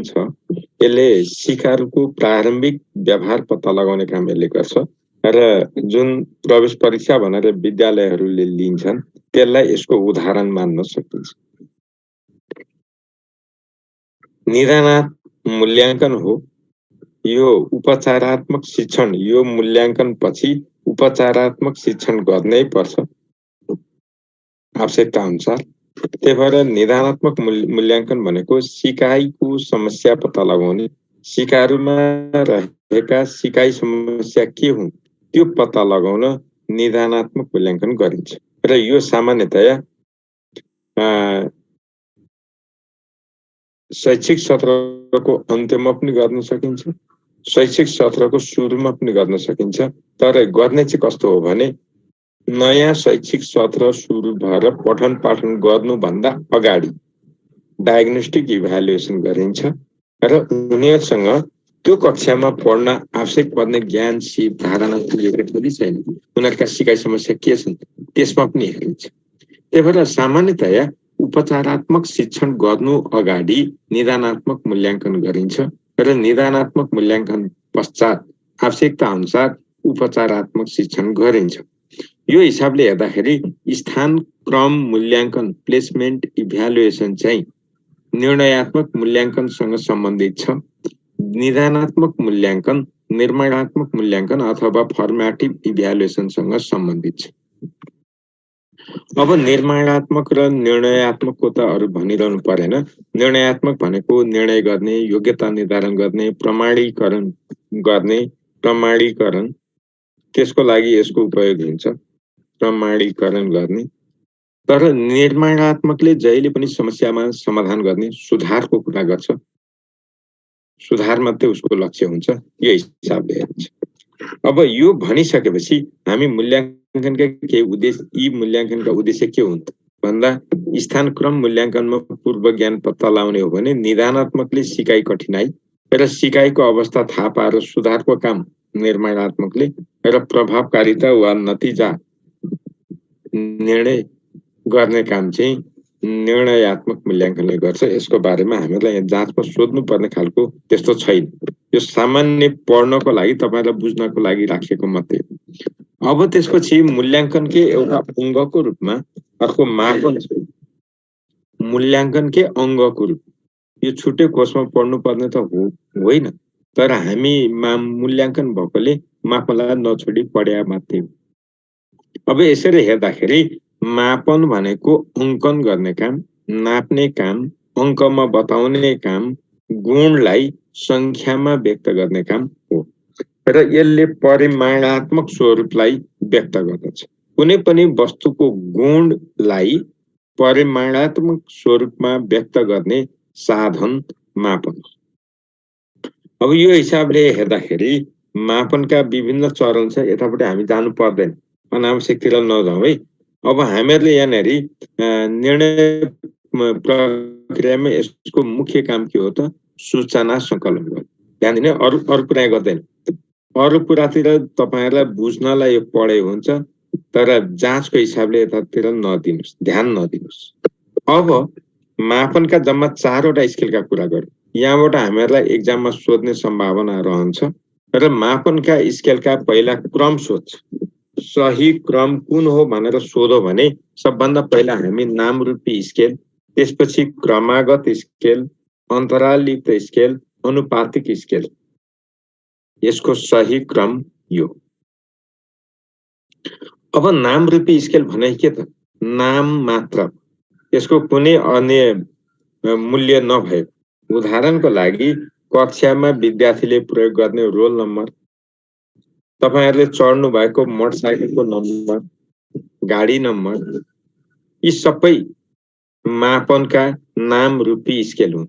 छ यसले सिकारुको प्रारम्भिक व्यवहार पत्ता लगाउने काम यसले गर्छ र जुन प्रवेश परीक्षा भनेर विद्यालयहरूले लिन्छन् त्यसलाई यसको उदाहरण मान्न सकिन्छ। निदानात्मक मूल्याङ्कन हो यो उपचारात्मक शिक्षण, यो मूल्याङ्कन पछि उपचारात्मक शिक्षण गर्नै पर्छ आवश्यकता अनुसार। त्यही भएर निदानात्मक मूल्याङ्कन भनेको सिकाइको समस्या पत्ता लगाउने, सिकारुमा रहेका सिकाइ समस्या के हुन् त्यो पत्ता लगाउन निदानात्मक मूल्याङ्कन गरिन्छ र यो सामान्यतया शैक्षिक सत्रको अन्त्यमा पनि गर्न सकिन्छ, शैक्षिक सत्रको सुरुमा पनि गर्न सकिन्छ। तर गर्ने चाहिँ कस्तो हो भने नयाँ शैक्षिक सत्र सुरु भएर पठन पाठन गर्नुभन्दा अगाडि डायग्नोस्टिक इभ्यालुएसन गरिन्छ र उनीहरूसँग त्यो कक्षामा पढ्न आवश्यक पर्ने ज्ञान, सिप, धारणा पुगेको पनि छैन, उनीहरूका सिकाइ समस्या के छन् त्यसमा पनि हेरिन्छ। त्यही भएर सामान्यतया उपचारात्मक शिक्षण गर्नु अगाडि निदानात्मक मूल्याङ्कन गरिन्छ र निदानात्मक मूल्याङ्कन पश्चात आवश्यकता अनुसार उपचारात्मक शिक्षण गरिन्छ। यो हिसाबले हेर्दाखेरि स्थान क्रम मूल्याङ्कन प्लेसमेन्ट इभ्यालुएसन चाहिँ निर्णयात्मक मूल्याङ्कनसँग सम्बन्धित छ। निदानात्मक मूल्याङ्कन निर्माणात्मक मूल्याङ्कन अथवा फर्मेटिभ इभ्यालुएसनसँग सम्बन्धित छ। अब निर्माणात्मक र निर्णयात्मकको त अरू भनिरहनु परेन। निर्णयात्मक भनेको निर्णय गर्ने, योग्यता निर्धारण गर्ने, प्रमाणीकरण गर्ने, प्रमाणीकरण त्यसको लागि यसको उपयोग हुन्छ, प्रमाणीकरण गर्ने। तर निर्माणात्मकले जहिले पनि समस्यामा समाधान गर्ने, सुधारको कुरा गर्छ, सुधार मात्रै उसको लक्ष्य हुन्छ। यो हिसाबले हेर्छ। अब यो भनिसकेपछि हामी मूल्याङ्कनका केही उद्देश्य, यी मूल्याङ्कनका उद्देश्य के हुन् भन्दा स्थान क्रम मूल्याङ्कनमा पूर्व ज्ञान पत्ता लगाउने हो भने निदानात्मकले सिकाइ कठिनाइ र सिकाइको अवस्था थाहा पाएर सुधारको काम निर्माणात्मकले र प्रभावकारिता वा नतिजा निर्णय गर्ने काम चाहिँ निर्णयात्मक मूल्याङ्कनले गर्छ। यसको बारेमा हामीलाई यहाँ जाँचमा सोध्नु पर्ने खालको त्यस्तो छैन, यो सामान्य पढ्नको लागि तपाईलाई बुझ्नको लागि राखिएको मात्रै हो। अब त्यसपछि मूल्याङ्कनकै एउटा अङ्गको रूपमा अर्को मापन छ। मूल्याङ्कनकै अङ्गको रूप यो छुट्टै कोर्समा पढ्नुपर्ने त होइन, तर हामी मूल्याङ्कन भएकोले मापनलाई नछोडी पढ्या मात्रै हो। अब यसरी हेर्दाखेरि मापन भनेको अङ्कन गर्ने काम, नाप्ने काम, अङ्कमा बताउने काम, गुणलाई संख्यामा व्यक्त गर्ने काम हो र यसले परिमाणात्मक स्वरूपलाई व्यक्त गर्दछ। कुनै पनि वस्तुको गुणलाई परिमाणात्मक स्वरूपमा व्यक्त गर्ने साधन मापन। अब यो हिसाबले हेर्दाखेरि मापनका विभिन्न चरण छ, यतापट्टि हामी जानु पर्दैन, अनावश्यकतिर नजाउँ है। अब हामीहरूले यहाँनिर निर्णय प्रक्रियामा यसको मुख्य काम के हो त सूचना सङ्कलन गर्नु। ध्यान दिने, अरू कुरा गर्दैन। अरू कुरातिर तपाईहरुलाई बुझ्नलाई यो पढे हुन्छ, तर जाँचको हिसाबले यतातिर नदिनुस्, ध्यान नदिनुस्। अब मापनका जम्मा 4 वटा स्केलका कुरा गरौँ। यहाँबाट हामीहरूलाई एक्जाममा सोध्ने सम्भावना रहन्छ र मापनका स्केलका पहिला क्रम सोध्छ। सही क्रम कुन हो भनेर सोधो भने सबभन्दा पहिला हामी नामरूपी स्केल, त्यसपछि क्रमागत स्केल, अन्तरालयुक्त स्केल, अनुपातिक स्केल, यसको सही क्रम यो। अब नामरूपी स्केल भने के त? नाम मात्र, यसको कुनै अन्य मूल्य नभए। उदाहरणको लागि कक्षामा विद्यार्थीले प्रयोग गर्ने रोल नम्बर, तपाईहरुले चढ्नु भएको मोटरसाइकलको नम्बर, गाडी नम्बर, यी सबै मापनका नाम रूपी स्केल हुन्।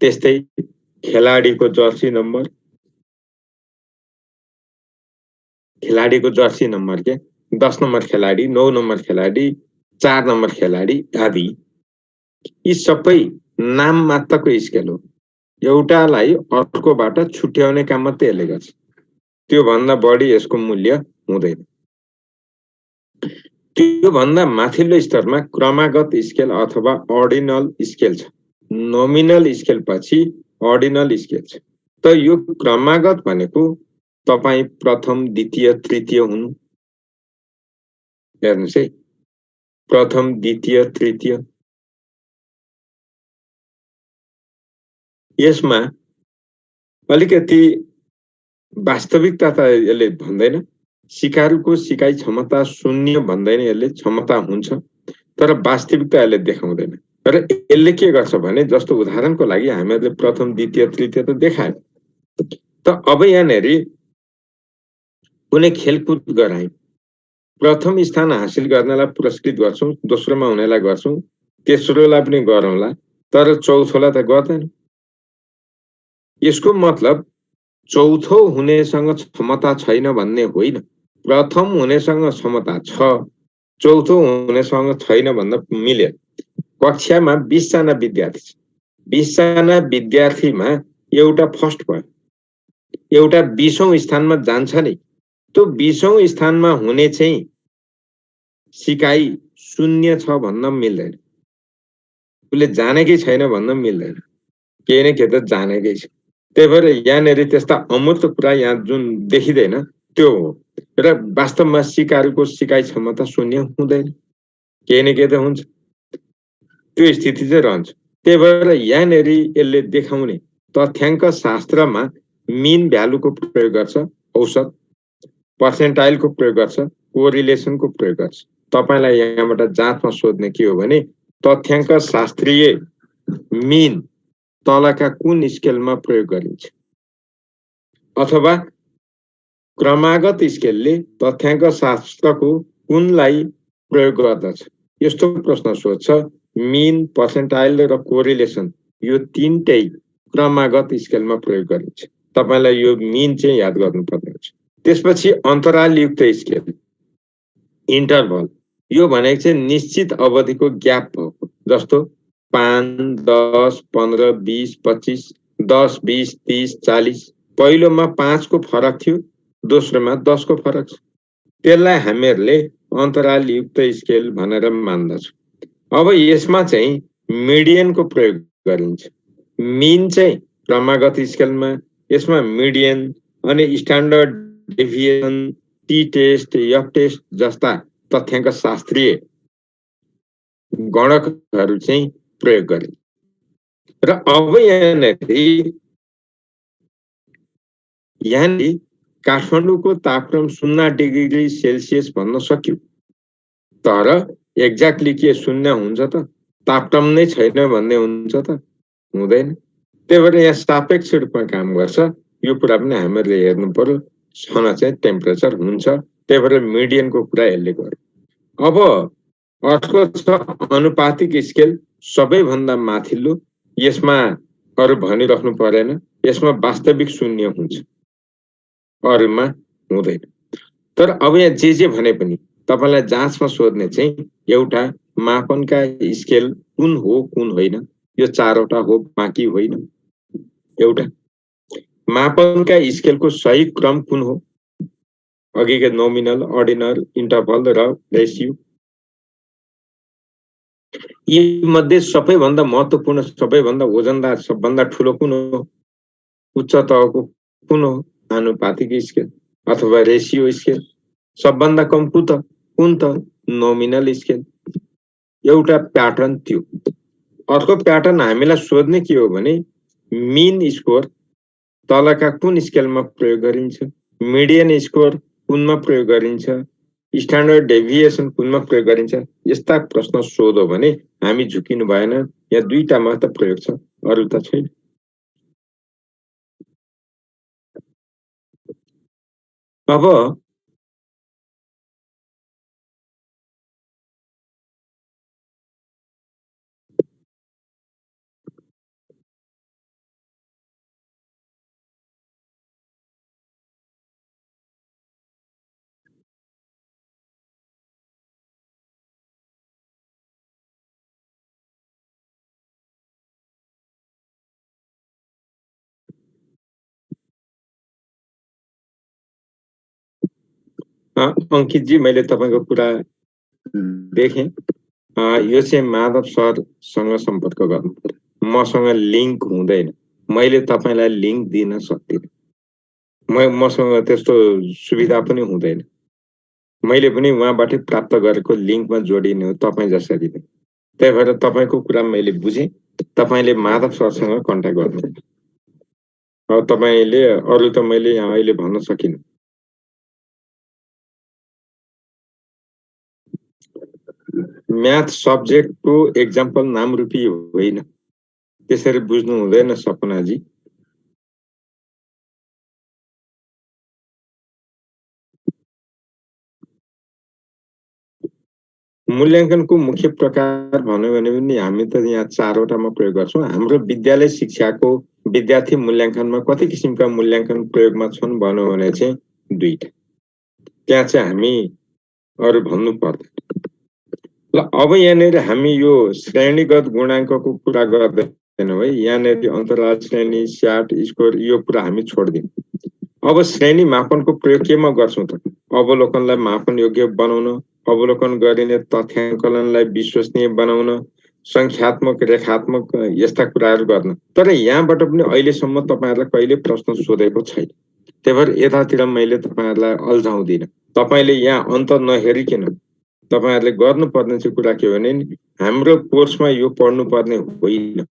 त्यस्तै खेलाडीको जर्सी नम्बर, खेलाडीको जर्सी नम्बर के 10 नम्बर खेलाडी, 9 नम्बर खेलाडी, 4 नम्बर खेलाडी आदि, यी सबै नाम मात्रको स्केल हो। एउटालाई अर्कोबाट छुट्याउने काम मात्रै यसले गर्छ, त्यो भन्दा बढी यसको मूल्य हुँदैन। त्यो भन्दा माथिल्लो स्तरमा क्रमागत स्केल अथवा अर्डिनल स्केल छ। नोमिनल स्केल पछि अर्डिनल स्केल छ। त यो क्रमागत भनेको तपाईँ प्रथम द्वितीय तृतीय हुनु। हेर्नुहोस् है, प्रथम द्वितीय तृतीय। यसमा अलिकति वास्तविकता त यसले भन्दैन। सिकारुको सिकाइ क्षमता शून्य भन्दैन, यसले क्षमता हुन्छ, तर वास्तविकता यसले देखाउँदैन। र यसले के गर्छ भने, जस्तो उदाहरणको लागि हामीहरूले प्रथम द्वितीय तृतीय त देखायो, त अब यहाँनेरि कुनै खेलकुद गरायौँ, प्रथम स्थान हासिल गर्नेलाई पुरस्कृत गर्छौँ, दोस्रोमा हुनेलाई गर्छौँ, तेस्रोलाई पनि गरौँला, तर चौथोलाई त गर्दैन। यसको मतलब चौथो हुनेसँग क्षमता छैन भन्ने होइन, प्रथम हुनेसँग क्षमता छ, चौथो हुनेसँग छैन भन्न मिल्यो। कक्षामा 20 जना विद्यार्थी छ, 20 जना विद्यार्थीमा एउटा फर्स्ट भयो, एउटा 20औं स्थानमा जान्छ नि, त्यो 20औं स्थानमा हुने चाहिँ सिकाइ 0 छ भन्न मिल्दैन, उसले जानेकै छैन भन्न मिल्दैन, केही न केही त जानेकै छ। त्यही भएर यहाँनेरि त्यस्ता अमूर्त कुरा यहाँ जुन देखिँदैन त्यो हो। र वास्तवमा सिकारुको सिकाइ क्षमता 0 हुँदैन, केही न केही त हुन्छ, त्यो स्थिति चाहिँ रहन्छ। त्यही भएर यहाँनेरि यसले देखाउने तथ्याङ्क शास्त्रमा मिन भ्यालुको प्रयोग गर्छ, औसत, पर्सेन्टाइलको प्रयोग गर्छ, कोरिलेसनको प्रयोग गर्छ। तपाईलाई यहाँबाट जाँचमा सोध्ने के हो भने, तथ्याङ्क शास्त्रीय मिन तलका कुन स्केलमा प्रयोग गरिन्छ, अथवा क्रमागत स्केलले तथ्याङ्क शास्त्रको कुनलाई प्रयोग गर्दछ, यस्तो प्रश्न सोध्छ। मिन, पर्सेन्टाइल र कोरिलेसन यो तीनटै क्रमागत स्केलमा प्रयोग गरिन्छ। तपाईलाई यो मिन चाहिँ याद गर्नुपर्ने हुन्छ। त्यसपछि अन्तरालयुक्त स्केल, इन्टरभल, यो भनेको चाहिँ निश्चित अवधिको ग्याप भएको, जस्तो 5, 10, 15, 20, 25, 10, 20, 30, 40। पहिलोमा 5 को फरक थियो, दोस्रोमा 10 को फरक छ, त्यसलाई हामीहरूले अन्तरालयुक्त स्केल भनेर मान्दछौँ। अब यसमा चाहिँ मिडियनको प्रयोग गरिन्छ। मिन चाहिँ क्रमागत स्केलमा, यसमा मिडियन अनि standard deviation, T test, F test जस्ता तथ्याङ्क शास्त्रीय गणकहरू चाहिँ प्रयोग गरिन्छ। र अब यहाँनिर काठमाडौँको तापक्रम 0 डिग्री सेल्सियस भन्न सक्यो, तर एक्ज्याक्टली के 0 हुन्छ त? तापक्रम नै छैन भन्ने हुन्छ त? हुँदैन। त्यही भएर यहाँ सापेक्ष रूपमा काम गर्छ, यो कुरा पनि हामीहरूले हेर्नु पर्यो। छन चाहिँ टेम्परेचर हुन्छ, त्यही भएर मिडियनको कुरा यसले गर्यो। अब अर्को छ अनुपातिक स्केल, सबैभन्दा माथिल्लो। यसमा अरू भनिराख्नु परेन, यसमा वास्तविक 0 हुन्छ, अरूमा हुँदैन। तर अब यहाँ जे भने पनि तपाईलाई जाँचमा सोध्ने चाहिँ एउटा मापनका स्केल कुन हो कुन होइन, यो 4वटा हो, बाँकी होइन। एउटा मापनका स्केलको सही क्रम कुन हो, अघिको नोमिनल, अर्डिनल, इन्टरभल र रेसियो। यी मध्ये सबैभन्दा महत्त्वपूर्ण, सबैभन्दा वजनदार, सबभन्दा ठुलो कुन हो, उच्च तहको कुन हो, आनुपातिक स्केल अथवा रेसियो स्केल। सबभन्दा कम कुन त नोमिनल स्केल। एउटा प्याटर्न थियो। अर्को प्याटर्न हामीलाई सोध्ने के हो भने, मिन स्कोर तलका कुन स्केलमा प्रयोग गरिन्छ, मिडियन स्कोर कुनमा प्रयोग गरिन्छ, स्ट्यान्डर्ड डेभिएसन कुनमा प्रयोग गरिन्छ। यस्ता प्रश्न सोधो भने हामी झुकिनु भएन। यहाँ 2टा मात्र प्रयोग छ, अरू त छैन। अब अंकितजी, मैले तपाईको कुरा देखेँ। यो चाहिँ माधव सरसँग सम्पर्क गर्नु पर्यो, मसँग लिङ्क हुँदैन। मैले तपाईलाई लिंक दिन सक्दिनँ। मसँग त्यस्तो सुविधा पनि हुँदैन। मैले पनि उहाँबाट प्राप्त गरेको लिंकमा जोडिने हो तपाईँ जसरी नै। त्यही भएर तपाईको कुरा मैले बुझेँ। तपाईले माधव सरसँग कन्ट्याक्ट गर्नु। अब तपाईले अरु त मैले यहाँ अहिले भन्न सकिनँ। म्याथ सब्जेक्टको एक्जाम्पल नामरूपी होइन। त्यसरी बुझ्नु हुँदैन सपनाजी। मूल्याङ्कनको मुख्य प्रकार भन्यो भने पनि हामी त यहाँ 4 वटामा प्रयोग गर्छौं। हाम्रो विद्यालय शिक्षाको विद्यार्थी मूल्याङ्कनमा कति किसिमका मूल्याङ्कन प्रयोगमा छन् भन्यो भने चाहिँ 2टा। त्यहाँ चाहिँ हामी अरु भन्नु पर्दैन। ल अब यहाँनेर हामी यो श्रेणीगत गुणाङ्कको कुरा गर्दैनौं है। यहाँनेर अन्तराल श्रेणी, स्याट, स्कोर यो कुरा हामी छोड्दियौं। अब श्रेणी मापनको प्रयोग केमा गर्छौं त? अवलोकनलाई मापन योग्य बनाउन, अवलोकन गरिने तथ्याङ्कलनलाई विश्वसनीय बनाउन, संख्यात्मक, रेखात्मक यस्ता कुराहरू गर्न। तर यहाँबाट पनि अहिलेसम्म तपाईहरुलाई कहिले प्रश्न सोधेको छैन। त्यही भएर यतातिर मैले तपाईहरुलाई अल्झाउँदिन। तपाईले यहाँ अन्त नहेरिकिन तपाईहरुले गर्नुपर्ने चाहिँ कुरा के हो भने हाम्रो कोर्समा यो पढ्नु पर्ने होइन।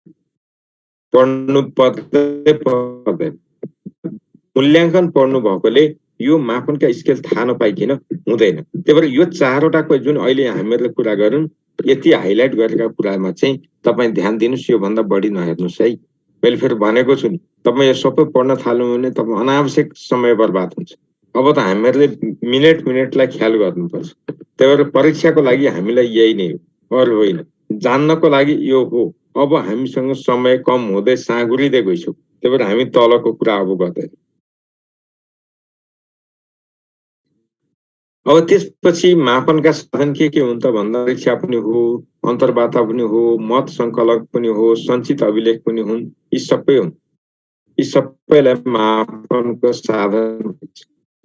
पढ्नु पर्दैन। मूल्याङ्कन पढ्नु भएकोले यो मापनका स्केल थाहा नपाइकिन हुँदैन। त्यही भएर यो 4 वटाको जुन अहिले हामीहरुले कुरा गरौँ यति हाइलाइट गरेका कुरामा चाहिँ तपाई ध्यान दिनुस्, यो भन्दा बढी नहेर्नुस् है। मैले फेरि भनेको छु नि, तपाई यो सबै पढ्न थाल्नु भने तपाई अनावश्यक समय बर्बाद हुन्छ। अब त हामीहरुले मिनेट मिनेटलाई ख्याल गर्नुपर्छ। त्यही भएर परीक्षाको लागि हामीलाई यही नै हो, अरु होइन। जान्नको लागि यो हो। अब हामीसँग समय कम हुँदै साँगुरिँदै गइसक्यो। त्यही भएर हामी तलको कुरा अब गर्दैनौं। अब त्यसपछि मापनका साधन के हुन् त भन्दा परीक्षा पनि हो, अन्तर्वार्ता पनि हो, मत संकलक पनि हो, सञ्चित अभिलेख पनि हुन्। यी सबै हुन्। यी सबैलाई मापनको साधन भन्छ।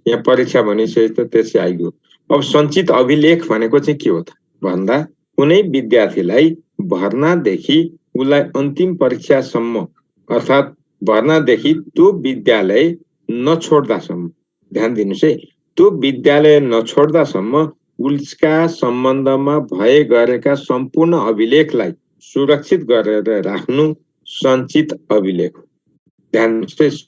यहाँ परीक्षा भनिसके त त्यसै आइगयो। अब सञ्चित अभिलेख भनेको चाहिँ के हो त भन्दा कुनै विद्यार्थीलाई भर्नादेखि उलाई अन्तिम परीक्षासम्म अर्थात् भर्नादेखि त्यो विद्यालय नछोड्दासम्म, ध्यान दिनुस् है, त्यो विद्यालय नछोड्दासम्म उसका सम्बन्धमा भए गरेका सम्पूर्ण अभिलेखलाई सुरक्षित गरेर राख्नु सञ्चित अभिलेख हो। ध्यान दिनुस्,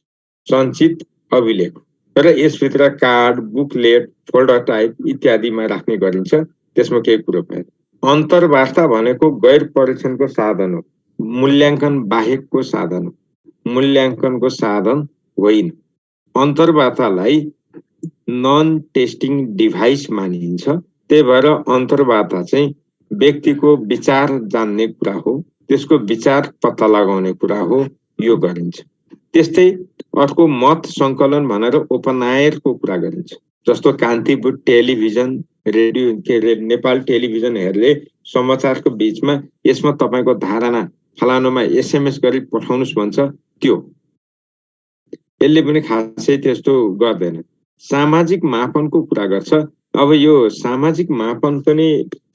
सञ्चित अभिलेख। र यसभित्र कार्ड, बुकलेट, फोल्डर टाइप इत्यादिमा राख्ने गरिन्छ। त्यसमा केही कुरो भएन। अन्तर्वार्ता भनेको गैर परीक्षणको साधन हो, मूल्याङ्कन बाहेकको साधन हो, मूल्याङ्कनको साधन होइन। अन्तर्वार्तालाई नन टेस्टिङ डिभाइस मानिन्छ। त्यही भएर अन्तर्वार्ता चाहिँ व्यक्तिको विचार जान्ने कुरा हो, त्यसको विचार पत्ता लगाउने कुरा हो, यो गरिन्छ। त्यस्तै अर्को मत संकलन भनेर ओपन एयरको कुरा गरिन्छ। जस्तो कान्तिपुर टेलिभिजन, रेडियो के नेपाल टेलिभिजन हेर्ने समाचारको बीचमा यसमा तपाईको धारणा फलानुमा एसएमएस गरी पठाउनुस् भन्छ, त्यो यसले पनि खासै त्यस्तो गर्दैन। सामाजिक मापनको कुरा गर्छ। अब यो सामाजिक मापन पनि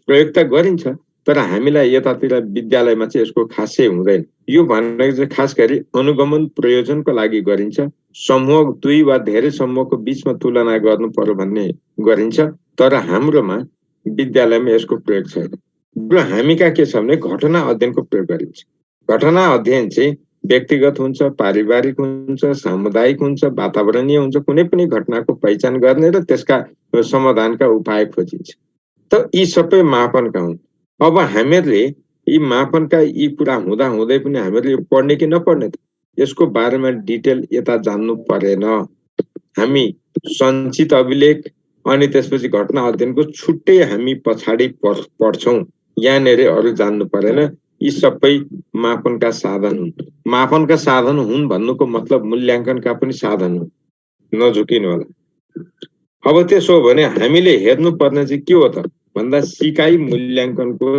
प्रयोग त गरिन्छ, तर हामीलाई यतातिर विद्यालयमा चाहिँ यसको खासै हुँदैन। यो भनेको चाहिँ खास गरी अनुगमन प्रयोजनको लागि गरिन्छ। समूह 2 वा धेरै समूहको बीचमा तुलना गर्नु पर्यो भन्ने गरिन्छ। तर हाम्रोमा विद्यालयमा यसको प्रयोग छैन। र हामीका के छ भने घटना अध्ययनको प्रयोग गरिन्छ। घटना अध्ययन चाहिँ व्यक्तिगत हुन्छ, पारिवारिक हुन्छ, सामुदायिक हुन्छ, वातावरणीय हुन्छ। कुनै पनि घटनाको पहिचान गर्ने र त्यसका समाधानका उपाय खोजिन्छ। त यी सबै मापनका हुन्। अब हामीहरूले यी मापनका यी कुरा हुँदा हुँदै पनि हामीहरूले पढ्ने कि नपढ्ने त? यसको बारेमा डिटेल यता जान्नु परेन। हामी सञ्चित अभिलेख अनि त्यसपछि घटना अध्ययनको छुट्टै हामी पछाडि पढ्छौं। यहाँनेर अरु जान्नु परेन। यी सबै मापनका साधन हुन्। मापनका साधन हुन् भन्नुको मतलब मूल्याङ्कनका पनि साधन हुन्। नझुकिनु होला। अब त्यसो हो भने हामीले हेर्नु पर्ने चाहिँ के हो त भन्दा सिकाइ मूल्याङ्कनको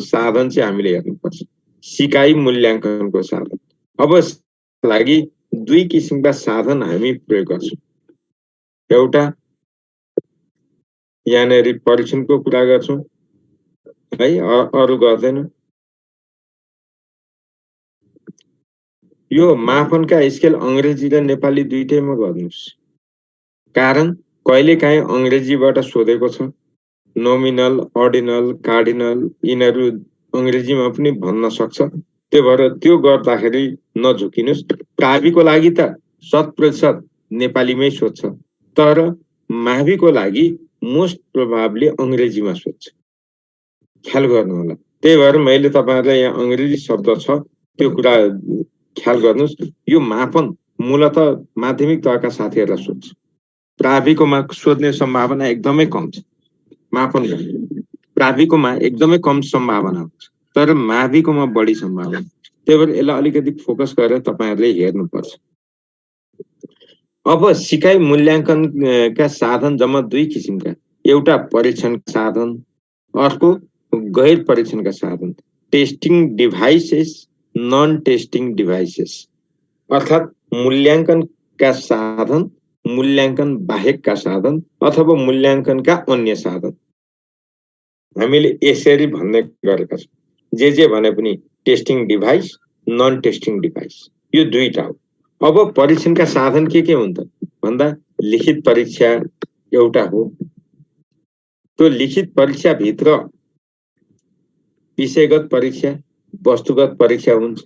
साधन चाहिँ हामीले हेर्नुपर्छ। सिकाइ मूल्याङ्कनको साधन। अब लागि 2 किसिमका साधन हामी प्रयोग गर्छौं। एउटा यहाँनेरि परीक्षणको कुरा गर्छौं है, अरु गर्दैन। यो मापनका स्केल अंग्रेजी र नेपाली दुईटैमा गर्नुस्। कारण कहिलेकाहीँ अंग्रेजीबाट सोधेको छ, नोमिनल, अर्डिनल, कार्डिनल यिनीहरू अंग्रेजीमा पनि भन्न सक्छ। त्यो भएर त्यो गर्दाखेरि नझुकिनुस्। प्राविको लागि त 100% नेपालीमै सोध्छ, तर माविको लागि मोस्ट प्रोबाब्ली अंग्रेजीमा सोध्छ। ख्याल गर्नु होला। त्यही भएर मैले तपाईहरुलाई यहाँ अंग्रेजी शब्द छ त्यो कुरा ख्याल गर्नुस्। यो मापन मूलत माध्यमिक तहका साथीहरुलाई सोध्छ। प्राविकोमा सोध्ने सम्भावना एकदमै कम छ। मापन प्राविकोमा एकदमै कम सम्भावना हुन्छ, तर माविकोमा बढी सम्भावना। त्यही भएर यसलाई अलिकति फोकस गरेर तपाईहरुले हेर्नुपर्छ। अब सिकाइ मूल्याङ्कन का साधन जम्मा दुई किसिमका, एउटा परीक्षण साधन, अर्को गैर परीक्षणका साधन। Testing devices, non testing devices. अर्थात् मूल्याङ्कनका साधन, मूल्याङ्कन बाहेकका साधन अथवा मूल्याङ्कनका अन्य साधन। हामीले यसरी भन्ने गरेका छौं। जे भने पनि testing device, non testing device यो दुईटा हो। अब परीक्षणका साधन के हुन् त भन्दा लिखित परीक्षा एउटा हो। त्यो लिखित परीक्षा भित्र विषयगत परीक्षा, वस्तुगत परीक्षा हुन्छ।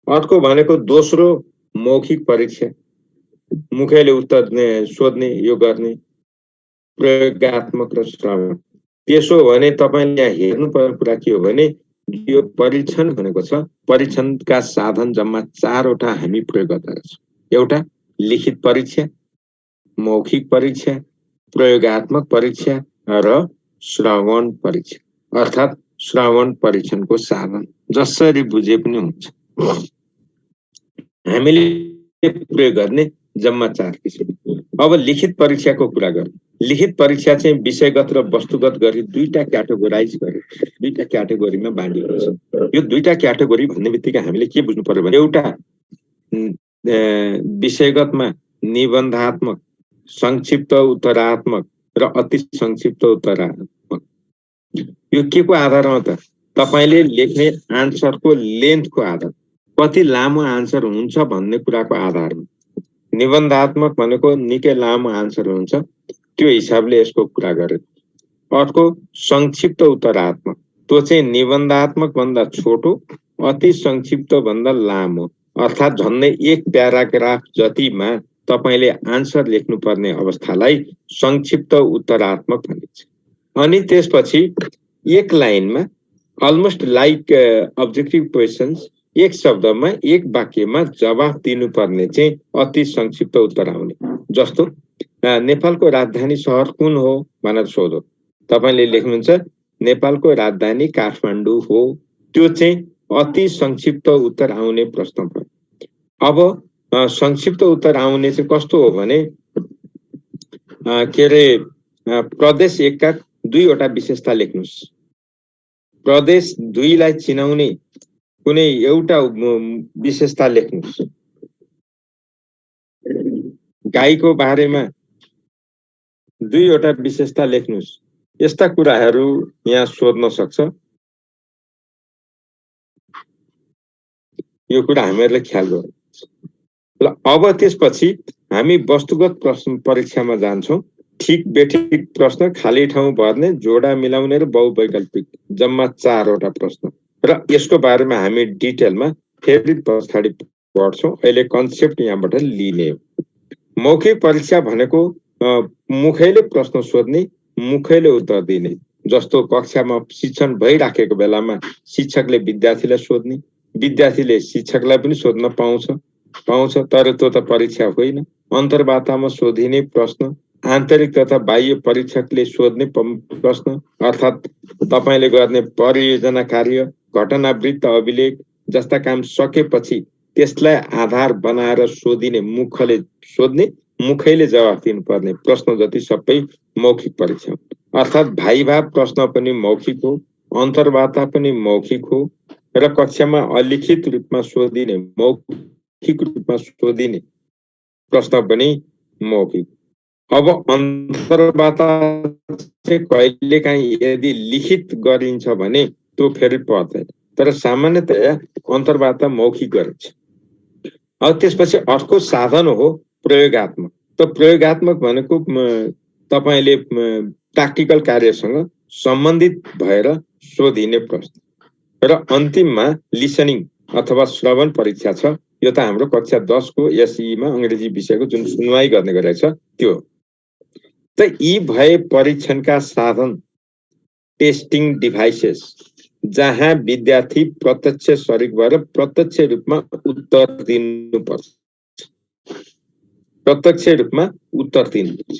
अर्को भनेको दोस्रो मौखिक परीक्षा, मुखले उत्तर सोध्ने यो गर्ने, प्रयोगात्मक र श्रवण। त्यसो भने तपाईले यहाँ हेर्नुपर्ने कुरा के हो भने यो परीक्षण भनेको छ परीक्षणका साधन जम्मा 4 वटा हामी प्रयोग गर्छौं। एउटा लिखित परीक्षा, मौखिक परीक्षा, प्रयोगात्मक परीक्षा र श्रवण परीक्षा। अर्थात् श्रवण परीक्षणको साधन जसरी बुझे पनि हुन्छ। हामीले प्रयोग गर्ने जम्मा 4 किसिम। अब लिखित परीक्षाको कुरा गरौँ। लिखित परीक्षा चाहिँ विषयगत र वस्तुगत गरी दुईटा क्याटेगोराइज गरे, दुईटा क्याटेगोरीमा बाँडिएको छ। यो दुईटा क्याटेगोरी भन्ने बित्तिकै हामीले के बुझ्नु पर्यो भने एउटा विषयगतमा निबन्धात्मक, संक्षिप्त उत्तरात्मक र अति संक्षिप्त उत्तरात्मक। यो के को आधारमा त तपाईले लेख्ने आन्सरको लेन्थको आधार, कति लामो आन्सर हुन्छ भन्ने कुराको आधारमा। निबन्धात्मक भनेको निकै लामो आन्सर हुन्छ, त्यो हिसाबले यसको कुरा गरे। अर्को संक्षिप्त उत्तरात्मक, त्यो चाहिँ निबन्धात्मक भन्दा छोटो, अति संक्षिप्त भन्दा लामो। अर्थात् झन्नै एक प्याराग्राफ जतिमा तपाईले आन्सर लेख्नुपर्ने अवस्थालाई संक्षिप्त उत्तरात्मक भनिन्छ। अनि त्यसपछि एक लाइनमा अलमोस्ट लाइक अब्जेक्टिभ क्वेशन्स, एक शब्दमा एक वाक्यमा जवाफ दिनुपर्ने चाहिँ अति संक्षिप्त उत्तर आउने। जस्तो नेपालको राजधानी शहर कुन हो भनेर सोधो, तपाईले लेख्नुहुन्छ नेपालको राजधानी काठमाडौँ हो। त्यो चाहिँ अति संक्षिप्त उत्तर आउने प्रश्न भयो। अब संक्षिप्त उत्तर आउने चाहिँ कस्तो हो भने के रे प्रदेश 1 का 2 वटा विशेषता लेख्नुस्। प्रदेश 2 लाई चिनाउने कुनै एउटा विशेषता लेख्नुस्। गाईको बारेमा 2 वटा विशेषता लेख्नुस्। यस्ता कुराहरू यहाँ सोध्न सक्छ। यो कुरा हामीहरुले ख्याल गरौँ। ल अब त्यसपछि हामी वस्तुगत प्रश्न परीक्षामा जान्छौं। ठीक बेठिक प्रश्न, खाली ठाउँ भर्ने, जोडा मिलाउने र बहुवैकल्पिक जम्मा 4 वटा प्रश्न। र यसको बारेमा हामी डिटेलमा फेरि पछाडी पढ्छौं। अहिले कन्सेप्ट यहाँबाट लिने हो। मौखिक परीक्षा भनेको मुखैले प्रश्न सोध्ने, मुखैले उत्तर दिने। जस्तो कक्षामा शिक्षण भइराखेको बेलामा शिक्षकले विद्यार्थीलाई सोध्ने, विद्यार्थीले शिक्षकलाई पनि सोध्न पाउँछ, तर त्यो त परीक्षा होइन। अन्तर्वार्तामा सोधिने प्रश्न, आन्तरिक तथा बाह्य परीक्षकले सोध्ने प्रश्न, अर्थात् तपाईले गर्ने परियोजना कार्य, घटनावृत्त अभिलेख जस्ता काम सकेपछि त्यसलाई आधार बनाएर सोधिने, मुखले सोध्ने, मुखैले जवाफ दिनुपर्ने प्रश्न जति सबै मौखिक परीक्षा हो। अर्थात् भाइभा प्रश्न पनि मौखिक हो, अन्तर्वार्ता पनि मौखिक हो र कक्षामा अलिखित रूपमा सोधिने, मौखिक रूपमा सोधिने प्रश्न पनि मौखिक। अब अन्तर्वार्ता चाहिँ कहिलेकाहीँ यदि लिखित गरिन्छ भने त्यो फेरि पर्दैन। तर सामान्यतया अन्तर्वार्ता मौखिक गरिन्छ। अब त्यसपछि अर्को साधन हो प्रयोगात्मक। त प्रयोगात्मक भनेको तपाईले प्र्याक्टिकल कार्यसँग सम्बन्धित भएर सोधिने प्रश्न र अन्तिममा लिसनिङ अथवा श्रवण परीक्षा छ। यो त हाम्रो कक्षा 10 को एसई मा अंग्रेजी विषयको जुन सुनवाई गर्ने गरेको छ त्यो। त यी भए परीक्षणका साधन टेस्टिङ डिभाइसेस, जहाँ विद्यार्थी प्रत्यक्ष शरीक भएर प्रत्यक्ष रूपमा उत्तर दिनुपर्छ। प्रत्यक्ष रूपमा उत्तर दिनुपर्छ,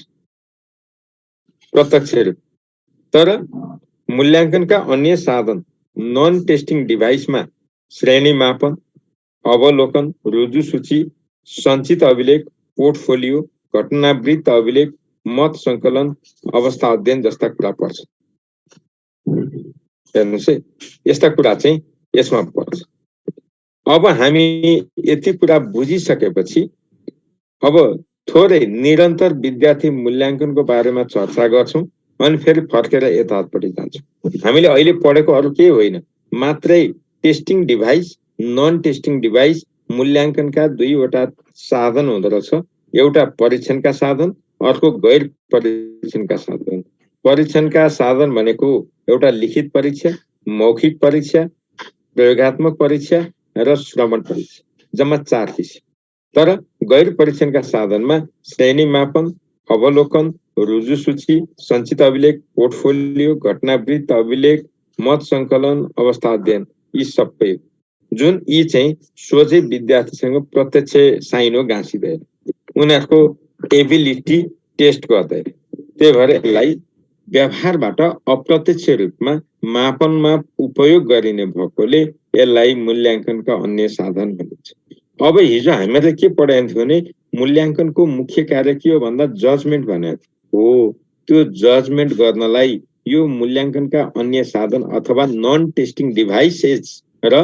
प्रत्यक्ष रूप। तर मूल्याङ्कनका अन्य साधन नन टेस्टिङ डिभाइसमा श्रेणी मापन, अवलोकन, रुजु सूची, सञ्चित अभिलेख, पोर्टफोलियो, घटनावृत्त अभिलेख, मत संकलन, अवस्था अध्ययन जस्ता कुरा पर्छ। हेर्नुस् है, यस्ता कुरा चाहिँ यसमा पर्छ। अब हामी यति कुरा बुझिसकेपछि अब थोरै निरन्तर विद्यार्थी मूल्याङ्कनको बारेमा चर्चा गर्छौं अनि फेरि फर्केर यतापट्टि जान्छौं। हामीले अहिले पढेको अरु केही होइन, मात्रै testing device, non testing device मूल्याङ्कनका दुईवटा साधन हुँदो रहेछ। एउटा परीक्षणका साधन, अर्को गैर परीक्षणका साधन। परीक्षणका साधन भनेको एउटा लिखित परीक्षा, मौखिक परीक्षा, प्रयोगात्मक परीक्षा र श्रवण परीक्षा, जम्मा 4 किसिम। तर गैर परीक्षणका साधनमा श्रेणी मापन, अवलोकन, रुजु सूची, सञ्चित अभिलेख, पोर्टफोलियो, घटनावृत्त अभिलेख, मत संकलन, अवस्था अध्ययन, यी सबै जुन यी चाहिँ सोझै विद्यार्थीसँग प्रत्यक्ष साइनो गाँसिँदैन, उनीहरूको एबिलिटी टेस्ट गर्दैन। त्यही भएर यसलाई व्यवहारबाट अप्रत्यक्ष रूपमा मापनमा उपयोग गरिने भएकोले यसलाई मूल्याङ्कनका अन्य साधन भनिन्छ। अब हिजो हामीले के पढाएको थियो भने मूल्याङ्कनको मुख्य कार्य के हो भन्दा जजमेन्ट भनेको हो। त्यो जजमेन्ट गर्नलाई यो मूल्याङ्कनका अन्य साधन अथवा नन टेस्टिङ डिभाइसेस र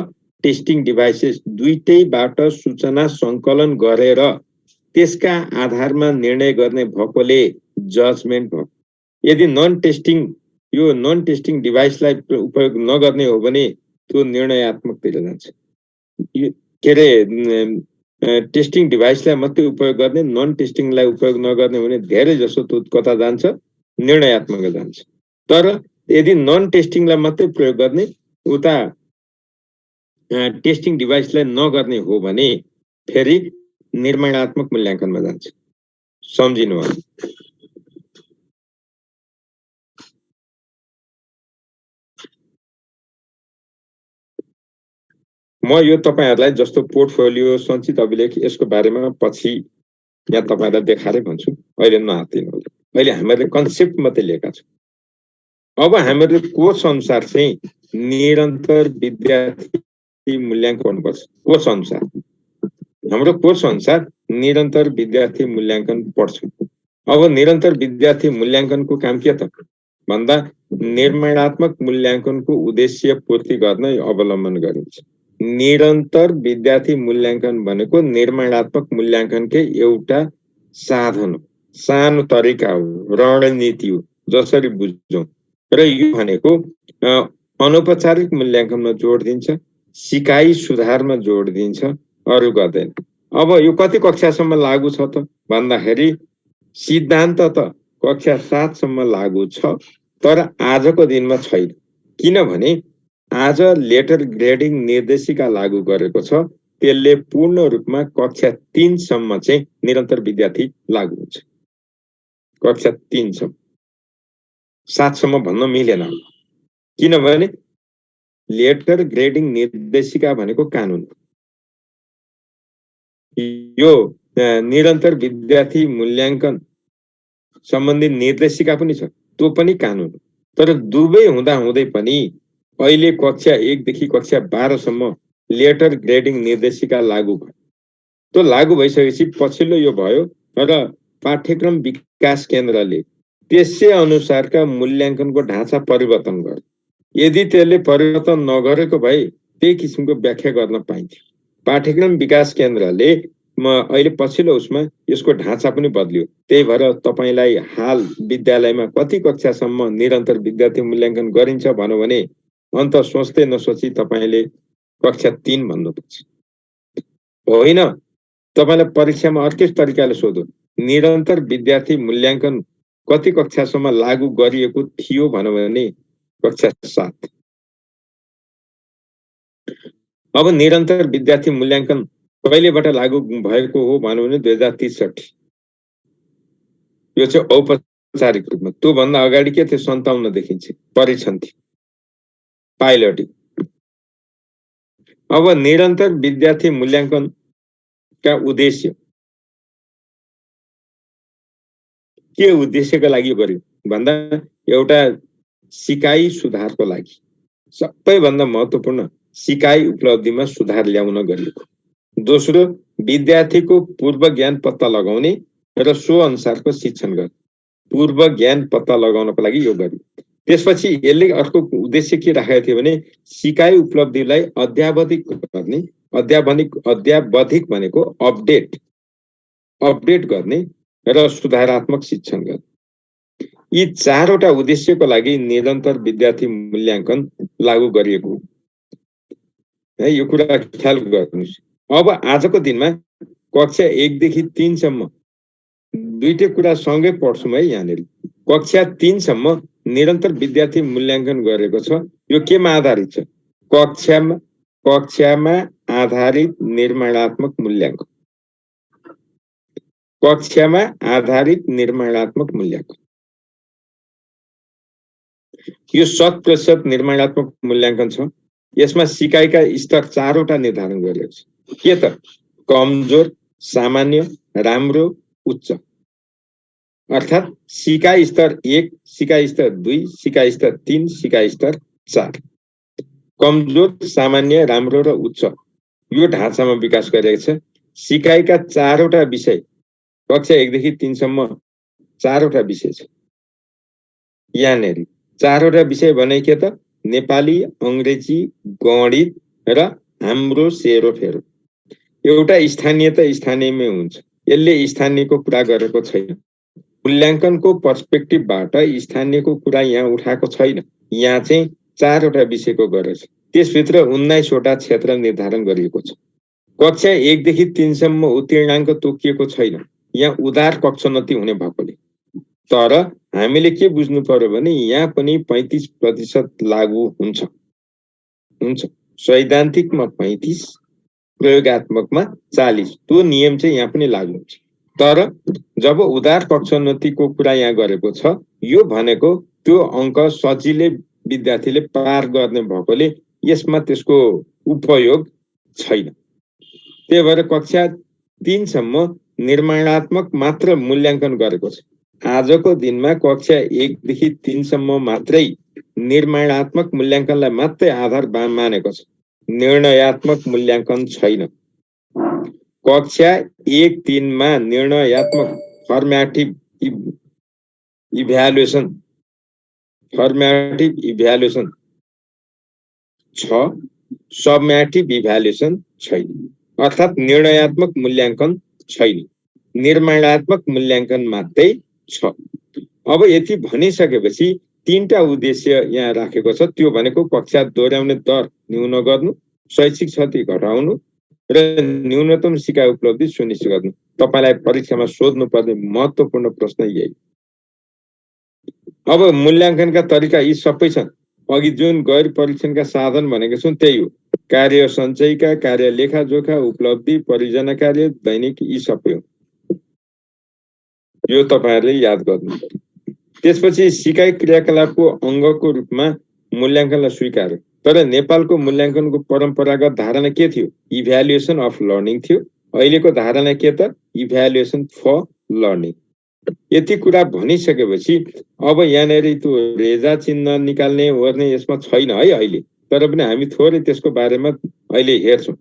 टेस्टिङ डिभाइसेस दुईटैबाट सूचना संकलन गरेर त्यसका आधारमा निर्णय गर्ने भएकोले जजमेन्ट भयो। यदि नन टेस्टिङ डिभाइसलाई उपयोग नगर्ने हो भने त्यो निर्णयात्मकतिर जान्छ। के अरे टेस्टिङ डिभाइसलाई मात्रै उपयोग गर्ने, नन टेस्टिङलाई उपयोग नगर्ने हो भने धेरै जसो त्यो कता जान्छ, निर्णयात्मक जान्छ। तर यदि नन टेस्टिङलाई मात्रै प्रयोग गर्ने, उता टेस्टिङ डिभाइसलाई नगर्ने हो भने फेरि निर्माणात्मक मूल्याङ्कनमा जान्छ। सम्झिनु होला। म यो तपाईहरुलाई जस्तो पोर्टफोलियो, सञ्चित अभिलेख यसको बारेमा पछि यहाँ तपाईहरुलाई देखाएर भन्छु, अहिले नहातिनु होला। अहिले हामीले कन्सेप्ट मात्रै लिएका छौं। अब हाम्रो कोर्स अनुसार चाहिँ निरन्तर विद्यार्थी मूल्याङ्कन गर्नुपर्छ। कोर्स अनुसार हाम्रो कोर्स अनुसार निरन्तर विद्यार्थी मूल्याङ्कन पढ्छौं। अब निरन्तर विद्यार्थी मूल्याङ्कनको काम के त भन्दा निर्माणात्मक मूल्याङ्कनको उद्देश्य पूर्ति गर्न अवलम्बन गरिन्छ। निरन्तर विद्यार्थी मूल्याङ्कन भनेको निर्माणात्मक मूल्याङ्कनकै एउटा साधन हो, सानो तरिका हो, रणनीति हो, जसरी बुझ्छौं। र यो भनेको अनौपचारिक मूल्याङ्कनमा जोड दिन्छ, सिकाइ सुधारमा जोड दिन्छ, अरु गर्दैन। अब यो कति कक्षासम्म लागू छ त भन्दाखेरि सिद्धान्त त कक्षा 7 सम्म लागू छ, तर आजको दिनमा छैन। किनभने आज लेटर ग्रेडिङ निर्देशिका लागू गरेको छ, त्यसले पूर्ण रूपमा कक्षा 3 सम्म चाहिँ निरन्तर विद्यार्थी लागू हुन्छ। कक्षा 3 सम्म, 7 सम्म भन्न मिलेन। किनभने लेटर ग्रेडिङ निर्देशिका भनेको कानुन, यो निरन्तर विद्यार्थी मूल्याङ्कन सम्बन्धी निर्देशिका पनि छ, त्यो पनि कानुन। तर दुवै हुँदा हुँदै पनि अहिले कक्षा 1 देखि कक्षा 12 सम्म लेटर ग्रेडिङ निर्देशिका लागू भयो। त्यो लागू भइसकेपछि पछिल्लो यो भयो र पाठ्यक्रम विकास केन्द्रले त्यसै अनुसारका मूल्याङ्कनको ढाँचा परिवर्तन गर्यो। यदि त्यसले परिवर्तन नगरेको भए त्यही किसिमको व्याख्या गर्न पाइन्थ्यो। पाठ्यक्रम विकास केन्द्रले अहिले पछिल्लो उसमा यसको ढाँचा पनि बदल्यो। त्यही भएर तपाईलाई हाल विद्यालयमा कति कक्षासम्म निरन्तर विद्यार्थी मूल्याङ्कन गरिन्छ भन्यो भने अन्त सोच्दै नसोची तपाईँले कक्षा 3 भन्नुपर्छ। होइन, तपाईँलाई परीक्षामा अर्कै तरिकाले सोध्यो, निरन्तर विद्यार्थी मूल्याङ्कन कति कक्षासम्म लागू गरिएको थियो भन्यो भने कक्षा 7। अब निरन्तर विद्यार्थी मूल्याङ्कन कहिलेबाट लागू भएको हो भन्यो भने 2063। यो चाहिँ औपचारिक रूपमा। त्योभन्दा अगाडि के थियो, 57 देखिन्छ परीक्षण थियो पाइलटिङ। अब निरन्तर विद्यार्थी मूल्याङ्कनका उद्देश्य के उद्देश्यका लागि गर्यो भन्दा एउटा सिकाइ सुधारको लागि, सबैभन्दा महत्त्वपूर्ण सिकाइ उपलब्धिमा सुधार ल्याउन गरिएको। दोस्रो, विद्यार्थीको पूर्व ज्ञान पत्ता लगाउने र सो अनुसारको शिक्षण गर्ने। पूर्व ज्ञान पत्ता लगाउनको लागि यो गरियो। त्यसपछि यसले अर्को उद्देश्य के राखेको थियो भने सिकाइ उपलब्धिलाई अद्यावधिक गर्ने। अद्यावधिक भनेको अपडेट गर्ने र सुधारात्मक शिक्षण गर्ने। यी चारवटा उद्देश्यको लागि निरन्तर विद्यार्थी मूल्याङ्कन लागू गरिएको है। यो कुरा ख्याल गर्नुहोस्। अब आजको दिनमा कक्षा 1 देखि 3 सम्म दुईटै कुरा सँगै पढ्छौँ है। यहाँनिर कक्षा 3 सम्म निरन्तर विद्यार्थी मूल्याङ्कन गरेको छ। यो केमा आधारित छ? कक्षामा आधारित निर्माणात्मक मूल्याङ्कन। कक्षामा आधारित निर्माणात्मक मूल्याङ्कन। यो 100% निर्माणात्मक मूल्याङ्कन छ। यसमा सिकाइका स्तर 4वटा निर्धारण गरिएको छ। के त? कमजोर, सामान्य, राम्रो, उच्च। अर्थात् सिकाइ स्तर 1, सिकाइ स्तर 2, सिकाइ स्तर 3, सिकाइ स्तर 4। कमजोर, सामान्य, राम्रो र उच्च यो ढाँचामा विकास गरिएको छ। सिकाइका 4वटा विषय कक्षा 1 देखि 3 सम्म 4वटा विषय छ। यहाँनिर 4वटा विषय भने के त? नेपाली, अङ्ग्रेजी, गणित र हाम्रो सेरोफेरो। एउटा स्थानीयमै हुन्छ। यसले स्थानीयको कुरा गरेको छैन। मूल्याङ्कनको पर्सपेक्टिभबाट स्थानीयको कुरा यहाँ उठाएको छैन। यहाँ चाहिँ 4वटा विषयको गरेको छ। त्यसभित्र 19वटा क्षेत्र निर्धारण गरिएको छ। कक्षा 1 देखि 3 सम्म उत्तीर्णाङ्क तोकिएको छैन। यहाँ उदार कक्षोन्नति हुने भएकोले। तर हामीले के बुझ्नु पर्यो भने यहाँ पनि 35% लागू हुन्छ। सैद्धान्तिकमा 35, प्रयोगात्मकमा 40। त्यो नियम चाहिँ यहाँ पनि लागू हुन्छ। तर जब उदार पक्षोन्नतिको कुरा यहाँ गरेको छ, यो भनेको त्यो अङ्क सजिलै विद्यार्थीले पार गर्ने भएकोले यसमा त्यसको उपयोग छैन। त्यही भएर कक्षा 3 सम्म निर्माणात्मक मात्र मूल्याङ्कन गरेको छ। आजको दिनमा कक्षा 1 देखि 3 सम्म मात्रै निर्माणात्मक मूल्याङ्कनलाई मात्रै आधार मानेको छ। निर्णयात्मक मूल्याङ्कन छैन। कक्षा 1-3 मा निर्णयात्मक फर्मेटिभ इभ्यालुएसन छ, सबमेटिभ इभ्यालुएसन छैन। अर्थात् निर्णयात्मक मूल्याङ्कन छैन, निर्माणात्मक मूल्याङ्कन मात्रै छ। अब यति भनिसकेपछि 3टा उद्देश्य यहाँ राखेको छ। त्यो भनेको कक्षा दोहोर्याउने दर न्यून गर्नु, शैक्षिक क्षति घटाउनु र न्यूनतम सिकाइ उपलब्धि सुनिश्चित गर्नु। तपाईलाई परीक्षामा सोध्नु पर्ने महत्त्वपूर्ण प्रश्न यही। अब मूल्याङ्कनका तरिका यी सबै छन्। अघि जुन गैर परीक्षणका साधन भनेको छौँ त्यही हो। कार्य सञ्चयका, कार्य लेखाजोखा, उपलब्धि, परियोजना कार्य, दैनिक, यी सबै हो। यो तपाईहरुले याद गर्नु। त्यसपछि सिकाइ क्रियाकलापको अङ्गको रूपमा मूल्याङ्कनलाई स्वीकार्यो। तर नेपालको मूल्याङ्कनको परम्परागत धारणा के थियो? इभ्यालुएसन अफ लर्निङ थियो। अहिलेको धारणा के त? Evaluation for learning. यति कुरा भनिसकेपछि अब यहाँनिर त्यो रेजा चिन्ह निकाल्ने ओर्ने यसमा छैन है अहिले। तर पनि हामी थोरै त्यसको बारेमा अहिले हेर्छौँ।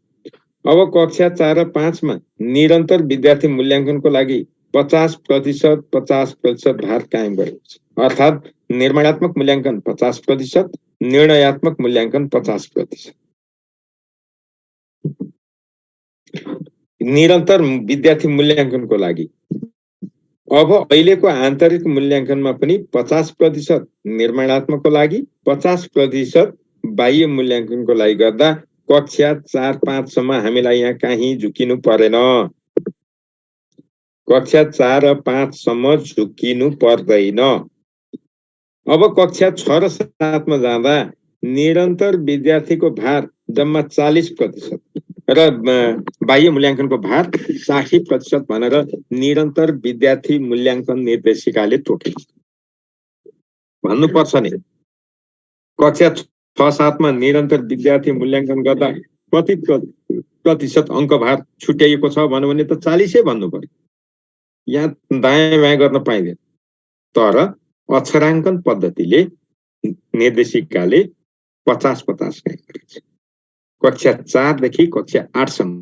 अब कक्षा 4 र 5 मा निरन्तर विद्यार्थी मूल्याङ्कनको लागि 50% भार कायम गरेको छ। अर्थात् निर्माणात्मक मूल्याङ्कन 50%, निर्णयात्मक मूल्याङ्कन 50%। निरन्तर विद्यार्थी मूल्याङ्कनको लागि अब अहिलेको आन्तरिक मूल्याङ्कनमा पनि 50% निर्माणात्मकको लागि, 50% बाह्य मूल्याङ्कनको लागि गर्दा कक्षा 4-5 सम्म हामीलाई यहाँ कहीँ झुकिनु परेन। कक्षा 4 र 5 सम्म झुकिनु पर्दैन। अब कक्षा 6 र 7 मा जाँदा निरन्तर विद्यार्थीको भार जम्मा 40% र बाह्य मूल्याङ्कनको भार 60% भनेर निरन्तर विद्यार्थी मूल्याङ्कन निर्देशिकाले तोकेको भन्नुपर्छ नि। कक्षा 6-7 मा निरन्तर विद्यार्थी मूल्याङ्कन गर्दा कति प्रतिशत अङ्क भार छुट्याइएको छ भन्नु भने त 40 भन्नु पर्यो। यहाँ दायाँ बायाँ गर्न पाइँदैन। तर अक्षराङ्कन पद्धतिले निर्देशिकाले 50-50 गरेको छ। कक्षा 4 देखि कक्षा 8 सम्म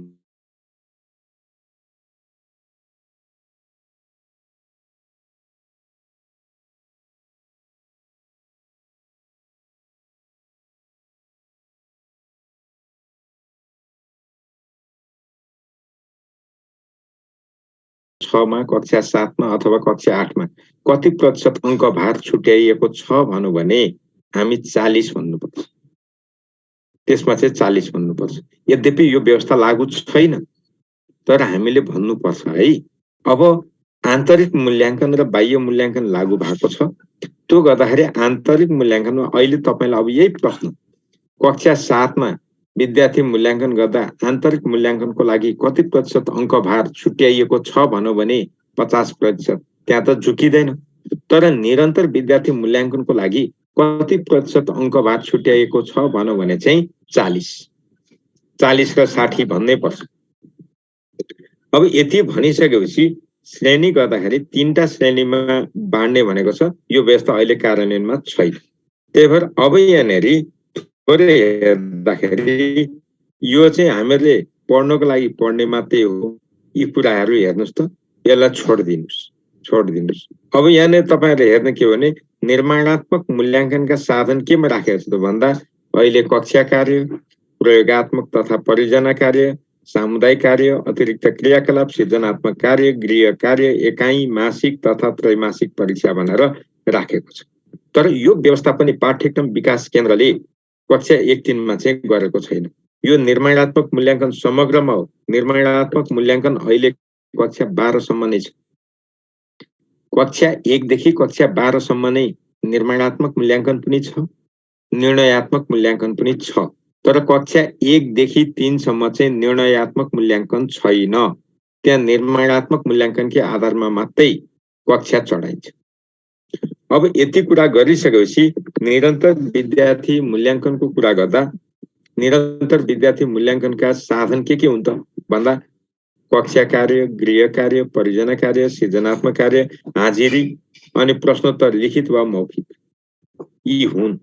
मा कक्षा 7 मा अथवा कक्षा 8 मा कति प्रतिशत अङ्क भार छुट्याइएको छ भन्नु भने हामी 40 भन्नुपर्छ। त्यसमा चाहिँ 40 भन्नुपर्छ। यद्यपि यो व्यवस्था लागू छैन, तर हामीले भन्नुपर्छ है। अब आन्तरिक मूल्याङ्कन र बाह्य मूल्याङ्कन लागू भएको छ। त्यो गर्दाखेरि आन्तरिक मूल्याङ्कनमा अहिले तपाईलाई अब यही प्रश्न, कक्षा 7 मा विद्यार्थी मूल्याङ्कन गर्दा आन्तरिक मूल्याङ्कनको लागि कति प्रतिशत अङ्क भार छुट्याइएको छ भन्नु भने 50%। त्यहाँ त झुकिँदैन। तर निरन्तर विद्यार्थी मूल्याङ्कनको लागि कति प्रतिशत अङ्क भार छुट्याइएको छ भन्नु भने चाहिँ 40 र 60 भन्नै पर्छ। अब यति भनिसकेपछि श्रेणी गर्दाखेरि 3टा श्रेणीमा बाँड्ने भनेको छ। यो व्यवस्था अहिले कार्यान्वयनमा छैन। त्यही भएर अब यहाँनेरि हेर्दाखेरि यो चाहिँ हामीले पढ्नको लागि पढ्ने मात्रै हो। यी कुराहरू हेर्नुस् त, यसलाई छोडिदिनुस्। अब यहाँनिर तपाईहरुले हेर्ने के भने निर्माणात्मक मूल्याङ्कनका साधन केमा राखेको छ त भन्दा अहिले कक्षा कार्य, प्रयोगात्मक तथा परियोजना कार्य, सामुदायिक कार्य, अतिरिक्त क्रियाकलाप, सृजनात्मक कार्य, गृह कार्य, एकाइ, मासिक तथा त्रैमासिक परीक्षा भनेर राखेको छ। तर यो व्यवस्थापन पाठ्यक्रम विकास केन्द्रले कक्षा 1-3 मा चाहिँ गरेको छैन। यो निर्माणात्मक मूल्याङ्कन समग्रमा हो। निर्माणात्मक मूल्याङ्कन अहिले कक्षा 12 सम्म नै छ। कक्षा 1 देखि कक्षा 12 सम्म नै निर्माणात्मक मूल्याङ्कन पनि छ, निर्णयात्मक मूल्याङ्कन पनि छ। तर कक्षा 1 देखि 3 सम्म चाहिँ निर्णयात्मक मूल्याङ्कन छैन। त्यहाँ निर्माणात्मक मूल्याङ्कनकै आधारमा मात्रै कक्षा चढाइन्छ। अब यति कुरा गरिसकेपछि निरन्तर विद्यार्थी मूल्याङ्कनको कुरा गर्दा निरन्तर विद्यार्थी मूल्याङ्कनका साधन के हुन् त भन्दा कक्षा कार्य, गृह कार्य, परियोजना कार्य, सृजनात्मक कार्य, हाजिरी अनि प्रश्नोत्तर लिखित वा मौखिक यी हुन्।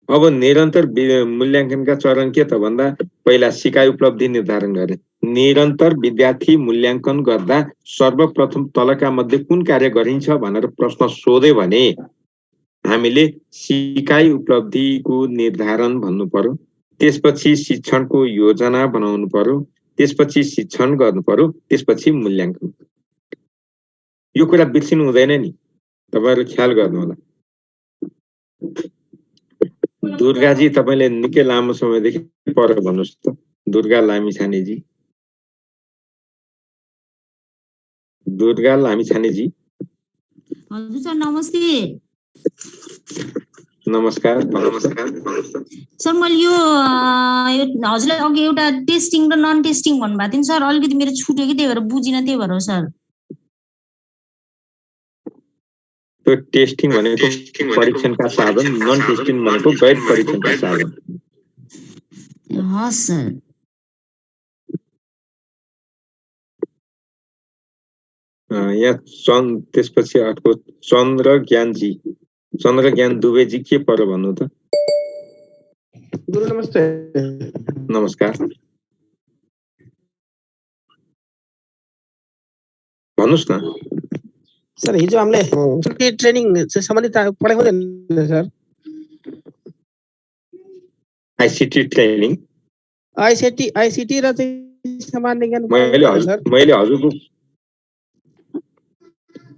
अब निरन्तर मूल्याङ्कनका चरण के त भन्दा पहिला सिकाइ उपलब्धि निर्धारण गरे। निरन्तर विद्यार्थी मूल्याङ्कन गर्दा सर्वप्रथम तलका मध्ये कुन कार्य गरिन्छ भनेर प्रश्न सोध्यो भने हामीले सिकाइ उपलब्धिको निर्धारण भन्नु पर्यो। त्यसपछि शिक्षणको योजना बनाउनु पर्यो। त्यसपछि शिक्षण गर्नु पर्यो। त्यसपछि मूल्याङ्कन। यो कुरा बिर्सिनु हुँदैन नि, तपाईहरु ख्याल गर्नु होला। दुर्गाजी तपाईले निकै लामो समयदेखि पर भन्नुस् त। दुर्गा लामिछानेजी, दुर्गा लामिछानेजी। हजुर सर नमस्ते। नमस्कार। सर मैले यो हजुरलाई अघि एउटा टेस्टिङ र नन टेस्टिङ भन्नुभएको थियो नि सर, अलिकति मेरो छुट्यो कि त्यही भएर बुझिन, त्यही भएर हो सर। त्यो टेस्टिङ भनेको परीक्षणका साधन, नन टेस्टिङ भनेको गैर परीक्षणका साधन। हस् सर। यहाँ त्यसपछि अर्को चन्द्र ज्ञान दुबेजी के पर्यो भन्नु त? गुरु नमस्ते। नमस्कार। भन्नुस् न सर। हिजो हामीले ट्रेनिङ से सम्बन्धित पढाइ हुँदैन सर? आईसीटी ट्रेनिङ, आईसीटी र चाहिँ सामान्य ज्ञान मैले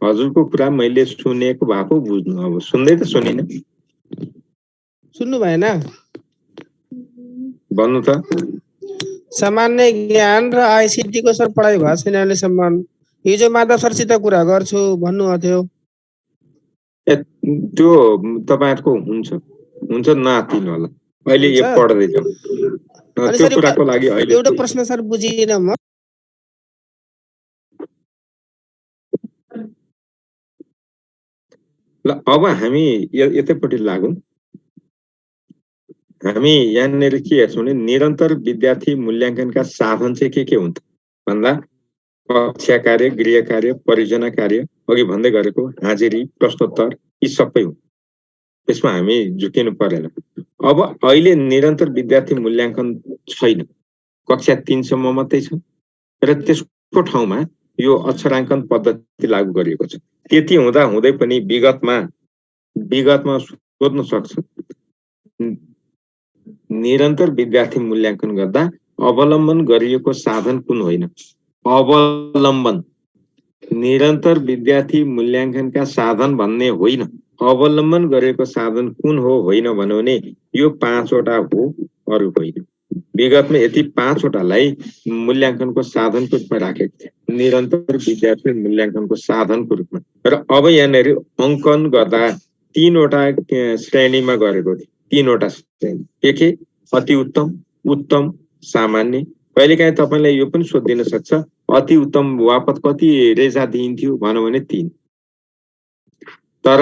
हजुरको कुरा मैले सुनेको भएको बुझ्नु। अब सुन्दै त सुनिन। सुन्नु भएन? भन्नु त। सामान्य ज्ञान र आइसिटी को सर पढाइ भएको छैन अहिलेसम्म। हिजो माधव सरसित कुरा गर्छु भन्नुभएको थियो। त्यो तपाईहरुको हुन्छ नआतिनु होला। अहिले यो हुन्छ? पढ्दैछौँ। अनि त्यो सर कुराको लागि अहिले एउटा प्रश्न सर बुझिन म। ल अब हामी यतैपट्टि लागौं। हामी यहाँनिर के हेर्छौं भने निरन्तर विद्यार्थी मूल्याङ्कनका साधन चाहिँ के हुन् भन्दा कक्षा कार्य, गृह कार्य, परियोजना कार्य, अघि भन्दै गरेको हाजिरी, प्रश्नोत्तर यी सबै हुन्। त्यसमा हामी झुकिनु परेन। अब अहिले निरन्तर विद्यार्थी मूल्याङ्कन छैन, कक्षा 3 सम्म मात्रै छ र त्यसको ठाउँमा यो अक्षराङ्कन पद्धति लागू गरिएको छ। त्यति हुँदा हुँदै पनि विगतमा सोध्न सक्छ निरन्तर विद्यार्थी मूल्याङ्कन गर्दा अवलम्बन गरिएको साधन कुन होइन। अवलम्बन निरन्तर विद्यार्थी मूल्याङ्कनका साधन भन्ने होइन, अवलम्बन गरेको साधन कुन हो होइन भन्यो भने यो 5 वटा हो, अरु होइन। विगतमा यति 5 वटालाई मूल्याङ्कनको साधनको रूपमा राखेको थियो, निरन्तर विद्यार्थी मूल्याङ्कनको साधनको रूपमा। र अब यहाँनिर अङ्कन गर्दा 3 वटा श्रेणीमा गरेको थियो, 3 वटा श्रेणी। के अति उत्तम, उत्तम, सामान्य। कहिलेकाहीँ तपाईलाई यो पनि सोधिन सक्छ अति उत्तम बापत कति रेजा दिइन्थ्यो भन्यो भने 3। तर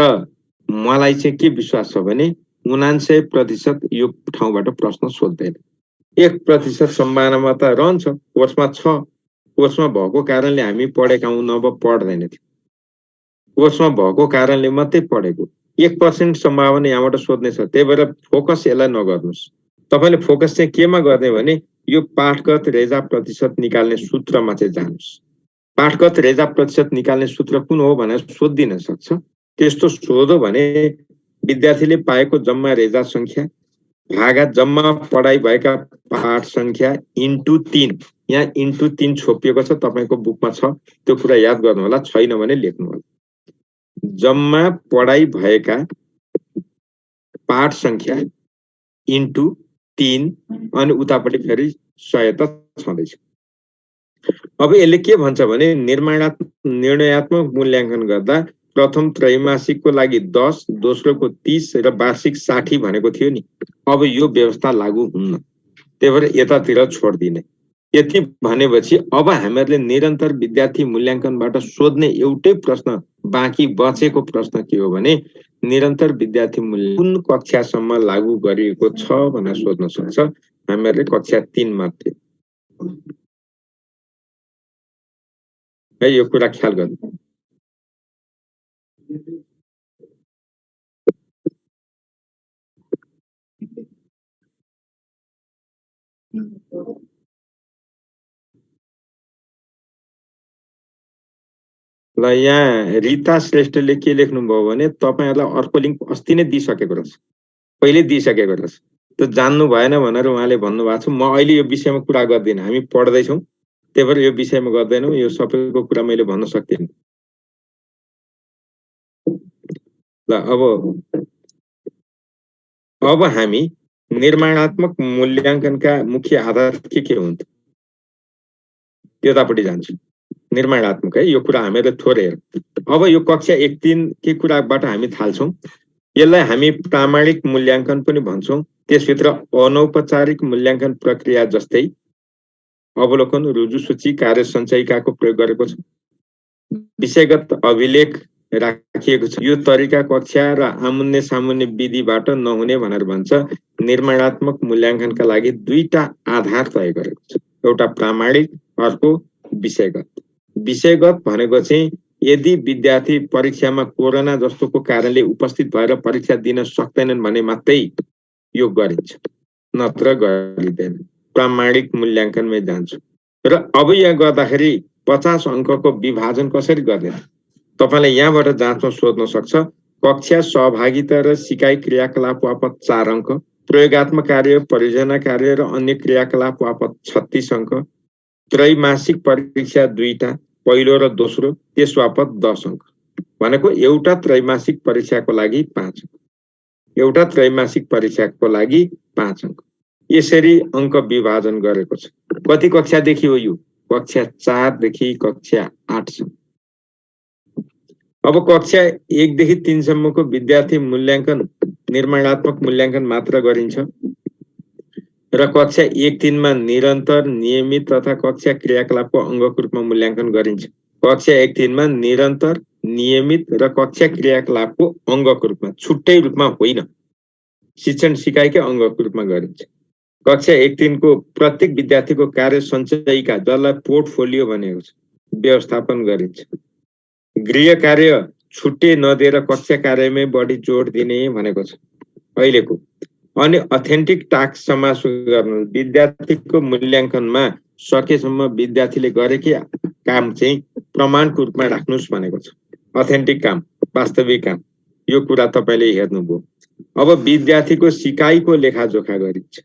मलाई चाहिँ के विश्वास छ भने 99% यो ठाउँबाट प्रश्न सोध्दैन। 1% सम्भावना त रहन्छ, कोर्समा छ, कोर्समा भएको कारणले हामी पढेका हौं, नभए पढ्दैनथ्यौं। कोर्समा भएको कारणले मात्रै पढेको। 1% सम्भावना यहाँबाट सोध्ने छ। त्यही भएर फोकस यसलाई नगर्नुस्। तपाईले फोकस चाहिँ केमा गर्ने भने यो पाठगत रेजा प्रतिशत निकाल्ने सूत्रमा चाहिँ जानुस्। पाठगत रेजा प्रतिशत निकाल्ने सूत्र कुन हो भनेर सोधिन सक्छ। त्यस्तो सोध्यो भने विद्यार्थीले पाएको जम्मा रेजा संख्या भागा जम्मा पढाइ भएका पाठ संख्या इन्टु 3। यहाँ इन्टु 3 छोपिएको छ, तपाईको बुकमा छ, त्यो कुरा याद गर्नु होला, छैन भने लेख्नु होला। जम्मा पढाइ भएका पाठ संख्या इन्टु 3 अनि उतापट्टि फेरि 100 त छँदैछ। अब यसले के भन्छ भने निर्णयात्मक मूल्याङ्कन गर्दा प्रथम त्रैमासिकको लागि 10, दोस्रोको 30 र वार्षिक 60 भनेको थियो नि। अब यो व्यवस्था लागू हुन्न, त्यही भएर यतातिर छोड्दिने। यति भनेपछि अब हामीहरूले निरन्तर विद्यार्थी मूल्याङ्कनबाट सोध्ने एउटै प्रश्न बाँकी बचेको प्रश्न के हो भने निरन्तर विद्यार्थी मूल्याङ्कन कुन कक्षासम्म लागू गरिएको छ भनेर सोध्न सक्छ। हामीहरूले कक्षा 3 मात्रै है, यो कुरा ख्याल गर्नु। ल यहाँ रिता श्रेष्ठले के लेख्नुभयो भने तपाईहरुलाई अर्को लिंक अस्ति नै दिइसकेको रहेछ, पहिले दिइसकेको रहेछ, त्यो जान्नु भएन भनेर उहाँले भन्नुभएको छ। म अहिले यो विषयमा कुरा गर्दिन, हामी पढ्दै छौं, त्यही भएर यो विषयमा गर्दैनौं, यो सबैको कुरा मैले भन्न सक्दिनँ। ल अब हामी निर्माणात्मक मूल्याङ्कनका मुख्य आधार के हुन् त्यतापट्टि जान्छौँ। निर्माणात्मक है, यो कुरा हामीले थोरै हेरौँ। अब यो कक्षा 1-3 के कुराबाट हामी थाल्छौँ। यसलाई हामी प्रामाणिक मूल्याङ्कन पनि भन्छौँ। त्यसभित्र अनौपचारिक मूल्याङ्कन प्रक्रिया जस्तै अवलोकन, रुजुसूची, कार्य सञ्चयिकाको प्रयोग गरेको छ। विषयगत अभिलेख राखिएको छ। यो तरिका कक्षा र आमुन्ने सामुन्ने विधिबाट नहुने भनेर भन्छ। निर्माणात्मक मूल्याङ्कनका लागि 2टा आधार तय गरेको छ, एउटा प्रामाणिक, अर्को विषयगत। विषयगत भनेको चाहिँ यदि विद्यार्थी परीक्षामा कोरोना जस्तोको कारणले उपस्थित भएर परीक्षा दिन सक्दैनन् भने मात्रै यो गरिन्छ, नत्र गरिँदैन। प्रामाणिक मूल्याङ्कनमै जान्छ। र अब यहाँ गर्दाखेरि 50 अङ्कको विभाजन कसरी गर्ने तपाईलाई यहाँबाट जाँचमा सोध्न सक्छ। कक्षा सहभागिता र सिकाइ क्रियाकलाप बापत 4 अङ्क, प्रयोगात्मक कार्य, परियोजना कार्य र अन्य क्रियाकलाप बापत 36 अङ्क, त्रैमासिक परीक्षा 2टा, पहिलो र दोस्रो, त्यस बापत 10 अङ्क। भनेको एउटा त्रैमासिक परीक्षाको लागि 5 अङ्क, एउटा त्रैमासिक परीक्षाको लागि 5 अङ्क। यसरी अंक विभाजन गरेको छ। कति कक्षादेखि हो यो? कक्षा 4 देखि कक्षा 8 सम्म। अब कक्षा 1 देखि 3 सम्मको विद्यार्थी मूल्याङ्कन निर्माणात्मक मूल्याङ्कन मात्र गरिन्छ र कक्षा 1-3 मा निरन्तर नियमित तथा कक्षा क्रियाकलापको अङ्गको रूपमा मूल्याङ्कन गरिन्छ। कक्षा 1-3 मा निरन्तर नियमित र कक्षा क्रियाकलापको अङ्गको रूपमा, छुट्टै रूपमा होइन, शिक्षण सिकाइकै अङ्गको रूपमा गरिन्छ। कक्षा 1-3 को प्रत्येक विद्यार्थीको कार्य सञ्चयिका, जसलाई पोर्टफोलियो भनेको छ, व्यवस्थापन गरिन्छ। गृह कार्य छुट्टै नदिएर कक्षा कार्यमै बढी जोड दिने भनेको छ अहिलेको। अनि अथेन्टिक टास्क समावेश गर्नु, विद्यार्थीको मूल्याङ्कनमा सकेसम्म विद्यार्थीले गरेकै काम चाहिँ प्रमाणको रूपमा राख्नुस् भनेको छ। अथेन्टिक काम, वास्तविक काम, यो कुरा तपाईले हेर्नुभयो। अब विद्यार्थीको सिकाइको लेखाजोखा गरिन्छ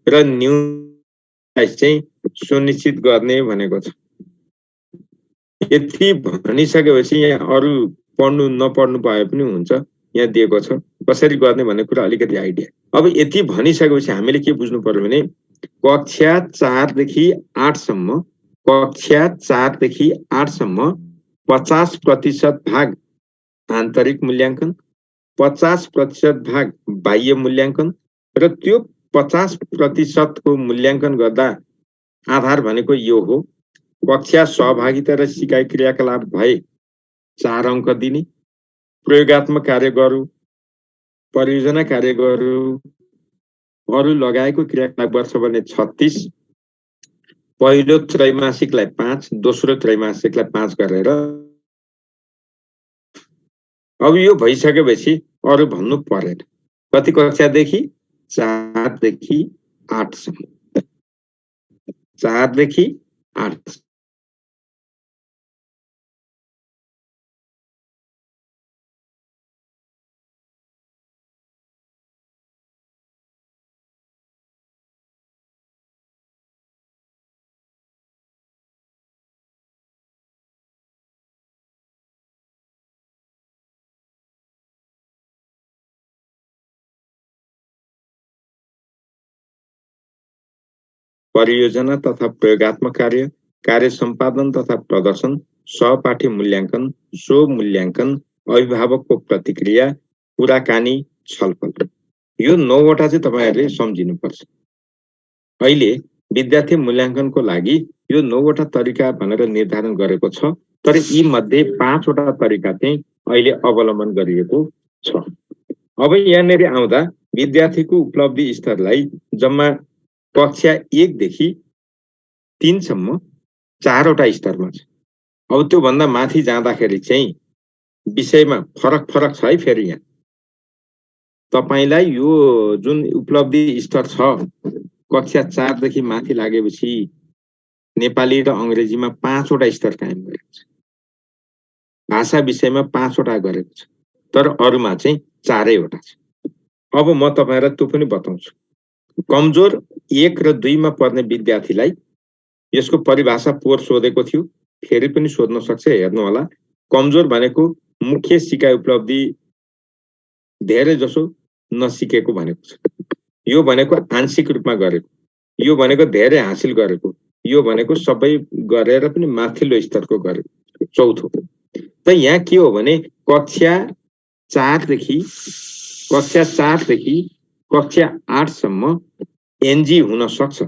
र न्यूज चाहिँ सुनिश्चित गर्ने भनेको छ। यति भनिसकेपछि यहाँ अरू पढ्नु नपढ्नु भए पनि हुन्छ, यहाँ दिएको छ कसरी गर्ने भन्ने कुरा अलिकति आइडिया। अब यति भनिसकेपछि हामीले के बुझ्नु पर्यो भने कक्षा 4 देखि 8 सम्म, कक्षा 4 देखि 8 सम्म 50% भाग आन्तरिक मूल्याङ्कन, 50% भाग बाह्य मूल्याङ्कन र त्यो 50% को मूल्याङ्कन गर्दा आधार भनेको यो हो। कक्षा सहभागिता र सिकाइ क्रियाकलाप भए 4 अंक दिने, प्रयोगात्मक कार्य गरौँ, परियोजना कार्य गरौँ, अरू लगाएको क्रियाकलाप गर्छ भने 36, पहिलो त्रैमासिकलाई 5, दोस्रो त्रैमासिकलाई 5 गरेर। अब यो भइसकेपछि अरू भन्नु परेन। कति कक्षादेखि? 4 देखि 8 सम्म, 4 देखि 8। परियोजना तथा प्रयोगात्मक कार्य, कार्य सम्पादन तथा प्रदर्शन, सहपाठी मूल्याङ्कन, स्व मूल्याङ्कन, अभिभावकको प्रतिक्रिया, कुराकानी, छलफल। यो 9 वटा चाहिँ तपाईहरुले सम्झिनुपर्छ। अहिले विद्यार्थी मूल्याङ्कनको लागि यो 9 वटा तरिका भनेर निर्धारण गरेको छ, तर यी मध्ये 5 वटा तरिका चाहिँ अहिले अवलम्बन गरिएको छ। अब यहाँनेरि आउँदा विद्यार्थीको उपलब्धि स्तरलाई जम्मा कक्षा 1 देखि 3 सम्म 4 वटा स्तरमा छ। अब त्यो भन्दा माथि जाँदाखेरि चाहिँ विषयमा फरक छ है। फेरि यहाँ तपाईलाई यो जुन उपलब्धि स्तर छ, कक्षा 4 देखि माथि लागेपछि नेपाली र अंग्रेजीमा 5 वटा स्तर कायम गरेको छ। भाषा विषयमा 5 वटा गरेको छ, तर अरूमा चाहिँ 4 वटा छ। अब म तपाईहरुलाई त्यो पनि बताउँछु। कमजोर 1 र 2 मा पढ्ने विद्यार्थीलाई यसको परिभाषा पोहोर सोधेको थियो, फेरि पनि सोध्न सक्छ, हेर्नु होला। कमजोर भनेको मुख्य सिकाइ उपलब्धि धेरै जसो नसिकेको भनेको छ। यो भनेको आंशिक रूपमा गरेको, यो भनेको धेरै हासिल गरेको, यो भनेको सबै गरेर पनि माथिल्लो स्तरको गरेको। चौथो त यहाँ के हो भने कक्षा 4 देखि कक्षा 8 सम्म एनजी हुन सक्छ,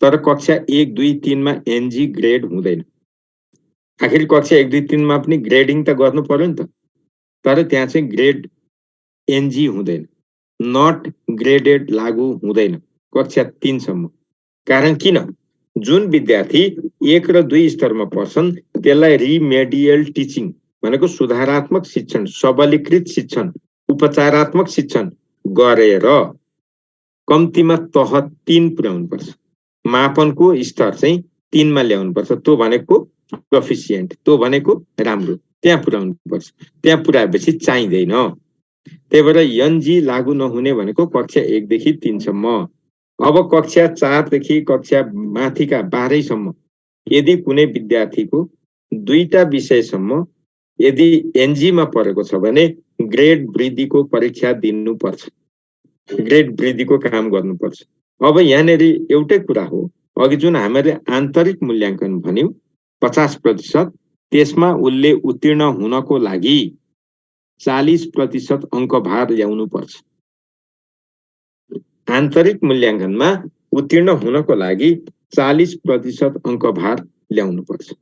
तर कक्षा 1, 2, 3 मा एनजी ग्रेड हुँदैन। आखिर कक्षा 1, 2, 3 मा पनि ग्रेडिङ त गर्नु पर्यो नि त, तर त्यहाँ चाहिँ ग्रेड एनजी हुँदैन, नट ग्रेडेड लागू हुँदैन कक्षा 3 सम्म। कारण किन? जुन विद्यार्थी 1 र 2 स्तरमा पढ्छन् त्यसलाई रिमेडियल टिचिङ भनेको सुधारात्मक शिक्षण, सबलीकृत शिक्षण, उपचारात्मक शिक्षण गरेर कम्तीमा तह 3 पुर्याउनु पर्छ। मापनको स्तर चाहिँ 3 मा ल्याउनु पर्छ। त्यो भनेको प्रोफिसिएन्ट, त्यो भनेको राम्रो, त्यहाँ पुर्याउनु पर्छ। त्यहाँ पुर्याएपछि चाहिँदैन। त्यही भएर एनजी लागू नहुने भनेको कक्षा 1 देखि 3 सम्म। अब कक्षा 4 देखि कक्षा माथिका 12 सम्म यदि कुनै विद्यार्थीको 2टा विषयसम्म यदि एनजी मा परेको छ भने ग्रेड वृद्धिको परीक्षा दिनुपर्छ, ग्रेड वृद्धिको काम गर्नुपर्छ। अब यहाँनिर एउटै कुरा हो, अघि जुन हामीले आन्तरिक मूल्याङ्कन भन्यौं 50%, त्यसमा उसले उत्तीर्ण हुनको लागि 40% अङ्कभार ल्याउनु पर्छ। आन्तरिक मूल्याङ्कनमा उत्तीर्ण हुनको लागि 40% अङ्कभार ल्याउनु पर्छ।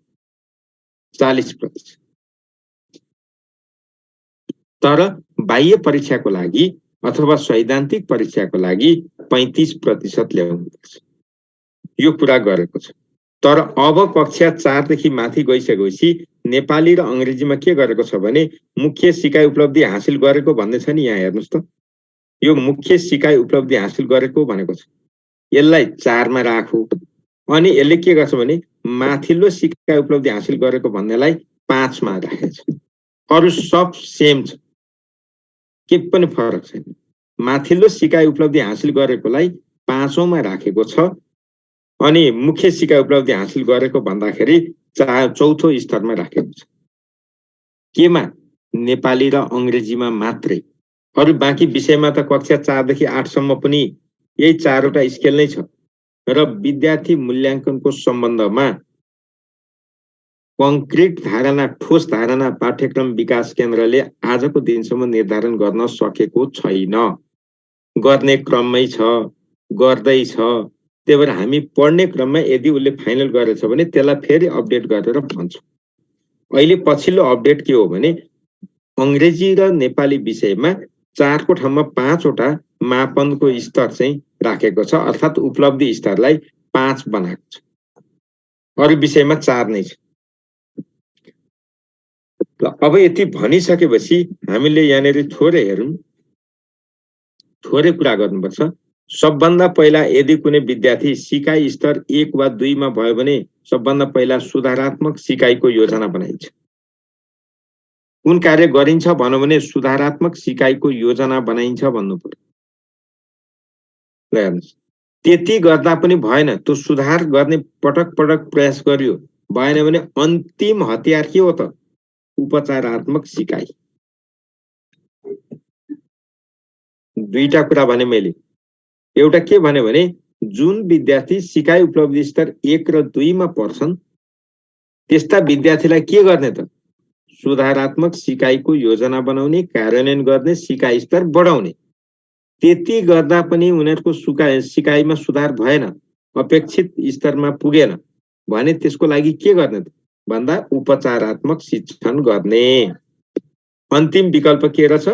40%। तर बाह्य परीक्षाको लागि अथवा सैद्धान्तिक परीक्षाको लागि 35% ल्याउनु पर्छ। यो कुरा गरेको छ। तर अब कक्षा 4 देखि माथि गइसकेपछि नेपाली र अंग्रेजीमा के गरेको छ भने मुख्य सिकाइ उपलब्धि हासिल गरेको भन्ने छ नि, यहाँ हेर्नुस् त, यो मुख्य सिकाइ उपलब्धि हासिल गरेको भनेको छ। यसलाई 4 मा राखो, अनि यसले के गर्छ भने माथिल्लो सिकाइ उपलब्धि हासिल गरेको भन्नेलाई 5 मा राखेछ। अरु सब सेम छ, के पनि फरक छैन। माथिल्लो सिकाइ उपलब्धि हासिल गरेकोलाई 5औं मा राखेको छ, अनि मुख्य सिकाइ उपलब्धि हासिल गरेको भन्दाखेरि 4औं स्तरमा राखेको छ। केमा? नेपाली र अंग्रेजीमा मात्रै। अरु बाँकी विषयमा त कक्षा 4 देखि 8 सम्म पनि यही 4 वटा स्केल नै छ। र विद्यार्थी मूल्याङ्कनको सम्बन्धमा कंक्रिट धारणा, ठोस धारणा पाठ्यक्रम विकास केन्द्रले आजको दिनसम्म निर्धारण गर्न सकेको छैन। गर्ने क्रममै छ, गर्दैछ। त्यही भएर हामी पढ्ने क्रममा यदि उसले फाइनल गरेछ भने त्यसलाई फेरि अपडेट गरेर भन्छौँ। अहिले पछिल्लो अपडेट के हो भने अंग्रेजी र नेपाली विषयमा 4 को ठाउँमा 5 वटा मापनको स्तर चाहिँ राखेको छ, अर्थात् उपलब्धि स्तरलाई 5 बनाएको छ। अरु विषयमा 4 नै छ। अब यति भनिसकेपछि हामीले यहाँनिर थोरै हेरौँ, थोरै कुरा गर्नुपर्छ। सबभन्दा पहिला यदि कुनै विद्यार्थी सिकाइ स्तर 1 वा 2 मा भयो भने सबभन्दा पहिला सुधारात्मक सिकाइको योजना बनाइन्छ। कुन कार्य गरिन्छ भन्नु भने सुधारात्मक सिकाइको योजना बनाइन्छ भन्नु पर्यो। हेर्नुस्, त्यति गर्दा पनि भएन, त्यो सुधार गर्ने पटक पटक प्रयास गरियो, भएन भने अन्तिम हतियार के हो त? उपचारात्मक सिकाइ। दुईटा कुरा भने मैले। एउटा के भने जुन विद्यार्थी सिकाइ उपलब्धि स्तर 1 र 2 मा पर्छन् त्यस्ता विद्यार्थीलाई के गर्ने त? सुधारात्मक सिकाइको योजना बनाउने, कार्यान्वयन गर्ने, सिकाइ स्तर बढाउने। त्यति गर्दा पनि उनीहरूको सिकाइमा सुधार भएन, अपेक्षित स्तरमा पुगेन भने त्यसको लागि के गर्ने त भन्दा उपचारात्मक शिक्षण गर्ने। अन्तिम विकल्प के रहेछ?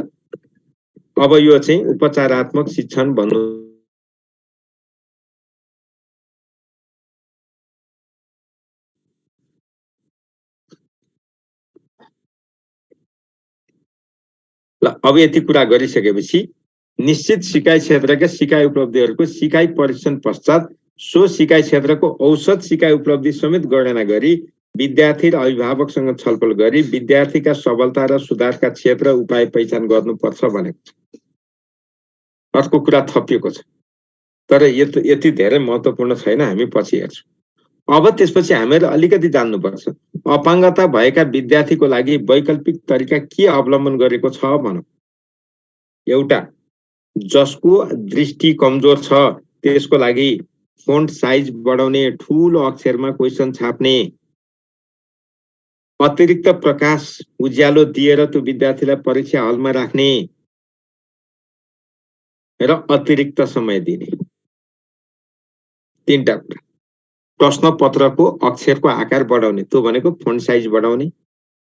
अब यो चाहिँ उपचारात्मक शिक्षण भन्नु। ल, अब यति कुरा गरिसकेपछि निश्चित सिकाइ क्षेत्रका सिकाइ उपलब्धिहरूको सिकाइ परीक्षण पश्चात सो सिकाइ क्षेत्रको औसत सिकाइ उपलब्धि समेत गणना गरी विद्यार्थी र अभिभावकसँग छलफल गरी विद्यार्थीका सबलता र सुधारका क्षेत्र उपाय पहिचान गर्नुपर्छ भनेको छ। अर्को कुरा थपिएको छ, तर यति धेरै महत्त्वपूर्ण छैन, हामी पछि हेर्छौँ। अब त्यसपछि हामीले अलिकति जान्नुपर्छ अपाङ्गता भएका विद्यार्थीको लागि वैकल्पिक तरिका के अवलम्बन गरेको छ भनौँ। एउटा, जसको दृष्टि कमजोर छ त्यसको लागि फोन्ट साइज बढाउने, ठूलो अक्षरमा क्वेशन छाप्ने, अतिरिक्त प्रकाश उज्यालो दिएर त्यो विद्यार्थीलाई परीक्षा हलमा राख्ने र अतिरिक्त समय दिने। तीनटा कुरा। प्रश्न पत्रको अक्षरको आकार बढाउने, त्यो भनेको फोन्ट साइज बढाउने,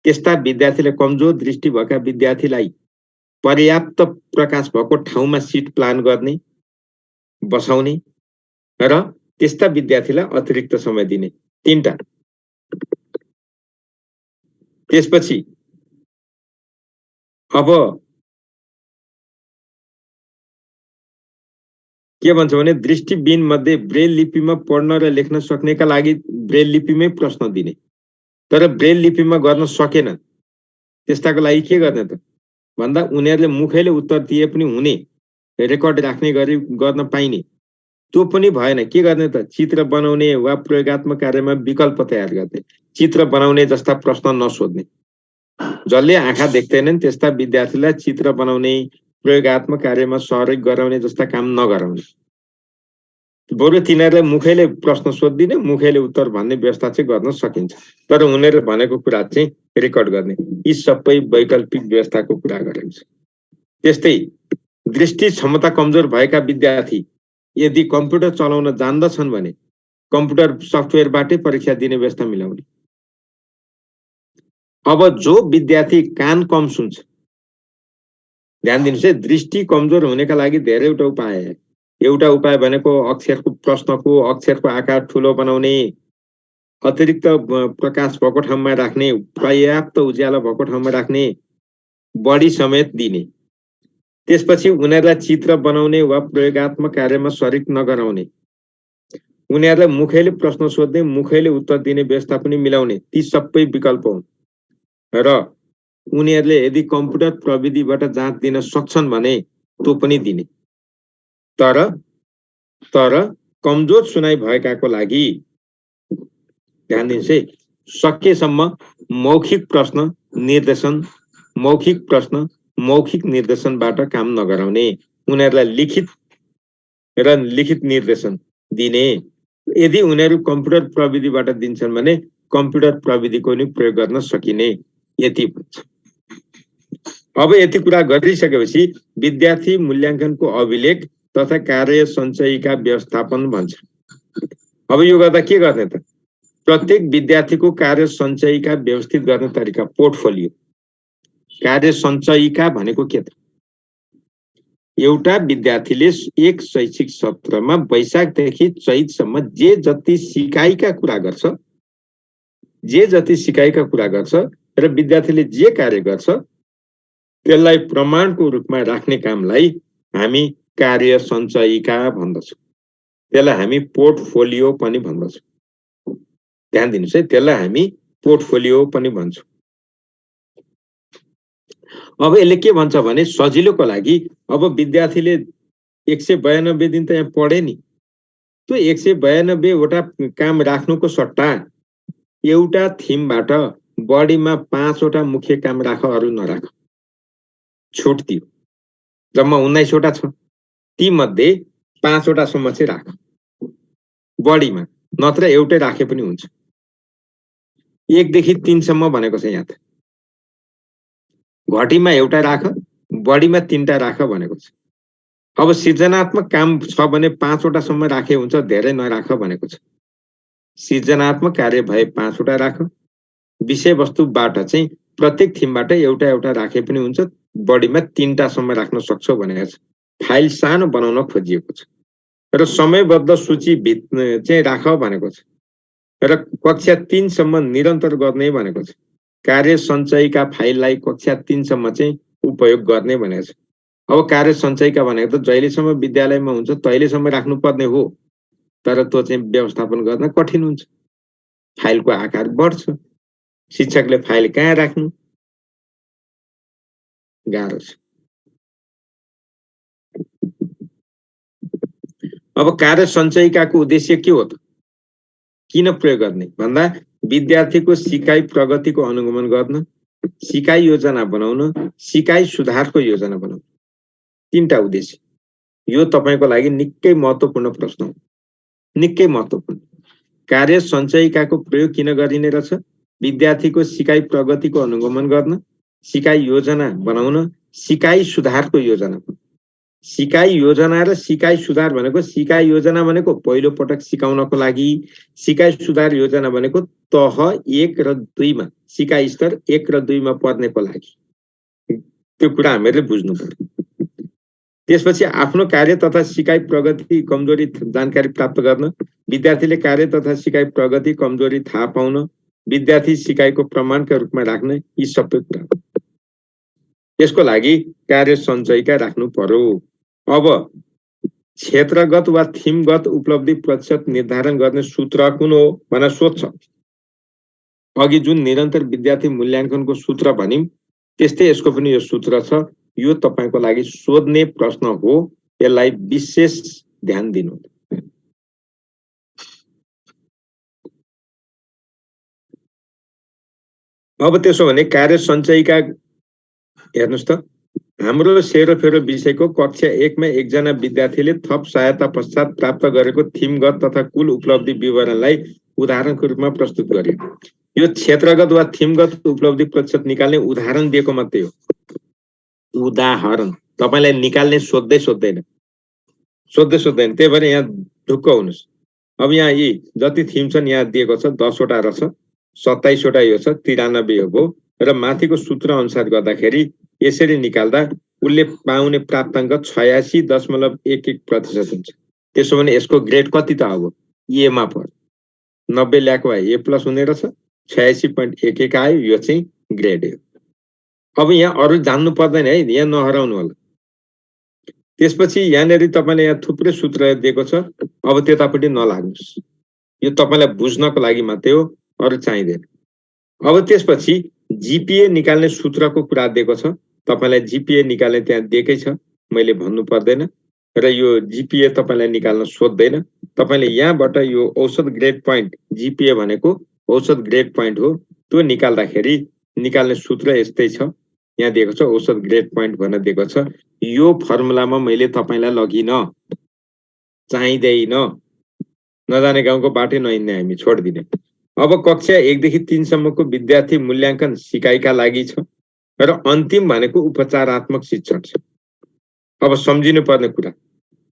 त्यस्ता विद्यार्थीले कमजोर दृष्टि भएका विद्यार्थीलाई पर्याप्त प्रकाश भएको ठाउँमा सिट प्लान गर्ने, बसाउने र त्यस्ता विद्यार्थीलाई अतिरिक्त समय दिने। तीनटा। त्यसपछि अब के भन्छ भने दृष्टिविहीन मध्ये ब्रेल लिपिमा पढ्न र लेख्न सक्नेका लागि ब्रेल लिपिमै प्रश्न दिने। तर ब्रेल लिपिमा गर्न सकेन त्यस्ताको लागि के गर्ने त भन्दा उनीहरूले मुखैले उत्तर दिए पनि हुने, रेकर्ड राख्ने गरी गर्न पाइने, त्यो पनि भएन। के गर्ने त? चित्र बनाउने वा प्रयोगात्मक कार्यमा विकल्प तयार गर्ने, चित्र बनाउने जस्ता प्रश्न नसोध्ने। जसले आँखा देख्दैनन् त्यस्ता विद्यार्थीलाई चित्र बनाउने, प्रयोगात्मक कार्यमा सहयोग गराउने जस्ता काम नगराउने। बरु तिनीहरूलाई मुखैले प्रश्न सोधिदिने मुखैले उत्तर भन्ने व्यवस्था चाहिँ गर्न सकिन्छ तर उनीहरूले भनेको कुरा चाहिँ रेकर्ड गर्ने यी सबै वैकल्पिक व्यवस्थाको कुरा गरेको छ त्यस्तै दृष्टि क्षमता कमजोर भएका विद्यार्थी यदि कम्प्युटर चलाउन जान्दछन् भने कम्प्युटर सफ्टवेयरबाटै परीक्षा दिने व्यवस्था मिलाउने अब जो विद्यार्थी कान कम सुन्छ ध्यान दिनुस् है दृष्टि कमजोर हुनेका लागि धेरैवटा उपाय एउटा उपाय भनेको प्रश्नको अक्षरको आकार ठुलो बनाउने अतिरिक्त प्रकाश भएको ठाउँमा राख्ने पर्याप्त उज्यालो भएको ठाउँमा राख्ने बढी समेत दिने त्यसपछि उनीहरूलाई चित्र बनाउने वा प्रयोगात्मक कार्यमा शरीक नगराउने उनीहरूलाई मुखैले प्रश्न सोध्ने मुखैले उत्तर दिने व्यवस्था पनि मिलाउने ती सबै विकल्प हुन् र उनीहरूले यदि कम्प्युटर प्रविधिबाट जाँच दिन सक्छन् भने त्यो पनि दिने तर कमजोर सुनाइ भएकाको लागि ध्यान दिनुहोस् है सकेसम्म मौखिक निर्देशनबाट काम नगराउने उनीहरूलाई लिखित निर्देशन दिने यदि उनीहरू कम्प्युटर प्रविधिबाट दिन्छन् भने कम्प्युटर प्रविधिको नि प्रयोग गर्न सकिने यति भन्छ अब यति कुरा गरिसकेपछि विद्यार्थी मूल्याङ्कनको अभिलेख तथा कार्य सञ्चयीका व्यवस्थापन भन्छ अब यो गर्दा के गर्ने त प्रत्येक विद्यार्थीको कार्य सञ्चयीका व्यवस्थित गर्ने तरिका पोर्टफोलियो कार्य सञ्चयीका भनेको के त एउटा विद्यार्थीले एक शैक्षिक सत्रमा वैशाखदेखि चैतसम्म जे जति सिकाइका कुरा गर्छ र विद्यार्थीले जे कार्य गर्छ त्यसलाई प्रमाणको रूपमा राख्ने कामलाई हामी कार्य सञ्चयीका भन्दछौँ त्यसलाई हामी पोर्टफोलियो पनि भन्दछौँ ध्यान दिनुस् है त्यसलाई हामी पोर्टफोलियो पनि भन्छौँ अब यसले के भन्छ भने सजिलोको लागि अब विद्यार्थीले 192 दिन त यहाँ पढे नि त्यो 192 वटा काम राख्नुको सट्टा एउटा थिमबाट बढीमा 5 वटा मुख्य काम राख अरु नराख छुट दियो जम्मा 19 वटा छ ती मध्ये 5 वटा सम्म चाहिँ राख बढीमा नत्र एउटै राखे पनि हुन्छ 1 देखि 3 सम्म भनेको छ यहाँ त घटीमा एउटा राख बढीमा 3टा राख भनेको छ अब सृजनात्मक काम छ भने 5 वटा सम्म राखे हुन्छ धेरै नराख भनेको छ सृजनात्मक कार्य भए 5 वटा राख विषयवस्तुबाट चाहिँ प्रत्येक थिमबाट एउटा राखे पनि हुन्छ बढीमा 3टा सम्म राख्न सक्छौ भनेको छ फाइल सानो बनाउन खोजिएको छ र समयबद्ध सूची चाहिँ राख भनेको छ र कक्षा 3 सम्म निरन्तर गर्ने भनेको छ कार्य सञ्चयीका फाइललाई कक्षा 3 सम्म चाहिँ उपयोग गर्ने भनेको छ अब कार्य सञ्चयीका भनेको त जहिलेसम्म विद्यालयमा हुन्छ तहिलेसम्म राख्नुपर्ने हो तर त्यो चाहिँ व्यवस्थापन गर्न कठिन हुन्छ फाइलको आकार बढ्छ शिक्षकले फाइल कहाँ राख्नु गाह्रो छ अब कार्य सञ्चयीकाको उद्देश्य के हो त किन प्रयोग गर्ने भन्दा विद्यार्थीको सिकाइ प्रगतिको अनुगमन गर्न सिकाइ योजना बनाउन सिकाइ सुधारको योजना बनाउन 3टा उद्देश्य यो तपाईको लागि निकै महत्त्वपूर्ण प्रश्न हो निकै महत्त्वपूर्ण कार्य सञ्चयीकाको प्रयोग किन गरिने रहेछ विद्यार्थीको सिकाइ प्रगतिको अनुगमन गर्न सिकाइ योजना बनाउन सिकाइ सुधारको योजना सिकाइ योजना र सिकाइ सुधार भनेको सिकाइ योजना भनेको पहिलो पटक सिकाउनको लागि सिकाइ सुधार योजना भनेको तह 1 र 2 मा सिकाइ स्तर 1 र 2 मा पढ्नेको लागि त्यो कुरा हामीले बुझ्नु पर्यो त्यसपछि आफ्नो कार्य तथा सिकाइ प्रगति कमजोरी जानकारी प्राप्त गर्न विद्यार्थीले कार्य तथा सिकाइ प्रगति कमजोरी थाहा पाउन विद्यार्थी सिकाइको प्रमाणका रूपमा राख्न यी सबै कुरा यसको लागि कार्य सञ्चयीका राख्नु पर्यो अब क्षेत्रगत वा थीमगत उपलब्धि प्रतिशत निर्धारण गर्ने सूत्र कुन हो भनेर सोध्छ अघि जुन निरन्तर विद्यार्थी मूल्याङ्कनको सूत्र भनिम त्यस्तै यसको पनि यो सूत्र छ यो तपाईको लागि सोध्ने प्रश्न हो यसलाई विशेष ध्यान दिनु अब त्यसो भने कार्य सञ्चयीका हेर्नुस् त हाम्रो सेरोफेरो विषयको कक्षा 1 मा एकजना विद्यार्थीले थप सहायता पश्चात प्राप्त गरेको थीमगत तथा कुल उपलब्धि विवरणलाई उदाहरणको रूपमा प्रस्तुत गर्यो। यो क्षेत्रगत वा थीमगत उपलब्धि प्रतिशत निकाल्ने उदाहरण दिएको मात्रै हो। उदाहरण तपाईलाई निकाल्ने सोध्दैन। त्यही भएर यहाँ ढुक्क हुनुस्। अब यहाँ यी जति थीम छन् यहाँ दिएको छ 10 वटा रहेछ, 27 वटा यो छ, 93 हो र माथिको सूत्र अनुसार गर्दाखेरि यसरी निकाल्दा उसले पाउने प्राप्ताङ्क 86.11% हुन्छ। त्यसो भने यसको ग्रेड कति त अब ए मा पर्छ। 90 ल्याएको भए ए प्लस हुने रहेछ, 86.11 आयो, यो चाहिँ ग्रेड हो। अब यहाँ अरु जान्नु पर्दैन है, यहाँ नहराउनु होला। त्यसपछि यहाँनेरि तपाईले यहाँ थुप्रै सूत्र दिएको छ, अब त्यतापट्टि नलाग्नुस्। यो तपाईलाई बुझ्नको लागि मात्रै हो, अरु चाहिँदैन। अब त्यसपछि जीपीए निकाल्ने सूत्रको कुरा दिएको छ। तपाईलाई जीपीए निकाल्ने त्यहाँ दिएकै छ, मैले भन्नु पर्दैन र यो जीपीए तपाईलाई निकाल्न सोध्दैन। तपाईले यहाँबाट यो औसत ग्रेड पोइन्ट, जीपीए भनेको औसत ग्रेड पोइन्ट हो, त्यो निकाल्दाखेरि निकाल्ने सूत्र यस्तै छ। यहाँ दिएको छ औसत ग्रेड पोइन्ट भनेर दिएको छ। यो फर्मुलामा मैले तपाईलाई लगिन, चाहिँदैन, नजाने गाउँको बाटै नहिँड्ने हामी, छोड्दिने। अब कक्षा 1 देखि 3 सम्मको विद्यार्थी मूल्याङ्कन सिकाइका लागि छ र अन्तिम भनेको उपचारात्मक शिक्षण छ। अब सम्झिनु पर्ने कुरा,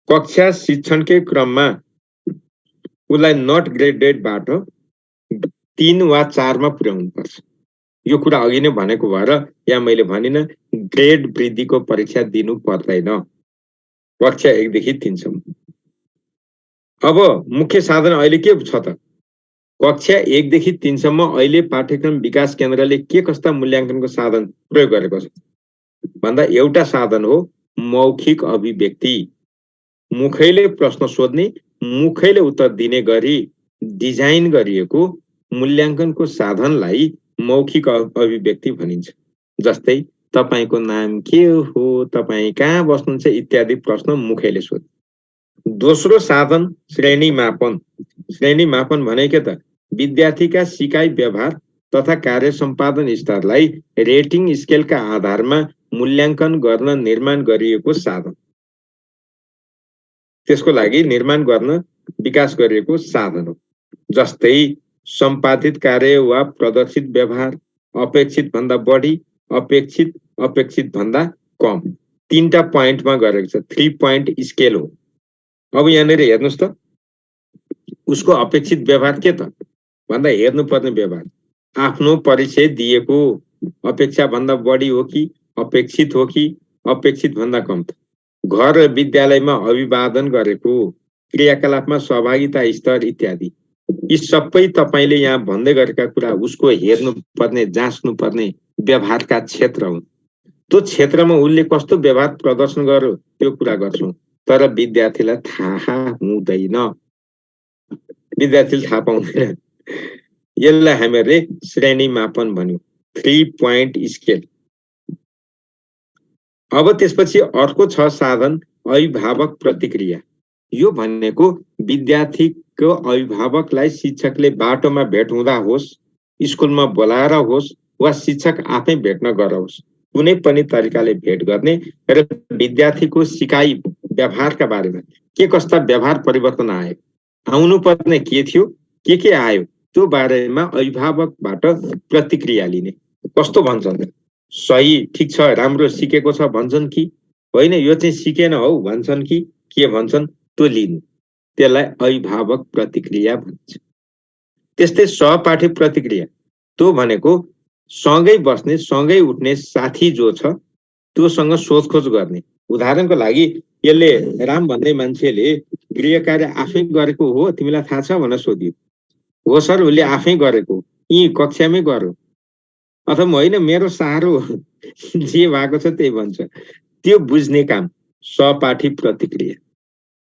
कक्षा शिक्षणकै क्रममा उसलाई नट ग्रेडेडबाट 3 वा 4 मा पुर्याउनु पर्छ। यो कुरा अघि नै भनेको भएर यहाँ मैले भनिन ग्रेड वृद्धिको परीक्षा दिनु पर्दैन कक्षा 1 देखि 3 सम्म। अब मुख्य साधन अहिले के छ त? कक्षा 1 देखि 3 सम्म अहिले पाठ्यक्रम विकास केन्द्रले के कस्ता मूल्याङ्कनको साधन प्रयोग गरेको छ भन्दा एउटा साधन हो मौखिक अभिव्यक्ति। मुखैले प्रश्न सोध्ने, मुखैले उत्तर दिने गरी डिजाइन गरिएको मूल्याङ्कनको साधनलाई मौखिक अभिव्यक्ति भनिन्छ। जस्तै तपाईको नाम के हो, तपाई कहाँ बस्नुहुन्छ इत्यादि प्रश्न मुखैले सोध्ने। दोस्रो साधन श्रेणी मापन। श्रेणी मापन भनेको त विद्यार्थीका सिकाइ व्यवहार तथा कार्य सम्पादन स्तरलाई रेटिङ स्केलका आधारमा मूल्याङ्कन गर्न निर्माण गरिएको साधन। त्यसको लागि निर्माण गर्न विकास गरिएको साधन हो। जस्तै सम्पादित कार्य वा प्रदर्शित व्यवहार, अपेक्षित भन्दा बढी, अपेक्षित भन्दा कम, 3टा पोइन्टमा गरेको छ। 3 पोइन्ट स्केल हो। अब यहाँनिर हेर्नुस् त, उसको अपेक्षित व्यवहार के त भन्दा हेर्नुपर्ने व्यवहार आफ्नो परिचय दिएको अपेक्षा भन्दा बढी हो कि अपेक्षित हो कि अपेक्षित भन्दा कम त, घर र विद्यालयमा अभिवादन गरेको, क्रियाकलापमा सहभागिता स्तर इत्यादि। यी सबै तपाईले यहाँ भन्दै गरेका कुरा उसको हेर्नुपर्ने, जाँच्नुपर्ने व्यवहारका क्षेत्र हुन्। त्यो क्षेत्रमा उसले कस्तो व्यवहार प्रदर्शन गर्यो त्यो कुरा गर्छौं, तर विद्यार्थीलाई थाहा हुँदैन, विद्यार्थीले थाहा पाउँदैन। यसलाई हामीले श्रेणी मापन भन्यौं, 3 पोइन्ट स्केल। अब त्यसपछि अर्को छ साधन अभिभावक प्रतिक्रिया। यो भनेको विद्यार्थीको अभिभावकलाई शिक्षकले बाटोमा भेट हुँदा होस्, स्कुलमा बोलाएर होस् वा शिक्षक आफै भेट्न गराओस्, कुनै पनि तरिकाले भेट गर्ने र विद्यार्थीको सिकाइ व्यवहारका बारेमा के कस्ता व्यवहार परिवर्तन आयो, आउनु पर्ने के थियो, के आयो, त्यो बारेमा अभिभावकबाट प्रतिक्रिया लिने। कस्तो भन्छन्, सही, ठिक छ, राम्रो सिकेको छ भन्छन् कि होइन, यो चाहिँ सिकेन हौ भन्छन् कि के भन्छन्, त्यो लिनु। त्यसलाई अभिभावक प्रतिक्रिया भन्छ। त्यस्तै सहपाठी प्रतिक्रिया, त्यो भनेको सँगै बस्ने, सँगै उठ्ने साथी जो छ त्योसँग सोधखोज गर्ने। उदाहरणको लागि यसले राम भन्ने मान्छेले गृह कार्य आफै गरेको हो, तिमीलाई थाहा छ भनेर सोध्यो। हो सर, उसले आफै गरेको, यी कक्षामै गर्यो, अथवा होइन मेरो सारो जे भएको छ त्यही भन्छ। त्यो बुझ्ने काम सहपाठी प्रतिक्रिया।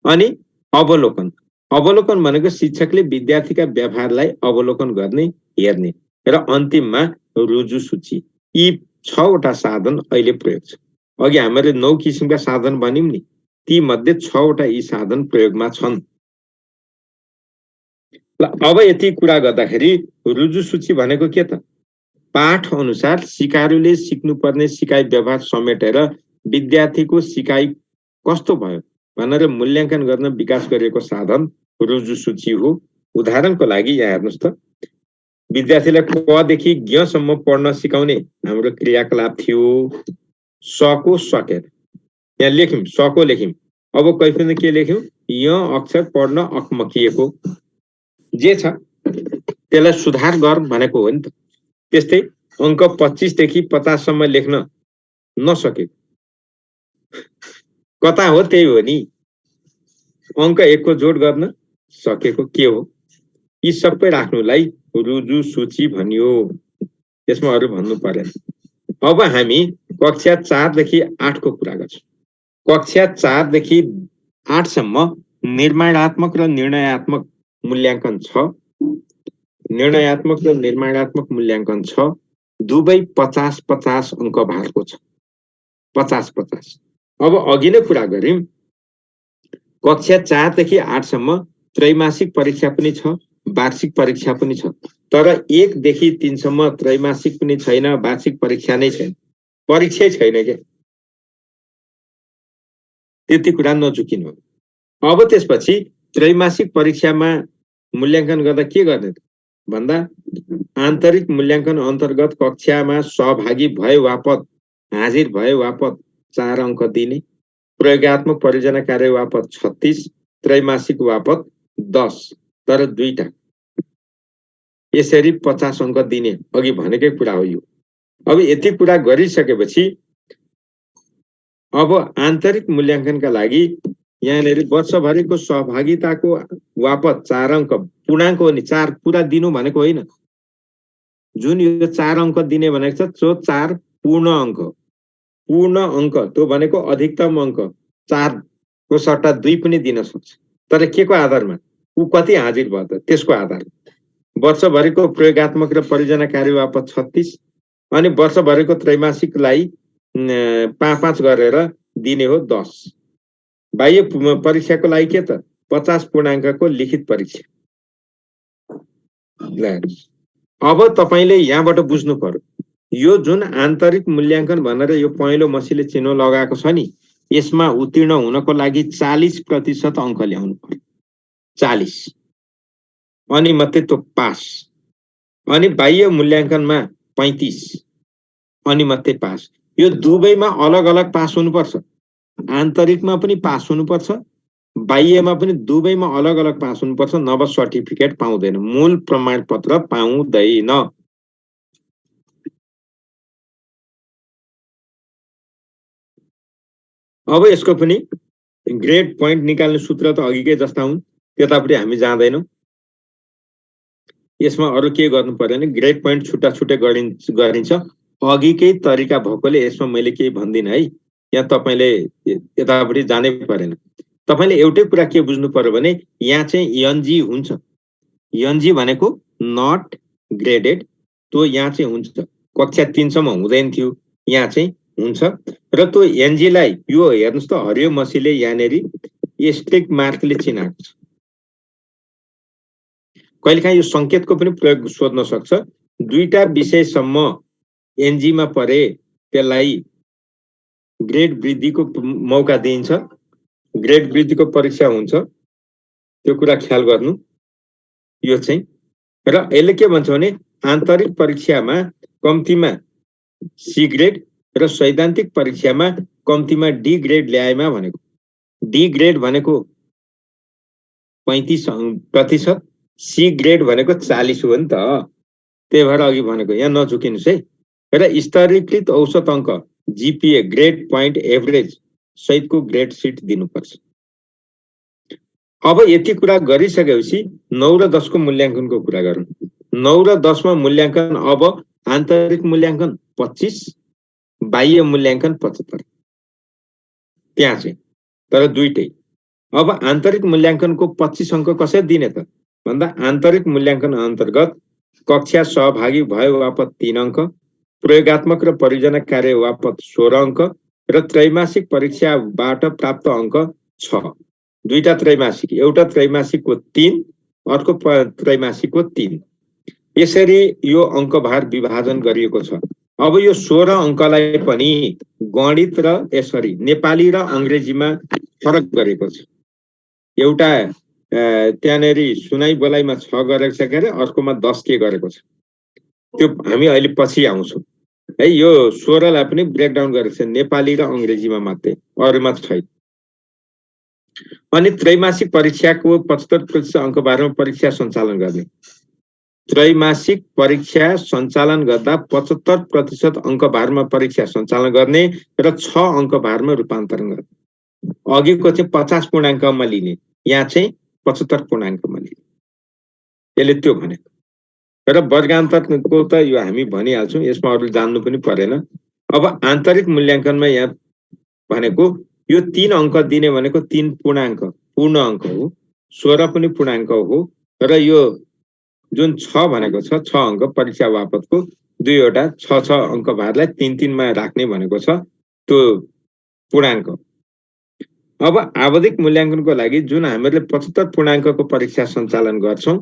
अनि अवलोकन। अवलोकन भनेको शिक्षकले विद्यार्थीका व्यवहारलाई अवलोकन गर्ने, हेर्ने र अन्तिममा रुजु सूची। यी 6 वटा साधन अहिले प्रयोग छ। अघि हामीले 9 किसिमका साधन भन्यौं नि, ती मध्ये 6 वटा यी साधन प्रयोगमा छन्। अब यति कुरा गर्दाखेरि रुजु सूची भनेको के त? पाठ अनुसार सिकारुले सिक्नुपर्ने सिकाइ व्यवहार समेटेर विद्यार्थीको सिकाइ कस्तो भयो भनेर मूल्याङ्कन गर्न विकास गरिएको साधन रुजु सूची हो। उदाहरणको लागि यहाँ हेर्नुस् त, विद्यार्थीलाई क देखि ज्ञ सम्म पढ्न सिकाउने हाम्रो क्रियाकलाप थियो। स को सकेर यहाँ लेख्यौं, स को लेख्यौं। अब कैफिन के लेख्यौं? य अक्षर पढ्न अकमकिएको जे छ त्यसलाई सुधार गर भनेको हो नि त। त्यस्तै अंक 25 देखि 50 सम्म लेख्न नसकेको कता हो? त्यही हो नि। अंक 1 को जोड गर्न सकेको के हो? यी सबै राख्नुलाई रुजु सूची भनियो। यसमा अरु भन्नु पर्दैन। अब हामी कक्षा 4 देखि 8 को कुरा गर्छौं। कक्षा 4 देखि 8 सम्म निर्माणात्मक र निर्णयात्मक मूल्याङ्कन छ। निर्णयात्मक र निर्माणात्मक मूल्याङ्कन छ। दुवै 50-50 अंक भएको छ। 50-50। अब अघि नै कुरा गर्यौं, कक्षा 4 देखि 8 सम्म त्रैमासिक परीक्षा पनि छ, वार्षिक परीक्षा पनि छ। तर 1 देखि 3 सम्म त्रैमासिक पनि छैन, वार्षिक परीक्षा नै छैन, परीक्षै छैन के। त्यति कुरा नचुकिनु। अब त्यसपछि त्रैमासिक परीक्षामा मूल्याङ्कन गर्दा के गर्ने त भन्दा आन्तरिक मूल्याङ्कन अन्तर्गत कक्षामा सहभागी भए वापत, हाजिर भए वापत 4 अंक दिने, प्रयोगात्मक परियोजना कार्य वापत 36, त्रैमासिक वापत 10, तर 2टा, यसरी 50 अंक दिने। अघि भनेकै कुरा हो यो। अब यति कुरा गरिसकेपछि अब आन्तरिक मूल्याङ्कनका लागि यहाँनिर वर्षभरिको सहभागिताको वापत 4 अंक पूर्णाङ्क हो नि। 4 पुरा दिनु भनेको होइन। जुन यो 4 अंक दिने भनेको छ त्यो 4 पूर्ण अंक। पूर्ण अंक त्यो भनेको अधिकतम अंक 4 को सट्टा 2 पनि दिन सक्छ। तर के को आधारमा? उ कति हाजिर भयो त त्यसको आधारमा। वर्षभरिको प्रयोगात्मक र परियोजना कार्य वापत 36 अनि वर्षभरिको त्रैमासिकलाई 5-5 गरेर दिने हो 10। बाह्य परीक्षाको लागि के त 50 पूर्णाङ्कको लिखित परीक्षा। अब तपाईले यहाँबाट बुझ्नु पर्यो, यो जुन आन्तरिक मूल्याङ्कन भनेर यो पहेँलो मसीले चिन्ह लगाएको छ नि, यसमा उत्तीर्ण हुनको लागि 40% अंक ल्याउनु पर्यो। 40 अनि मात्रै त्यो पास। अनि बाह्य मूल्याङ्कनमा 35 अनि मात्रै पास। यो दुवैमा अलग अलग पास हुनुपर्छ। आन्तरिकमा पनि पास हुनुपर्छ, बाह्यमा पनि दुवैमा अलग अलग पास हुनुपर्छ, नभए सर्टिफिकेट पाउँदैन, मूल प्रमाणपत्र पाउँदैन। अब यसको पनि ग्रेड पोइन्ट निकाल्ने सूत्र त अघिकै जस्ता हुन्, त्यतापट्टि हामी जाँदैनौँ। यसमा अरु के गर्नु पर्दैन, ग्रेड पोइन्ट छुट्टा छुट्टै गरिन्छ। अघिकै तरिका भएकोले यसमा मैले केही भन्दिनँ है। यहाँ तपाईले यतापट्टि जानै परेन। तपाईले एउटै कुरा के बुझ्नु पर्यो भने यहाँ चाहिँ एनजी हुन्छ। एनजी भनेको नट ग्रेडेड, त्यो यहाँ चाहिँ हुन्छ। कक्षा 3 सम्म हुँदैन थियो, यहाँ चाहिँ हुन्छ। र त्यो एनजी लाई यो हेर्नुस् त हरियो मसीले यहाँनेरि एस्टेरिक मार्कले चिनाएको छ। कहिलेकाहीँ यो संकेतको पनि प्रयोग सोध्न सक्छ। 2टा विषयसम्म एनजी मा परे त्यसलाई ग्रेड वृद्धिको मौका दिइन्छ, ग्रेड वृद्धिको परीक्षा हुन्छ, त्यो कुरा ख्याल गर्नु। यो चाहिँ र यसले के भन्छ भने आन्तरिक परीक्षामा कम्तीमा सी ग्रेड र सैद्धान्तिक परीक्षामा कम्तीमा डी ग्रेड ल्याएमा भनेको, डी ग्रेड भनेको 35%, सी ग्रेड भनेको 40 हो नि त। त्यही भएर अघि भनेको यहाँ नचुकिनुस् है। र स्तरीकृत औसत अंक जीपीए ग्रेड पोइन्ट एभरेज सहितको ग्रेड सिट दिनुपर्छ। अब यति कुरा गरिसकेपछि 9 र 10 को मूल्याङ्कनको कुरा गरौँ। 9 र 10 मा मूल्याङ्कन अब आन्तरिक मूल्याङ्कन 25, बाह्य मूल्याङ्कन 75। त्यहाँ चाहिँ तर दुईटै। अब आन्तरिक मूल्याङ्कनको 25 अंक कसरी दिने त भन्दा आन्तरिक मूल्याङ्कन अन्तर्गत कक्षा सहभागी भयो वापत 3 अंक, प्रयोगात्मक र परियोजना कार्य वापत 16 अंक र त्रैमासिक परीक्षाबाट प्राप्त अंक 6। 2टा त्रैमासिक, एउटा त्रैमासिकको 3, अर्को त्रैमासिकको 3। यसरी यो अंकभार विभाजन गरिएको छ। अब यो 16 अंकलाई पनि गणित र नेपाली र अंग्रेजीमा फरक गरेको छ। एउटा त्यहाँनेरि सुनाइ बोलाइमा 6 गरेको छ के अरे, अर्कोमा 10 के गरेको छ, त्यो हामी अहिले पछि आउँछौँ है। यो 16 लाई पनि ब्रेकडाउन गरेको छ नेपाली र अंग्रेजीमा मात्रै, अरूमा छैन। अनि त्रैमासिक परीक्षाको 75% अंक भारमा परीक्षा सञ्चालन गर्ने, त्रैमासिक परीक्षा सञ्चालन गर्दा 75% अंक भारमा परीक्षा सञ्चालन गर्ने र 6 अंक भारमा रूपान्तरण गर्ने। अघिको चाहिँ 50 पूर्णाङ्कमा लिने, यहाँ चाहिँ 75 पूर्णाङ्कमा लिने, यसले त्यो भनेको। र वर्गान्तरको त यो हामी भनिहाल्छौँ, यसमा अरू जान्नु पनि परेन। अब आन्तरिक मूल्याङ्कनमा यहाँ भनेको यो 3 अंक दिने भनेको 3 पूर्णाङ्क पूर्ण अंक हो, 16 पनि पूर्णाङ्क हो, र यो जुन 6 भनेको छ 6 अंक परीक्षा बापतको 2 वटा 6 अंक भारलाई 3 मा राख्ने भनेको छ, त्यो पूर्णाङ्क। अब आवधिक मूल्याङ्कनको लागि जुन हामीले 75 पूर्णाङ्कको परीक्षा सञ्चालन गर्छौं,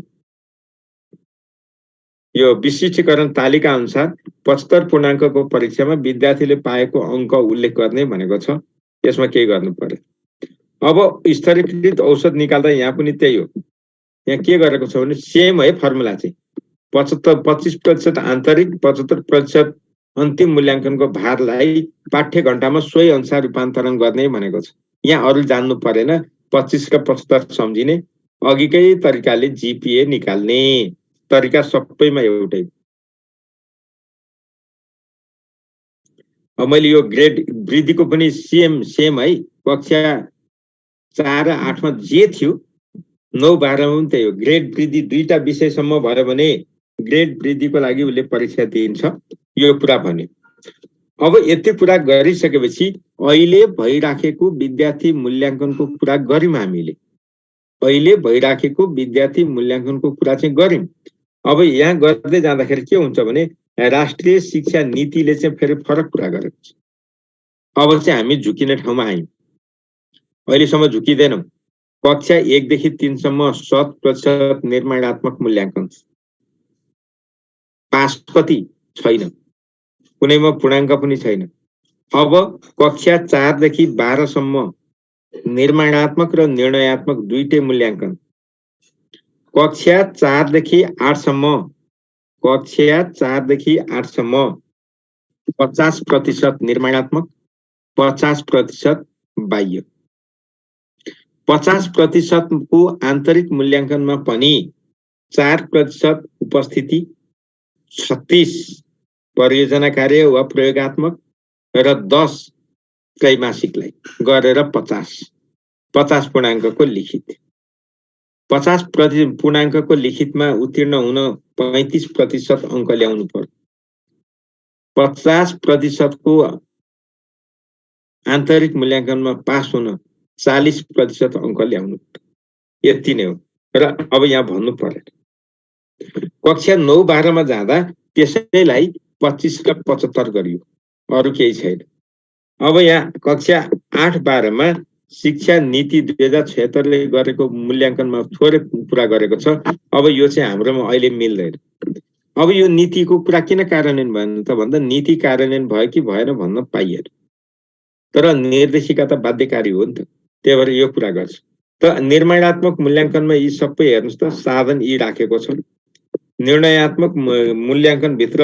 यो विशिष्टीकरण तालिका अनुसार 75 पूर्णाङ्कको परीक्षामा विद्यार्थीले पाएको अंक उल्लेख गर्ने भनेको छ। यसमा केही गर्नु पर्यो। अब स्तरीकृत औसत निकाल्दा यहाँ पनि त्यही हो। यहाँ के गरेको छ भने सेम है फर्मुला चाहिँ 25% आन्तरिक, 75% अन्तिम मूल्याङ्कनको भारलाई पाठ्य घण्टामा सोही अनुसार रूपान्तरण गर्ने भनेको छ। यहाँ अरू जान्नु परेन, 25 र 75 सम्झिने, अघिकै तरिकाले जीपीए निकाल्ने तरिका सबैमा एउटै। अब मैले यो ग्रेड वृद्धिको पनि सेम है, कक्षा 4 र 8 मा जे थियो 9, 12 मा पनि त्यही हो। ग्रेड वृद्धि 2टा विषयसम्म भयो भने ग्रेड वृद्धिको लागि उसले परीक्षा दिन्छ, यो कुरा भन्यो। अब यति कुरा गरिसकेपछि अहिले भइराखेको विद्यार्थी मूल्याङ्कनको कुरा गर्यौं हामीले। अहिले भइराखेको विद्यार्थी मूल्याङ्कनको कुरा चाहिँ गर्यौं। अब यहाँ गर्दै जाँदाखेरि के हुन्छ भने राष्ट्रिय शिक्षा नीतिले चाहिँ फेरि फरक कुरा गरेको छ। अब चाहिँ हामी झुकिने ठाउँमा आयौं। अहिलेसम्म झुकिँदैनौँ। कक्षा 1 देखि 3 सम्म 100% निर्माणात्मक मूल्याङ्कन, पास कति छैन, कुनैमा पूर्णाङ्क पनि छैन। अब कक्षा 4 देखि 12 सम्म निर्माणात्मक र निर्णयात्मक दुईटै मूल्याङ्कन, कक्षा 4 देखि 8 सम्म 50% निर्माणात्मक, 50% बाह्य। 50% को आन्तरिक मूल्याङ्कनमा पनि 4% उपस्थिति, 36 परियोजना कार्य वा प्रयोगात्मक र 10 त्रैमासिकलाई गरेर 50 पूर्णाङ्कको लिखित। 50 पूर्णाङ्कको लिखितमा उत्तीर्ण हुन 35% अंक ल्याउनु पर्यो। 50% को आन्तरिक मूल्याङ्कनमा पास हुन 40% अंक ल्याउनु पर्यो। यति नै हो। र अब यहाँ भन्नु पर्यो कक्षा 9, 12 मा जाँदा त्यसैलाई 25 र 75 गरियो, अरू केही छैन। अब यहाँ कक्षा 8, 12 मा शिक्षा नीति 2076 ले गरेको मूल्याङ्कनमा थोरै पुरा गरेको छ। अब यो चाहिँ हाम्रोमा अहिले मिल्दैन। अब यो नीतिको कुरा किन कार्यान्वयन भएन त भन्दा नीति कार्यान्वयन भयो कि भएन भन्न पाइएन, तर निर्देशिका त बाध्यकारी हो नि त, त्यही भएर यो कुरा गर्छ। त निर्माणात्मक मूल्याङ्कनमा यी सबै हेर्नुस् त साधन यी राखेको छ। निर्णयात्मक मूल्याङ्कन भित्र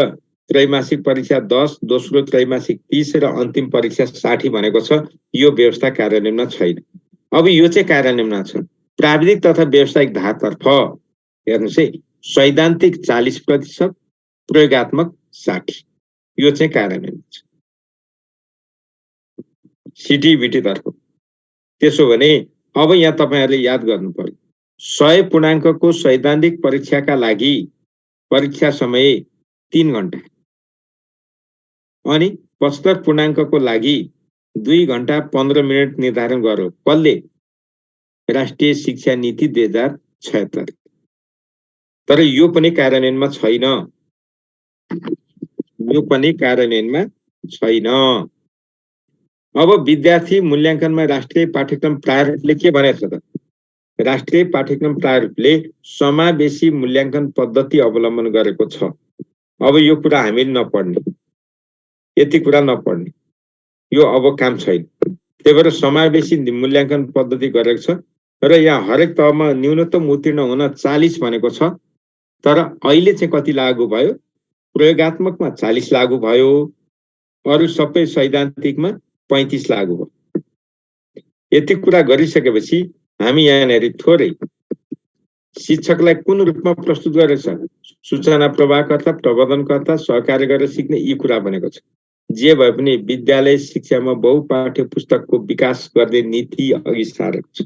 त्रैमासिक परीक्षा 10, दोस्रो त्रैमासिक 30 र अन्तिम परीक्षा 60 भनेको छ। यो व्यवस्था कार्यान्वयनमा छैन। अब यो चाहिँ कार्यान्वयनमा छ। प्राविधिक तथा व्यावसायिक धारतर्फ हेर्नुस् है, सैद्धान्तिक 40%, प्रयोगात्मक 60, यो चाहिँ कार्यान्वयनमा छ सिटिबिटी तर्फ। त्यसो भने अब यहाँ तपाईहरुले याद गर्नु पर्यो, 100 पूर्णाङ्कको सैद्धान्तिक परीक्षाका लागि परीक्षा समय 3 घण्टा अनि 75 पूर्णाङ्कको लागि 2 घण्टा 15 मिनेट निर्धारण गर्यो। कसले? राष्ट्रिय शिक्षा नीति 2076। तर यो पनि कार्यान्वयनमा छैन। यो पनि कार्यान्वयनमा छैन। अब विद्यार्थी मूल्याङ्कनमा राष्ट्रिय पाठ्यक्रम प्रारूपले के भनेको छ त? राष्ट्रिय पाठ्यक्रम प्रारूपले समावेशी मूल्याङ्कन पद्धति अवलम्बन गरेको छ। अब यो कुरा हामीले नपढ्ने, यति कुरा नपढ्ने। यो अब काम छैन। त्यही भएर समावेशी मूल्याङ्कन पद्धति गरेको छ र यहाँ हरेक तहमा न्यूनतम उत्तीर्ण हुन 40 भनेको छ, तर अहिले चाहिँ कति लागू भयो? प्रयोगात्मकमा 40 लागू भयो, अरू सबै सैद्धान्तिकमा 35 लागू भयो। यति कुरा गरिसकेपछि हामी यहाँनिर थोरै शिक्षकलाई कुन रूपमा प्रस्तुत गरेछ, सूचना प्रवाहकर्ता, प्रबन्धनकर्ता, सहकार्य गरेर सिक्ने, यी कुरा भनेको छ। जे भए पनि विद्यालय शिक्षामा बहुपाठ्य पुस्तकको विकास गर्ने नीति अघि सारेको छ।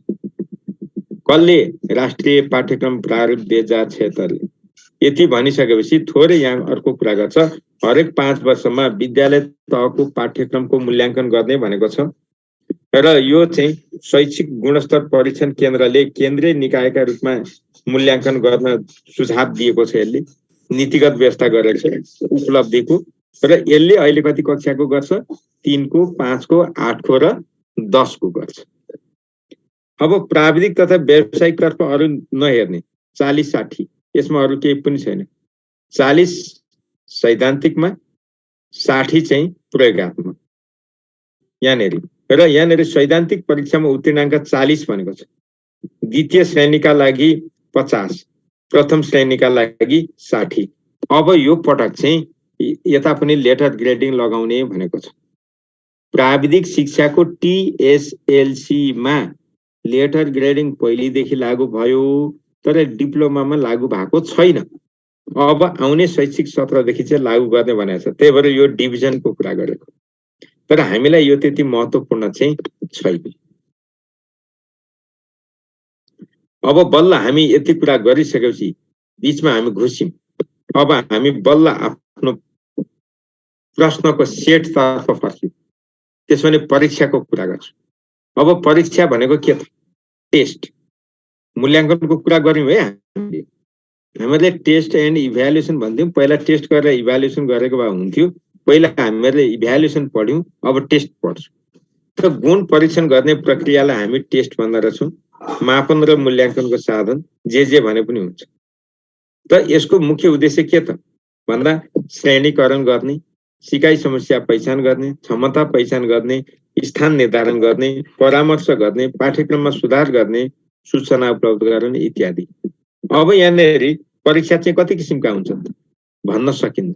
कसले? राष्ट्रिय पाठ्यक्रम प्रारूप 2076 ले। यति भनिसकेपछि थोरै यहाँ अर्को कुरा गर्छ। हरेक 5 वर्षमा विद्यालय तहको पाठ्यक्रमको मूल्याङ्कन गर्ने भनेको छ र यो चाहिँ शैक्षिक गुणस्तर परीक्षण केन्द्रले केन्द्रीय निकायका रूपमा मूल्याङ्कन गर्न सुझाव दिएको छ। यसले नीतिगत व्यवस्था गरेको छ उपलब्धिको, र यसले अहिले कति कक्षाको गर्छ? 3 को, 5 को, 8 को र 10 को गर्छ। अब प्राविधिक तथा व्यावसायिक तर्फ अरू नहेर्ने 40-60, यसमा अरू केही पनि छैन। 40 सैद्धान्तिकमा, 60 चाहिँ प्रयोगात्मक यहाँनिर। र यहाँनिर सैद्धान्तिक परीक्षामा उत्तीर्णाङ्क 40 भनेको छ। द्वितीय श्रेणीका लागि 50, प्रथम श्रेणीका लागि 60। अब यो पटक चाहिँ यता पनि लेटर ग्रेडिङ लगाउने भनेको छ। प्राविधिक शिक्षाको TSLC मा लेटर ग्रेडिङ पहिलेदेखि लागू भयो, तर डिप्लोमामा लागू भएको छैन। अब आउने शैक्षिक सत्रदेखि चाहिँ लागू गर्ने भनेको छ। त्यही भएर यो डिभिजनको कुरा गरेको, तर हामीलाई यो त्यति महत्त्वपूर्ण चाहिँ छैन। अब बल्ल हामी यति कुरा गरिसकेपछि बीचमा हामी घुस्यौं। अब हामी बल्ल आफ्नो प्रश्नको सेटतर्फ फर्क्यौं। त्यसमा परीक्षाको कुरा गर्छौँ। अब परीक्षा भनेको के त? टेस्ट, मूल्याङ्कनको कुरा गर्यौं है। हामीले टेस्ट एन्ड इभ्यालुएसन भन्थ्यौं। पहिला टेस्ट गरेर इभ्यालुएसन गरेको भए हुन्थ्यो। पहिला हामीले इभ्यालुएसन पढ्यौं, अब टेस्ट पढ्छौँ। त गुण परीक्षण गर्ने प्रक्रियालाई हामी टेस्ट भन्दो रहेछौँ। मापन र मूल्याङ्कनको साधन जे भने पनि हुन्छ। त यसको मुख्य उद्देश्य के त भन्दा श्रेणीकरण गर्ने, सिकाइ समस्या पहिचान गर्ने, क्षमता पहिचान गर्ने, स्थान निर्धारण गर्ने, परामर्श गर्ने, पाठ्यक्रममा सुधार गर्ने, सूचना उपलब्ध गराउने इत्यादि। अब यहाँनिर परीक्षा चाहिँ कति किसिमका हुन्छन् भन्न सकिन्न।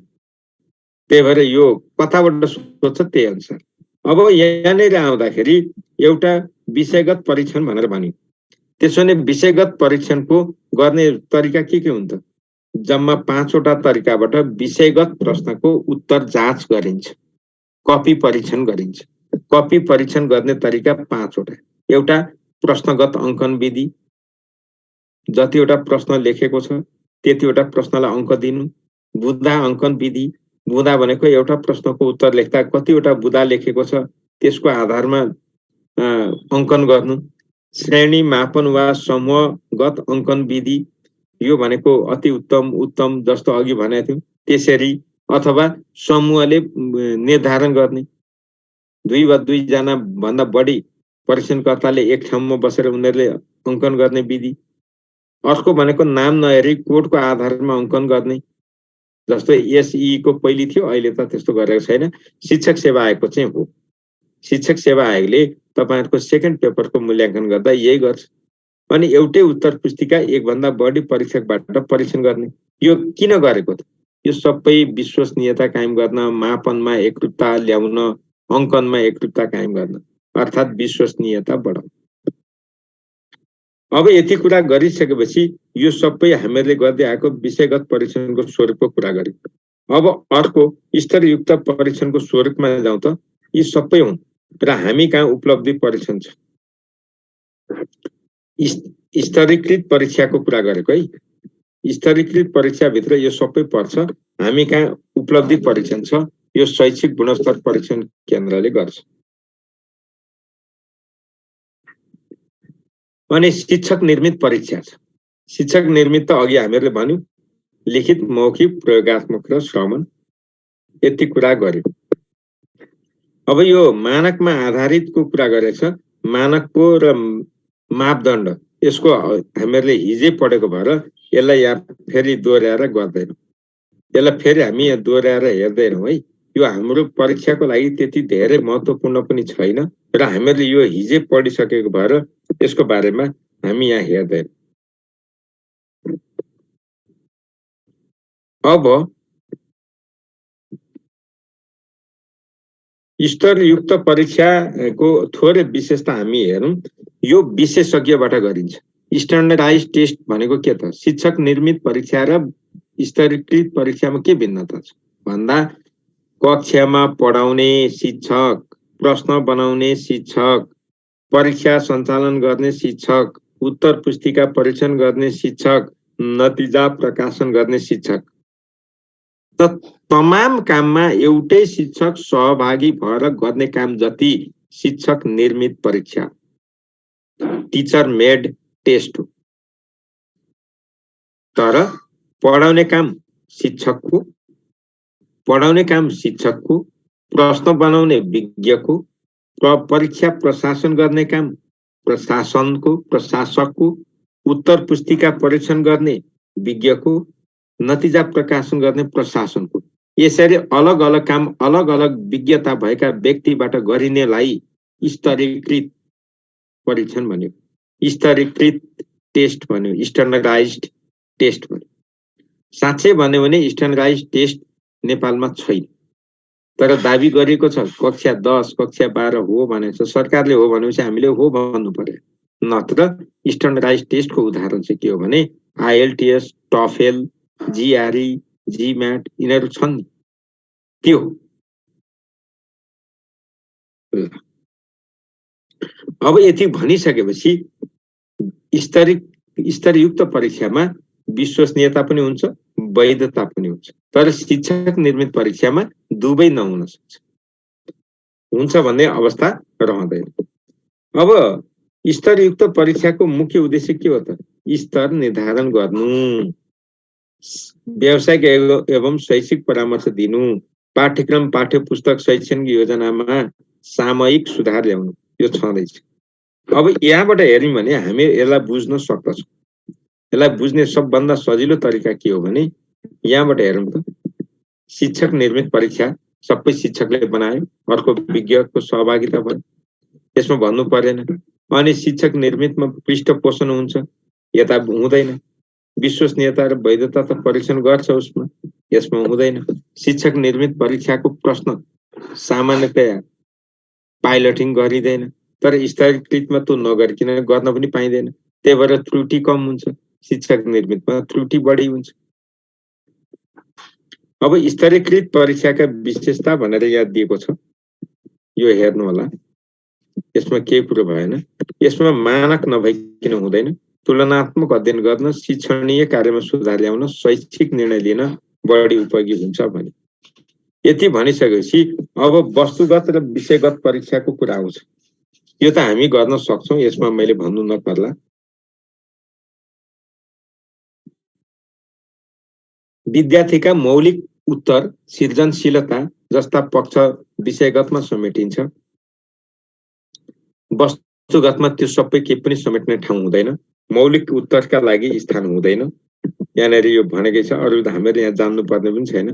त्यही भएर यो कताबाट सोध्छ त्यही अनुसार। अब यहाँनिर आउँदाखेरि एउटा विषयगत परीक्षण भनेर भन्यो। त्यसो भने विषयगत परीक्षणको गर्ने तरिका के हुन्छ? जम्मा 5 वटा तरिकाबाट विषयगत प्रश्नको उत्तर जाँच गरिन्छ, कपी परीक्षण गरिन्छ। कपी परीक्षण गर्ने तरिका 5 वटा। एउटा प्रश्नगत अङ्कन विधि, जतिवटा प्रश्न लेखेको छ त्यतिवटा प्रश्नलाई अङ्क दिनु। बुँदा अङ्कन विधि, बुँदा भनेको एउटा प्रश्नको उत्तर लेख्दा कतिवटा बुँदा लेखेको छ त्यसको आधारमा अङ्कन गर्नु। श्रेणी मापन वा समूहगत अङ्कन विधि, यो भनेको अति उत्तम, उत्तम जस्तो अघि भनेको थियौँ त्यसरी, अथवा समूहले निर्धारण गर्ने। 2 वा 2 जना भन्दा बढी परीक्षणकर्ताले एक ठाउँमा बसेर उनीहरूले अङ्कन गर्ने विधि। अर्को भनेको नाम नहेरी कोडको आधारमा अङ्कन गर्ने, जस्तो SE को पहिले थियो, अहिले त त्यस्तो गरेको छैन। शिक्षक सेवा आयोगको चाहिँ हो। शिक्षक सेवा आयोगले तपाईहरुको सेकेन्ड पेपरको मूल्याङ्कन गर्दा यही गर्छ। अनि एउटै उत्तर पुस्तिका एक भन्दा बढी परीक्षकबाट परीक्षण गर्ने। यो किन गरेको त? यो सबै विश्वसनीयता कायम गर्न, मापनमा एकरूपता ल्याउन, अङ्कनमा एकरूपता कायम गर्न, अर्थात् विश्वसनीयता बढाउन। अब यति कुरा गरिसकेपछि यो सबै हामीले गर्दै आएको विषयगत परीक्षणको स्वरूपको कुरा गर्यौं। अब अर्को स्तरयुक्त परीक्षणको स्वरूपमा जाउँ त। यी सबै हुन् र हामी कहाँ उपलब्धि परीक्षण छ। स्तरीकृत परीक्षाको कुरा गरेको है। स्तरीकृत परीक्षाभित्र यो सबै पर्छ। हामी कहाँ उपलब्धि परीक्षण छ, यो शैक्षिक गुणस्तर परीक्षण केन्द्रले गर्छ। अनि शिक्षक निर्मित परीक्षा छ। शिक्षक निर्मित त अघि हामीले भन्यौं, लिखित, मौखिक, प्रयोगात्मक र श्रवण, यति कुरा गर्यौं। अब यो मानकमा आधारितको कुरा गरेको छ। मानकको र मापदण्ड, यसको हामीले हिजै पढेको भएर यसलाई यहाँ फेरि दोहोर्याएर गर्दैनौँ। यसलाई फेरि हामी यहाँ दोहोर्याएर हेर्दैनौँ है। यो हाम्रो परीक्षाको लागि त्यति धेरै महत्त्वपूर्ण पनि छैन र हामीले यो हिजै पढिसकेको भएर यसको बारेमा हामी यहाँ हेर्दैन। अब स्तरयुक्त परीक्षाको थोरै विशेषता हामी हेरौँ। यो विशेषज्ञबाट गरिन्छ। स्ट्यान्डर्डाइज टेस्ट भनेको के त? शिक्षक निर्मित परीक्षा र स्तरीकृत परीक्षामा के भिन्नता छ भन्दा कक्षामा पढाउने शिक्षक, प्रश्न बनाउने शिक्षक, परीक्षा सञ्चालन गर्ने शिक्षक, उत्तर पुस्तिका परीक्षण गर्ने शिक्षक, नतिजा प्रकाशन गर्ने शिक्षक, त तमाम काममा एउटै शिक्षक सहभागी भएर गर्ने काम जति शिक्षक निर्मित परीक्षा टिचर मेड टेस्ट हो। तर पढाउने काम शिक्षकको, प्रश्न बनाउने विज्ञको, परीक्षा प्रशासन गर्ने काम प्रशासनको, प्रशासकको, उत्तर पुस्तिका परीक्षण गर्ने विज्ञको, नतिजा प्रकाशन गर्ने प्रशासनको। यसरी अलग अलग काम अलग अलग विज्ञता भएका व्यक्तिबाट गरिनेलाई स्तरीकृत परीक्षण भन्यो, स्तरीकृत टेस्ट भन्यो, स्ट्यान्डर्डाइज्ड टेस्ट भन्यो। साँच्चै भन्यो भने स्ट्यान्डर्डाइज्ड टेस्ट नेपालमा छैन, तर दाबी गरिएको छ कक्षा 10 कक्षा 12 हो भनेको छ। सरकारले हो भनेपछि हामीले हो भन्नु पर्यो। नत्र स्ट्यान्डर्डाइज्ड टेस्टको उदाहरण चाहिँ के हो भने आइएलटीएस, टफेल, जीआरई, जीम्याट यिनीहरू छन् नि, त्यो हो। अब यति भनिसकेपछि स्तरयुक्त परीक्षामा विश्वसनीयता पनि हुन्छ, वैधता पनि हुन्छ। तर शिक्षक निर्मित परीक्षामा दुवै नहुन सक्छ, हुन्छ भन्ने अवस्था रहँदैन। अब स्तरयुक्त परीक्षाको मुख्य उद्देश्य के हो त? स्तर निर्धारण गर्नु, व्यावसायिक एवं शैक्षिक परामर्श दिनु, पाठ्यक्रम पाठ्यपुस्तक शैक्षणिक योजनामा सामयिक सुधार ल्याउनु, यो छँदैछ। अब यहाँबाट हेर्यौँ भने हामी यसलाई बुझ्न सक्दछौँ। यसलाई बुझ्ने सबभन्दा सजिलो तरिका के हो भने यहाँबाट हेरौँ त। शिक्षक निर्मित परीक्षा सबै शिक्षकले बनायो, अर्को विज्ञको सहभागिता भयो, यसमा भन्नु परेन। अनि शिक्षक निर्मितमा पृष्ठपोषण हुन्छ, यता हुँदैन। विश्वसनीयता र वैधता त परीक्षण गर्छ उसमा, यसमा हुँदैन। शिक्षक निर्मित परीक्षाको प्रश्न सामान्यतया पाइलटिङ गरिँदैन, तर स्तरीकृतमा त्यो नगरिकन गर्न पनि पाइँदैन। त्यही भएर त्रुटि कम हुन्छ, शिक्षक निर्मितमा त्रुटि बढी हुन्छ। अब स्तरीकृत परीक्षाका विशेषता भनेर यहाँ दिएको छ, यो हेर्नु होला। यसमा केही कुरो भएन, यसमा मानक नभइकन हुँदैन। तुलनात्मक अध्ययन गर्न, शिक्षणीय कार्यमा सुधार ल्याउन, शैक्षिक निर्णय लिन बढी उपयोगी हुन्छ भने। यति भनिसकेपछि अब वस्तुगत र विषयगत परीक्षाको कुरा आउँछ। यो त हामी गर्न सक्छौँ, यसमा मैले भन्नु नपर्ला। विद्यार्थीका मौलिक उत्तर, सृजनशीलता जस्ता पक्ष विषयगतमा समेटिन्छ। वस्तुगतमा त्यो सबै के पनि समेट्ने ठाउँ हुँदैन, मौलिक उत्तरका लागि स्थान हुँदैन। यहाँनिर यो भनेकै छ, अरू त हामीले यहाँ जान्नुपर्ने पनि छैन।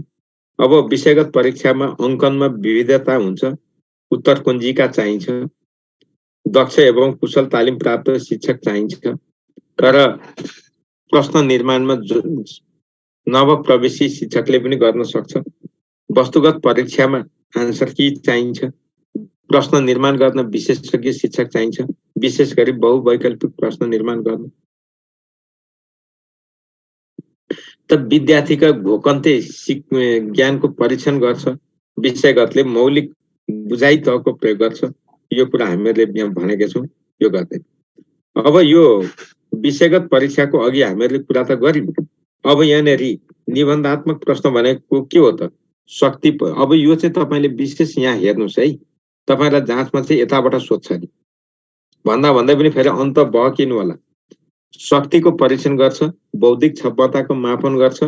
अब विषयगत परीक्षामा अङ्कनमा विविधता हुन्छ, उत्तर कुञ्जिका चाहिन्छ, दक्ष एवं कुशल तालिम प्राप्त शिक्षक चाहिन्छ। तर प्रश्न निर्माणमा नवप्रवेशी शिक्षकले पनि गर्न सक्छ। वस्तुगत परीक्षामा आन्सर की चाहिन्छ, प्रश्न निर्माण गर्न विशेषज्ञ शिक्षक चाहिन्छ, विशेष गरी बहुवैकल्पिक प्रश्न निर्माण गर्न। त विद्यार्थीका घोकन्ते ज्ञानको परीक्षण गर्छ, विषयगतले मौलिक बुझाइ तहको प्रयोग गर्छ। यो कुरा हामीले यहाँ भनेका छौँ, यो गर्दैन। अब यो विषयगत परीक्षाको अघि हामीले कुरा त गर्यौँ। अब यहाँनिर निबन्धात्मक प्रश्न भनेको के हो त? शक्ति। अब यो चाहिँ तपाईँले विशेष यहाँ हेर्नुहोस् है, तपाईँलाई जाँचमा चाहिँ यताबाट सोध्छ नि भन्दा भन्दै पनि फेरि अन्त बहकिनु होला। शक्तिको परीक्षण गर्छ, बौद्धिक क्षमताको मापन गर्छ,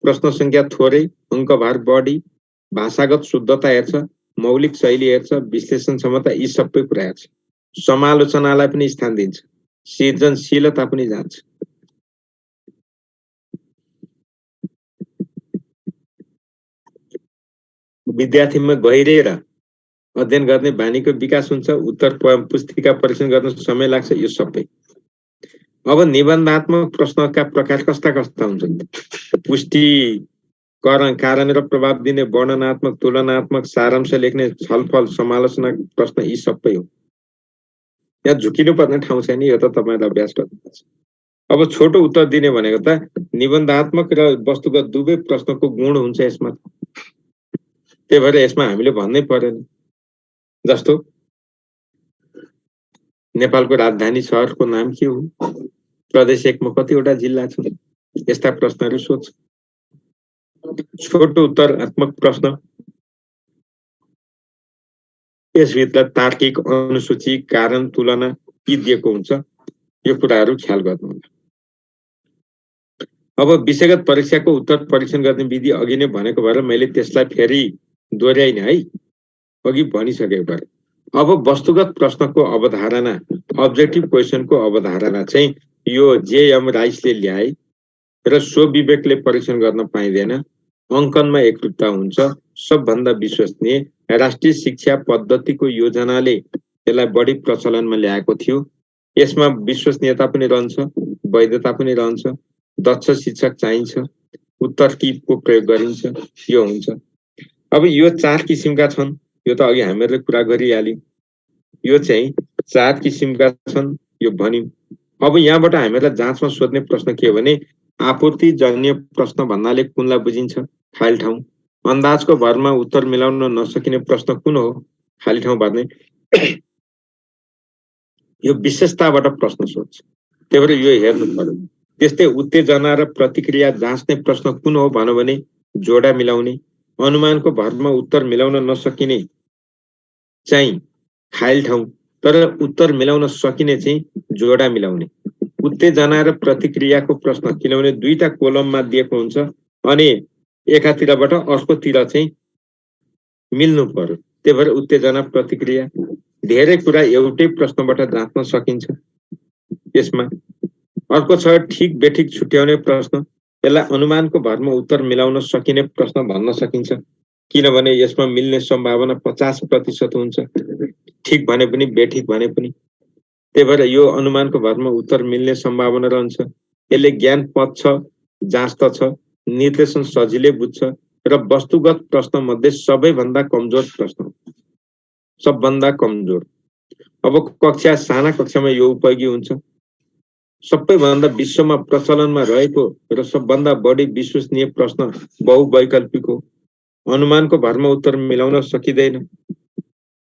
प्रश्न संख्या थोरै, अङ्कभार बढी, भाषागत शुद्धता हेर्छ, मौलिक शैली हेर्छ, विश्लेषण क्षमता, यी सबै कुरा हेर्छ। समालोचनालाई पनि स्थान दिन्छ, सृजनशीलता पनि जान्छ। विद्यार्थीमा गहिरिएर अध्ययन गर्ने बानीको विकास हुन्छ, उत्तर पुस्तिका परीक्षण गर्न समय लाग्छ, यो सबै। अब निबन्धात्मक प्रश्नका प्रकार कस्ता कस्ता हुन्छन्? पुष्टिकरण, कारण र प्रभाव दिने, वर्णनात्मक, तुलनात्मक, सारांश लेख्ने, छलफल, समालोचना प्रश्न, यी सबै हो। यहाँ झुकिनु पर्ने ठाउँ छैन, यो त तपाईलाई अभ्यास गर्नुपर्छ। अब छोटो उत्तर दिने भनेको त निबन्धात्मक र वस्तुगत दुवै प्रश्नको गुण हुन्छ यसमा। त्यही भएर यसमा हामीले भन्नै परेन। जस्तो नेपालको राजधानी शहरको नाम के हो? प्रदेश 1 मा कतिवटा जिल्ला छन्? यस्ता प्रश्नहरू सोध्छ। छोटो उत्तरात्मक प्रश्न, यसभित्र तार्किक, अनुसूची, कारण, तुलना यी दिएको हुन्छ। यो कुराहरू ख्याल गर्नुहोला। अब विषयगत परीक्षाको उत्तर परीक्षण गर्ने विधि अघि नै भनेको भएर मैले त्यसलाई फेरि दोहोर्याइन है, अघि भनिसकेको भएर। अब वस्तुगत प्रश्नको अवधारणा, अब्जेक्टिभ क्वेसनको अवधारणा चाहिँ यो जेएम राइसले ल्याए र स्वविवेकले परीक्षण गर्न पाइँदैन। अङ्कनमा एकरूपता हुन्छ, सबभन्दा विश्वसनीय राष्ट्रिय शिक्षा पद्धतिको योजनाले यसलाई बढी प्रचलनमा ल्याएको थियो। यसमा विश्वसनीयता पनि रहन्छ, वैधता पनि रहन्छ, दक्ष शिक्षक चाहिन्छ, उत्तरकीको प्रयोग गरिन्छ, यो हुन्छ। अब यो 4 किसिमका छन्, यो त अघि हामीले कुरा गरिहाल्यौं। यो चाहिँ 4 किसिमका छन्, यो भन्यौं। अब यहाँबाट हामीलाई जाँचमा सोध्ने प्रश्न के हो भने, आपूर्तिजन्य प्रश्न भन्नाले कुनलाई बुझिन्छ? खाली ठाउँ। अन्दाजको भरमा उत्तर मिलाउन नसकिने प्रश्न कुन हो? खाली ठाउँ भर्ने। यो विशेषताबाट प्रश्न सोध्छ, त्यही भएर यो हेर्नु पर्यो। त्यस्तै उत्तेजना र प्रतिक्रिया जाँच्ने प्रश्न कुन हो भन्यो भने जोडा मिलाउने। अनुमानको भरमा उत्तर मिलाउन नसकिने चाहिँ खाली ठाउँ, तर उत्तर मिलाउन सकिने चाहिँ जोडा मिलाउने। उत्तेजना र प्रतिक्रियाको प्रश्न किनभने दुईटा कोलममा दिएको हुन्छ अनि एकातिरबाट अर्कोतिर चाहिँ मिल्नु पर्यो, त्यही भएर उत्तेजना प्रतिक्रिया। धेरै कुरा एउटै प्रश्नबाट जाँच्न सकिन्छ यसमा। अर्को छ ठिक बेठिक छुट्याउने प्रश्न। यसलाई अनुमानको भरमा उत्तर मिलाउन सकिने प्रश्न भन्न सकिन्छ, किनभने यसमा मिल्ने सम्भावना 50% हुन्छ, ठिक भने पनि बेठिक भने पनि। त्यही भएर यो अनुमानको भरमा उत्तर मिल्ने सम्भावना रहन्छ। यसले ज्ञान पच्छ, जाँच्दछ, निर्देशन सजिलै बुझ्छ र वस्तुगत प्रश्न मध्ये सबैभन्दा कमजोर प्रश्न, सबभन्दा कमजोर। अब साना कक्षामा यो उपयोगी हुन्छ। सबैभन्दा विश्वमा प्रचलनमा रहेको र सबभन्दा बढी विश्वसनीय प्रश्न बहुवैकल्पिक हो। अनुमानको भरमा उत्तर मिलाउन सकिँदैन,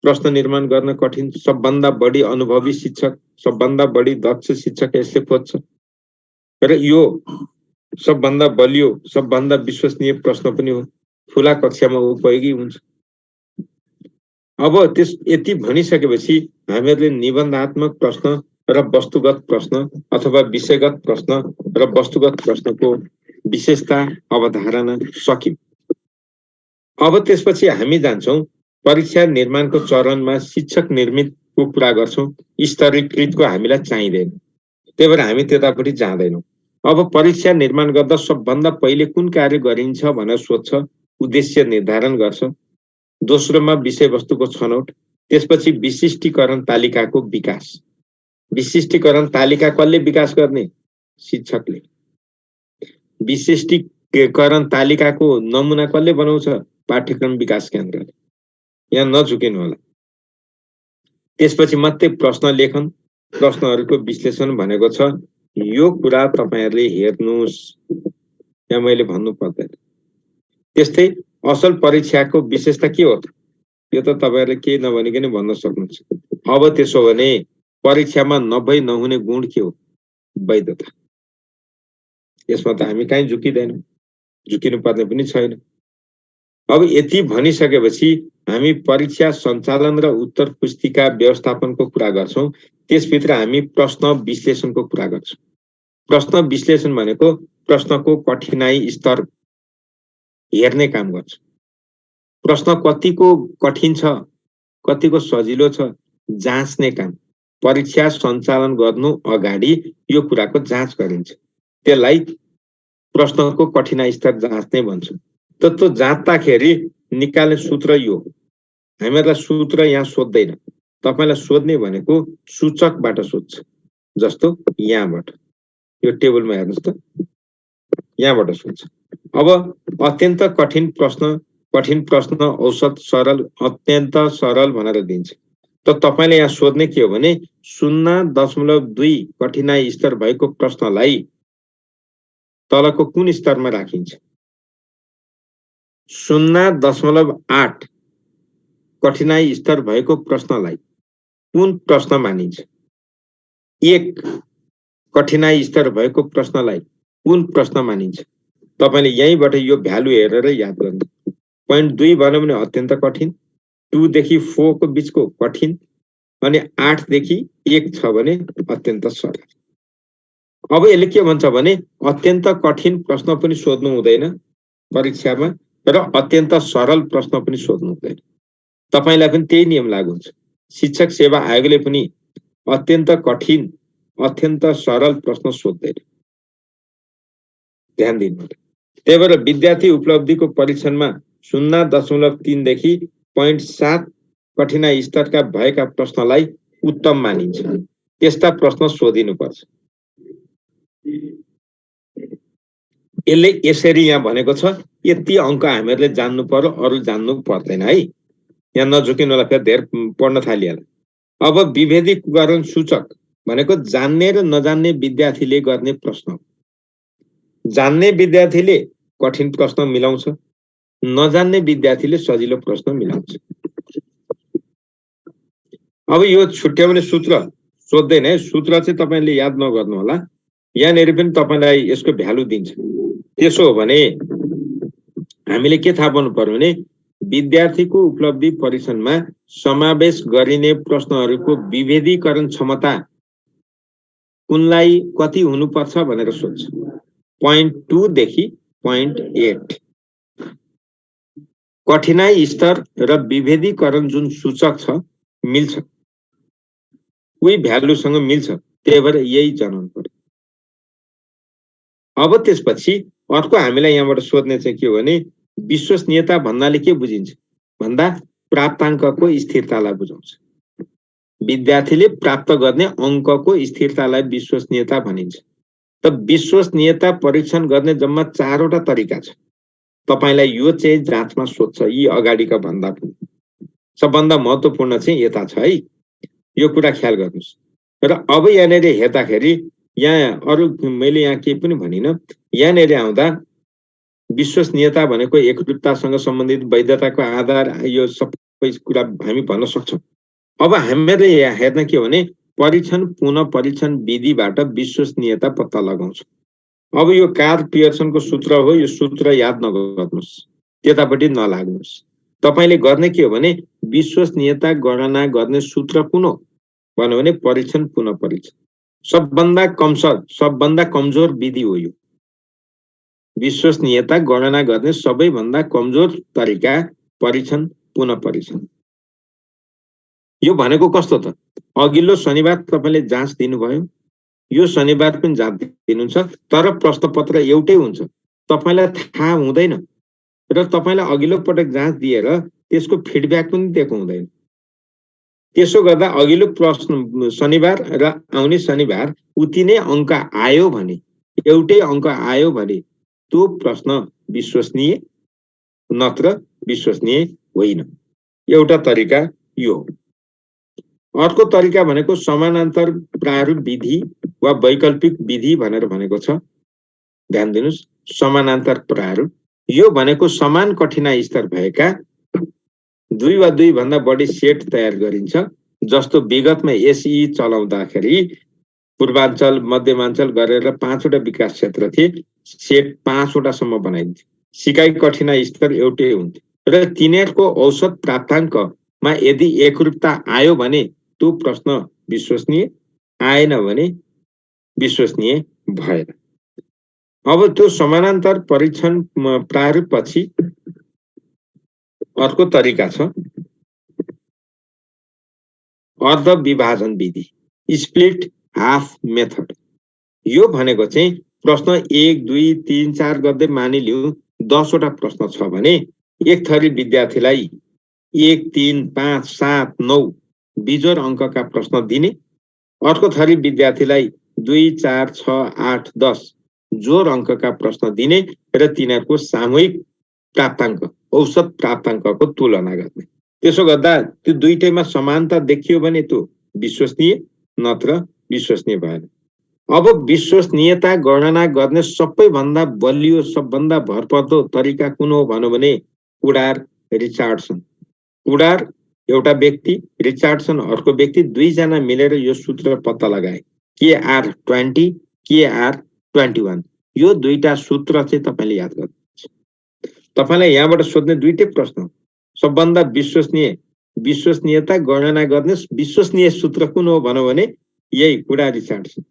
प्रश्न निर्माण गर्न कठिन, सबभन्दा बढी अनुभवी शिक्षक, सबभन्दा बढी दक्ष शिक्षक यसले खोज्छ र यो सबभन्दा बलियो, सबभन्दा विश्वसनीय प्रश्न पनि हो। ठुला कक्षामा उपयोगी हुन्छ। अब यति भनिसकेपछि हामीहरूले निबन्धात्मक प्रश्न र वस्तुगत प्रश्न अथवा विषयगत प्रश्न र वस्तुगत प्रश्नको विशेषता, अवधारणा सक्यौं। अब त्यसपछि हामी जान्छौं परीक्षा निर्माणको चरणमा शिक्षक निर्मितको कुरा गर्छौं। स्तरीकृतको हामीलाई चाहिँदैन, त्यही भएर हामी त्यतापट्टि जाँदैनौं। अब परीक्षा निर्माण गर्दा सबभन्दा पहिले कुन कार्य गरिन्छ भनेर सोध्छ, उद्देश्य निर्धारण गर्छ। दोस्रोमा विषयवस्तुको छनौट, त्यसपछि विशिष्टीकरण तालिकाको विकास। विशिष्टीकरण तालिका कसले विकास गर्ने? शिक्षकले। विशिष्टीकरण तालिकाको नमुना कसले बनाउँछ? पाठ्यक्रम विकास केन्द्रले। यहाँ नझुकिनु होला। त्यसपछि मात्रै प्रश्न लेखन, प्रश्नहरूको विश्लेषण भनेको छ। यो कुरा तपाईहरुले हेर्नुस्, यहाँ मैले भन्नु पर्दैन। त्यस्तै असल परीक्षाको विशेषता के हो? यो त तपाईहरुले केही नभनिकन भन्न सक्नुहुन्छ। अब त्यसो भने परीक्षामा नभई नहुने गुण के हो? वैधता। यसमा त हामी कहीँ झुकिदैनौं, झुकिनु पर्ने पनि छैन। अब यति भनिसकेपछि हामी परीक्षा सञ्चालन र उत्तर पुस्तिका व्यवस्थापनको कुरा गर्छौं। त्यसभित्र हामी प्रश्न विश्लेषणको कुरा गर्छौं। प्रश्न विश्लेषण भनेको प्रश्नको कठिनाई स्तर हेर्ने काम गर्छ। प्रश्न कतिको कठिन छ, कतिको सजिलो छ, जाँच्ने काम। परीक्षा सञ्चालन गर्नु अगाडि यो कुराको जाँच गरिन्छ। त्यसलाई प्रश्नको कठिनाई स्तर जाँच्ने भन्छौं। त्यो जाँच्दाखेरि निकाल्ने सूत्र यो हो। हामीहरूलाई सूत्र यहाँ सोध्दैन, तपाईलाई सोध्ने भनेको सूचकबाट सोध्छ। जस्तो यहाँबाट यो टेबलमा हेर्नुस् त, यहाँबाट सोध्छ। अब अत्यन्त कठिन प्रश्न औसत सरल अत्यन्त सरल भनेर दिन्छ। त तपाईले यहाँ सोध्ने के हो भने 0.2 कठिनाई स्तर भएको प्रश्नलाई तलको कुन स्तरमा राखिन्छ? 0.8 कठिनाई स्तर भएको प्रश्नलाई कुन प्रश्न मानिन्छ? 1 कठिनाई स्तर भएको प्रश्नलाई कुन प्रश्न मानिन्छ? तपाईले यहीँबाट यो भ्यालु हेरेर याद गर्नु। 0.2 भन्यो भने अत्यन्त कठिन, 2 देखि 4 को बीचको कठिन, अनि 8 देखि 1 छ भने अत्यन्त सरल। अब यसले के भन्छ भने अत्यन्त कठिन प्रश्न पनि सोध्नु हुँदैन परीक्षामा र अत्यन्त सरल प्रश्न पनि सोध्नु हुँदैन। तपाईलाई पनि त्यही नियम लागू हुन्छ। शिक्षक सेवा आयोगले पनि अत्यन्त कठिन अत्यन्त सरल प्रश्न सोध्दैन, ध्यान दिनु। त्यही भएर विद्यार्थी उपलब्धिको परीक्षणमा 0.3 देखि 0.7 कठिनाई स्तरका भएका प्रश्नलाई उत्तम मानिन्छ। त्यस्ता प्रश्न सोधिनुपर्छ। यसले यसरी यहाँ भनेको छ, यति अंक हामीहरूले जान्नु पर्यो, अरु जान्नु पर्दैन है। यहाँ नझुकिनु होला, फेरि धेर पढ्न थालिहाल्छ। अब विभेदीकरण सूचक भनेको जान्ने र नजान्ने विद्यार्थीले गर्ने प्रश्न। जान्ने विद्यार्थीले कठिन प्रश्न मिलाउँछ, नजान्ने विद्यार्थीले सजिलो प्रश्न मिलाउँछ। अब यो छुट्याउने सूत्र सोध्दैन है, सूत्र चाहिँ तपाईले याद नगर्नु होला। यहाँनेरि पनि तपाईलाई यसको भ्यालु दिन्छ। त्यसो हो भने हामीले के थाहा पाउनु पर्यो भने विद्यार्थीको उपलब्धि परीक्षणमा समावेश गरिने प्रश्नहरूको विभेदीकरण क्षमता कुनलाई कति हुनुपर्छ भनेर सोध्छ। 0.2 देखि 0.8 कठिनाई स्तर र विभेदीकरण जुन सूचक छ मिल्छ, उही भ्यालुसँग मिल्छ। त्यही भएर यही जनाउनु पर्यो। अब त्यसपछि अर्को हामीलाई यहाँबाट सोध्ने चाहिँ के हो भने विश्वसनीयता भन्नाले के बुझिन्छ भन्दा प्राप्ताङ्कको स्थिरतालाई बुझाउँछ। विद्यार्थीले प्राप्त गर्ने अंकको स्थिरतालाई विश्वसनीयता भनिन्छ। त विश्वसनीयता परीक्षण गर्ने जम्मा 4 वटा तरिका छ। तपाईलाई यो चाहिँ जाँचमा सोध्छ यी अगाडिका भन्दा पनि। सबभन्दा महत्त्वपूर्ण चाहिँ यता छ है, यो कुरा ख्याल गर्नुस्। र अब यहाँनेरि हेर्दाखेरि यहाँ अरु मैले यहाँ के पनि भनिन, यहाँनेरि आउँदा विश्वसनीयता भनेको एकरूपतासँग सम्बन्धित वैधताको आधार, यो सबै कुरा हामी भन्न सक्छौं। अब हामीले यहाँ हेर्न के हो भने परीक्षण पुनः परीक्षण विधिबाट विश्वसनीयता पत्ता लगाउँछ। अब यो कार्ल पियर्सनको सूत्र हो, यो सूत्र याद नगर्नुस्, त्यतापट्टि नलाग्नुस्। तपाईले गर्ने के हो भने विश्वसनीयता गणना गर्ने सूत्र कुन हो भन्यो भने परीक्षण पुनः परीक्षण। सबभन्दा कमजोर विधि हो यो। विश्वसनीयता गणना गर्ने सबैभन्दा कमजोर तरिका परीक्षण पुनः परीक्षण। यो भनेको कस्तो त, अघिल्लो शनिबार तपाईले जाँच दिनुभयो, यो शनिबार पनि जाँच दिनुहुन्छ, तर प्रश्नपत्र एउटै हुन्छ। तपाईलाई थाहा हुँदैन र तपाईलाई अघिल्लो पटक जाँच दिएर त्यसको फिडब्याक पनि दिएको हुँदैन। त्यसो गर्दा अघिल्लो प्रश्न शनिबार र आउने शनिबार उति नै अंक आयो भने, एउटै अंक आयो भने त्यो प्रश्न विश्वसनीय नत्र विश्वसनीय होइन। एउटा तरिका यो हो। अर्को तरिका भनेको समानान्तर प्रारूप विधि वा वैकल्पिक विधि भनेर भनेको छ। ध्यान दिनुस्, समानान्तर प्रारूप यो भनेको समान कठिनाई स्तर भएका 2 वा 2 भन्दा बढी सेट तयार गरिन्छ। जस्तो विगतमा एसई चलाउँदाखेरि पूर्वाञ्चल मध्यमाञ्चल गरेर 5 वटा विकास क्षेत्र थिए, सेट 5 वटा सम्म बनाइन्थ्यो। सिकाइ कठिनाई स्तर एउटै हुन्थ्यो र तिनीहरूको औसत प्राप्ताङ्कमा यदि एकरूपता आयो भने त्यो प्रश्न विश्वसनीय, आएन भने विश्वसनीय भएन। अब त्यो समानान्तर परीक्षण प्रारूप पछि अर्को तरिका छ अर्ध विभाजन विधि, स्प्लिट हाफ मेथड। यो भनेको चाहिँ प्रश्न 1 2 3 4 गर्दै मानिलिउँ 10 वटा प्रश्न छ भने एक थरी विद्यार्थीलाई 1, 3, 5, 7, 9 बिजोड अङ्कका प्रश्न दिने, अर्को थरी विद्यार्थीलाई 2, 4, 6, 8, 10 जोड अङ्कका प्रश्न दिने र तिनीहरूको सामूहिक प्राप्ताङ्क औसत प्राप्ताङ्कको तुलना गर्ने। त्यसो गर्दा त्यो दुईटैमा समानता देखियो भने त्यो विश्वसनीय, नत्र विश्वसनीय भएन। अब विश्वसनीयता गणना गर्ने सबैभन्दा बलियो, सबभन्दा भरपर्दो तरिका कुन हो भन्यो भने कुडार, रिचार्डसन। कुडार एउटा व्यक्ति, रिचार्डसन अर्को व्यक्ति, दुईजना मिलेर यो सूत्र पत्ता लगाए, KR20, KR21। यो दुईटा सूत्र चाहिँ तपाईले याद गर्नुहुन्छ। तपाईलाई यहाँबाट सोध्ने दुईटै प्रश्न, सबभन्दा विश्वसनीयता गणना गर्ने विश्वसनीय सूत्र कुन हो भन्यो भने यही कुडार, रिचार्डसन।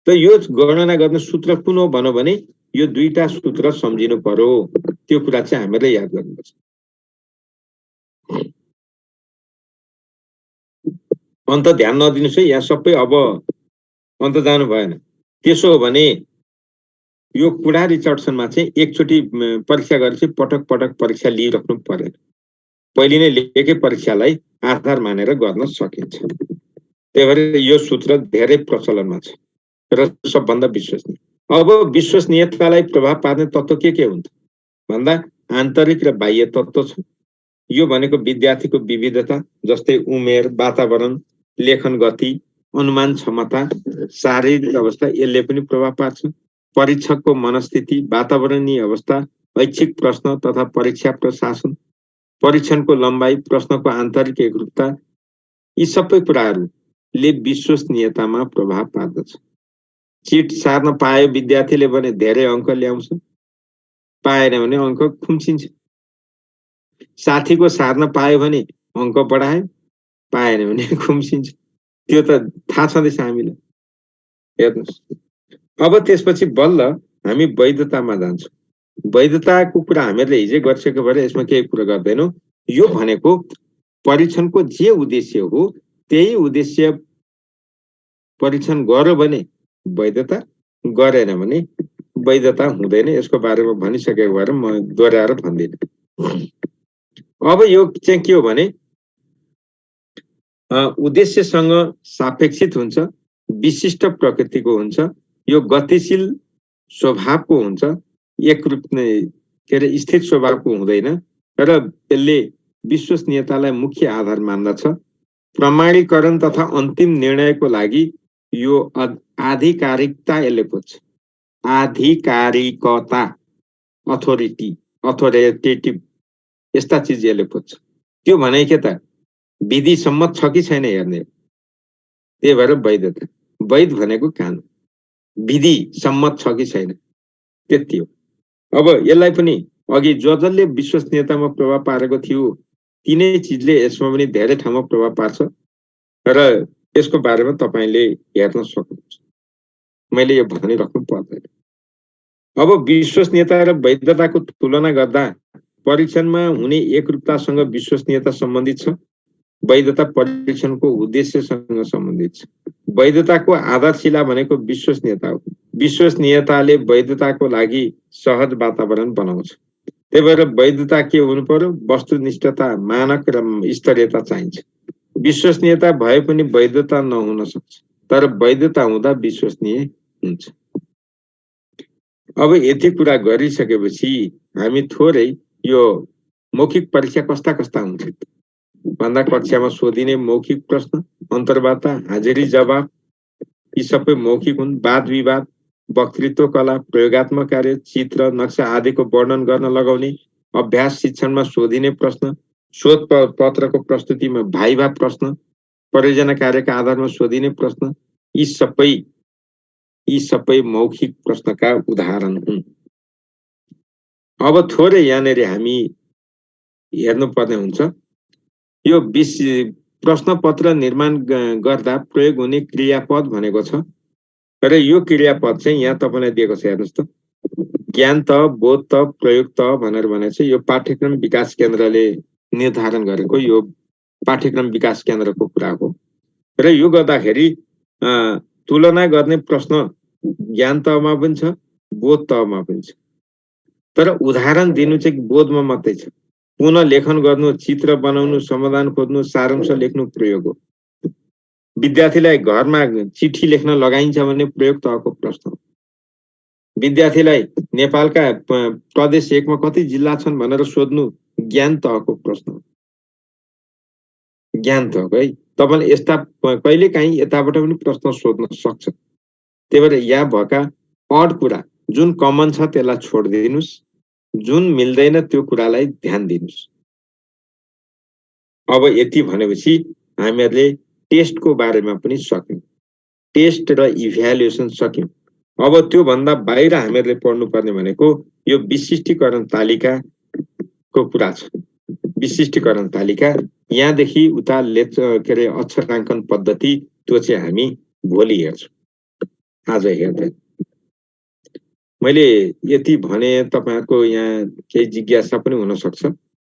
त यो गणना गर्ने सूत्र कुन हो भन्यो भने यो दुईटा सूत्र सम्झिनु पर्यो। त्यो कुरा चाहिँ हामीले याद गर्नुपर्छ। अन्त ध्यान नदिनुस् है, यहाँ सबै अब अन्त जानु भएन। त्यसो हो भने यो कुडार, रिचार्डसनमा चाहिँ एकचोटि परीक्षा गरेपछि पटक पटक परीक्षा लिइराख्नु पर्दैन। पहिले नै लेखेकै परीक्षालाई आधार मानेर गर्न सकिन्छ। त्यही भएर यो सूत्र धेरै प्रचलनमा छ र सबभन्दा विश्वसनीय। अब विश्वसनीयतालाई प्रभाव पार्ने तत्त्व के हुन्छ भन्दा आन्तरिक र बाह्य तत्त्व छ। यो भनेको विद्यार्थीको विविधता, जस्तै उमेर, वातावरण, लेखन गति, अनुमान क्षमता, शारीरिक अवस्था, यसले पनि प्रभाव पार्छ। परीक्षकको मनस्थिति, वातावरणीय अवस्था, ऐच्छिक प्रश्न तथा परीक्षा प्रशासन, परीक्षणको लम्बाइ, प्रश्नको आन्तरिक एकरूपता, यी सबै कुराहरूले विश्वसनीयतामा प्रभाव पार्दछ। चिट सार्न पायो विद्यार्थीले भने धेरै अङ्क ल्याउँछ, पाएन भने अङ्क खुम्चिन्छ। साथीको सार्न पायो भने अङ्क बढायो, पाएन भने खुम्चिन्छ। त्यो त थाहा छँदैछ हामीलाई। हेर्नुहोस्, अब त्यसपछि बल्ल हामी वैधतामा जान्छौँ। वैधताको कुरा हामीले हिजै गरिसकेको भएर यसमा केही कुरा गर्दैनौँ। यो भनेको परीक्षणको जे उद्देश्य हो त्यही उद्देश्य परीक्षण गर्यो भने वैधता, गरेन भने वैधता हुँदैन। यसको बारेमा भनिसकेको भएर म दोहोऱ्याएर भन्दिनँ। अब यो चाहिँ के हो भने उद्देश्यसँग सापेक्षित हुन्छ, विशिष्ट प्रकृतिको हुन्छ, यो गतिशील स्वभावको हुन्छ, एकरूप के अरे स्थिर स्वभावको हुँदैन र यसले विश्वसनीयतालाई मुख्य आधार मान्दछ। प्रमाणीकरण तथा अन्तिम निर्णयको लागि यो आधिकारिकता यसले खोज्छ। आधिकारिकता, अथोरिटेटिभ, यस्ता चिज यसले खोज्छ। त्यो भने के त विधि सम्मत छ कि छैन हेर्ने। त्यही भएर वैधता, वैध भनेको कानुन, विधि सम्मत छ कि छैन, त्यति हो। अब यसलाई पनि अघि जसले विश्वसनीयतामा प्रभाव पारेको थियो तिनै चिजले यसमा पनि धेरै ठाउँमा प्रभाव पार्छ र यसको बारेमा तपाईले हेर्न सक्नुहुन्छ। मैले यो भनिराख्नु पर्दैन। अब विश्वसनीयता र वैधताको तुलना गर्दा परीक्षणमा हुने एकरूपतासँग विश्वसनीयता सम्बन्धित छ, वैधता परीक्षणको उद्देश्यसँग सम्बन्धित छ। वैधताको आधारशिला भनेको विश्वसनीयता हो। विश्वसनीयताले वैधताको लागि सहज वातावरण बनाउँछ। त्यही भएर वैधता के हुनु पर्यो? वस्तुनिष्ठता, मानक र स्तरीयता चाहिन्छ। विश्वसनीयता भए पनि वैधता नहुन सक्छ, तर वैधता हुँदा विश्वसनीय हुन्छ। अब यति कुरा गरिसकेपछि हामी थोरै यो मौखिक परीक्षा कस्ता कस्ता हुन्छ भन्दा कक्षामा सोधिने मौखिक प्रश्न, अन्तर्वार्ता, हाजिरी जवाब, यी सबै मौखिक हुन्। वाद विवाद, वक्तृत्व कला, प्रयोगात्मक कार्य, चित्र, नक्सा आदिको वर्णन गर्न लगाउने, अभ्यास शिक्षणमा सोधिने प्रश्न, शोध पत्रको प्रस्तुतिमा भाइभा प्रश्न, परियोजना कार्यका आधारमा सोधिने प्रश्न, यी सबै मौखिक प्रश्नका उदाहरण हुन्। अब थोरै यहाँनिर हामी हेर्नुपर्ने हुन्छ। यो प्रश्न पत्र निर्माण गर्दा प्रयोग हुने क्रियापद भनेको छ र यो क्रियापद चाहिँ यहाँ तपाईलाई दिएको छ। हेर्नुहोस् त, ज्ञान त, बोध त, प्रयोग त भनेर भनेको छ। यो पाठ्यक्रम विकास केन्द्रले निर्धारण गरेको यो पाठ्यक्रम विकास केन्द्रको कुरा हो र यो गर्दाखेरि तुलना गर्ने प्रश्न ज्ञान तहमा पनि छ, बोध तहमा पनि छ। तर उदाहरण दिनु चाहिँ बोधमा मात्रै छ। पुनः लेखन गर्नु, चित्र बनाउनु, समाधान खोज्नु, सारांश लेख्नु प्रयोग हो। विद्यार्थीलाई घरमा चिठी लेख्न लगाइन्छ भने प्रयोग तहको प्रश्न हो। विद्यार्थीलाई नेपालका प्रदेश 1 मा कति जिल्ला छन् भनेर सोध्नु ज्ञान तहको प्रश्न हो। ज्ञान तहको है। तपाईले यस्ता कहिलेकाहीँ यताबाट पनि प्रश्न सोध्न सक्छ। त्यही भएर या भएका अड कुरा जुन कमन छ त्यसलाई छोडिदिनुस्, जुन मिल्दैन त्यो कुरालाई ध्यान दिनुस्। अब यति भनेपछि हामीहरूले टेस्टको बारेमा पनि सक्यौं। टेस्ट र इभ्यालुएसन सक्यौं। अब त्यो भन्दा बाहिर हामीहरूले पढ्नुपर्ने भनेको यो विशिष्टीकरण तालिकाको कुरा छ। विशिष्टीकरण तालिका यहाँदेखि उता के अरे अक्षराङ्कन पद्धति त्यो चाहिँ हामी भोलि हेर्छौं, आज हेर्दैन। मैले यति भने तपाईहरुको यहाँ केही जिज्ञासा पनि हुन सक्छ।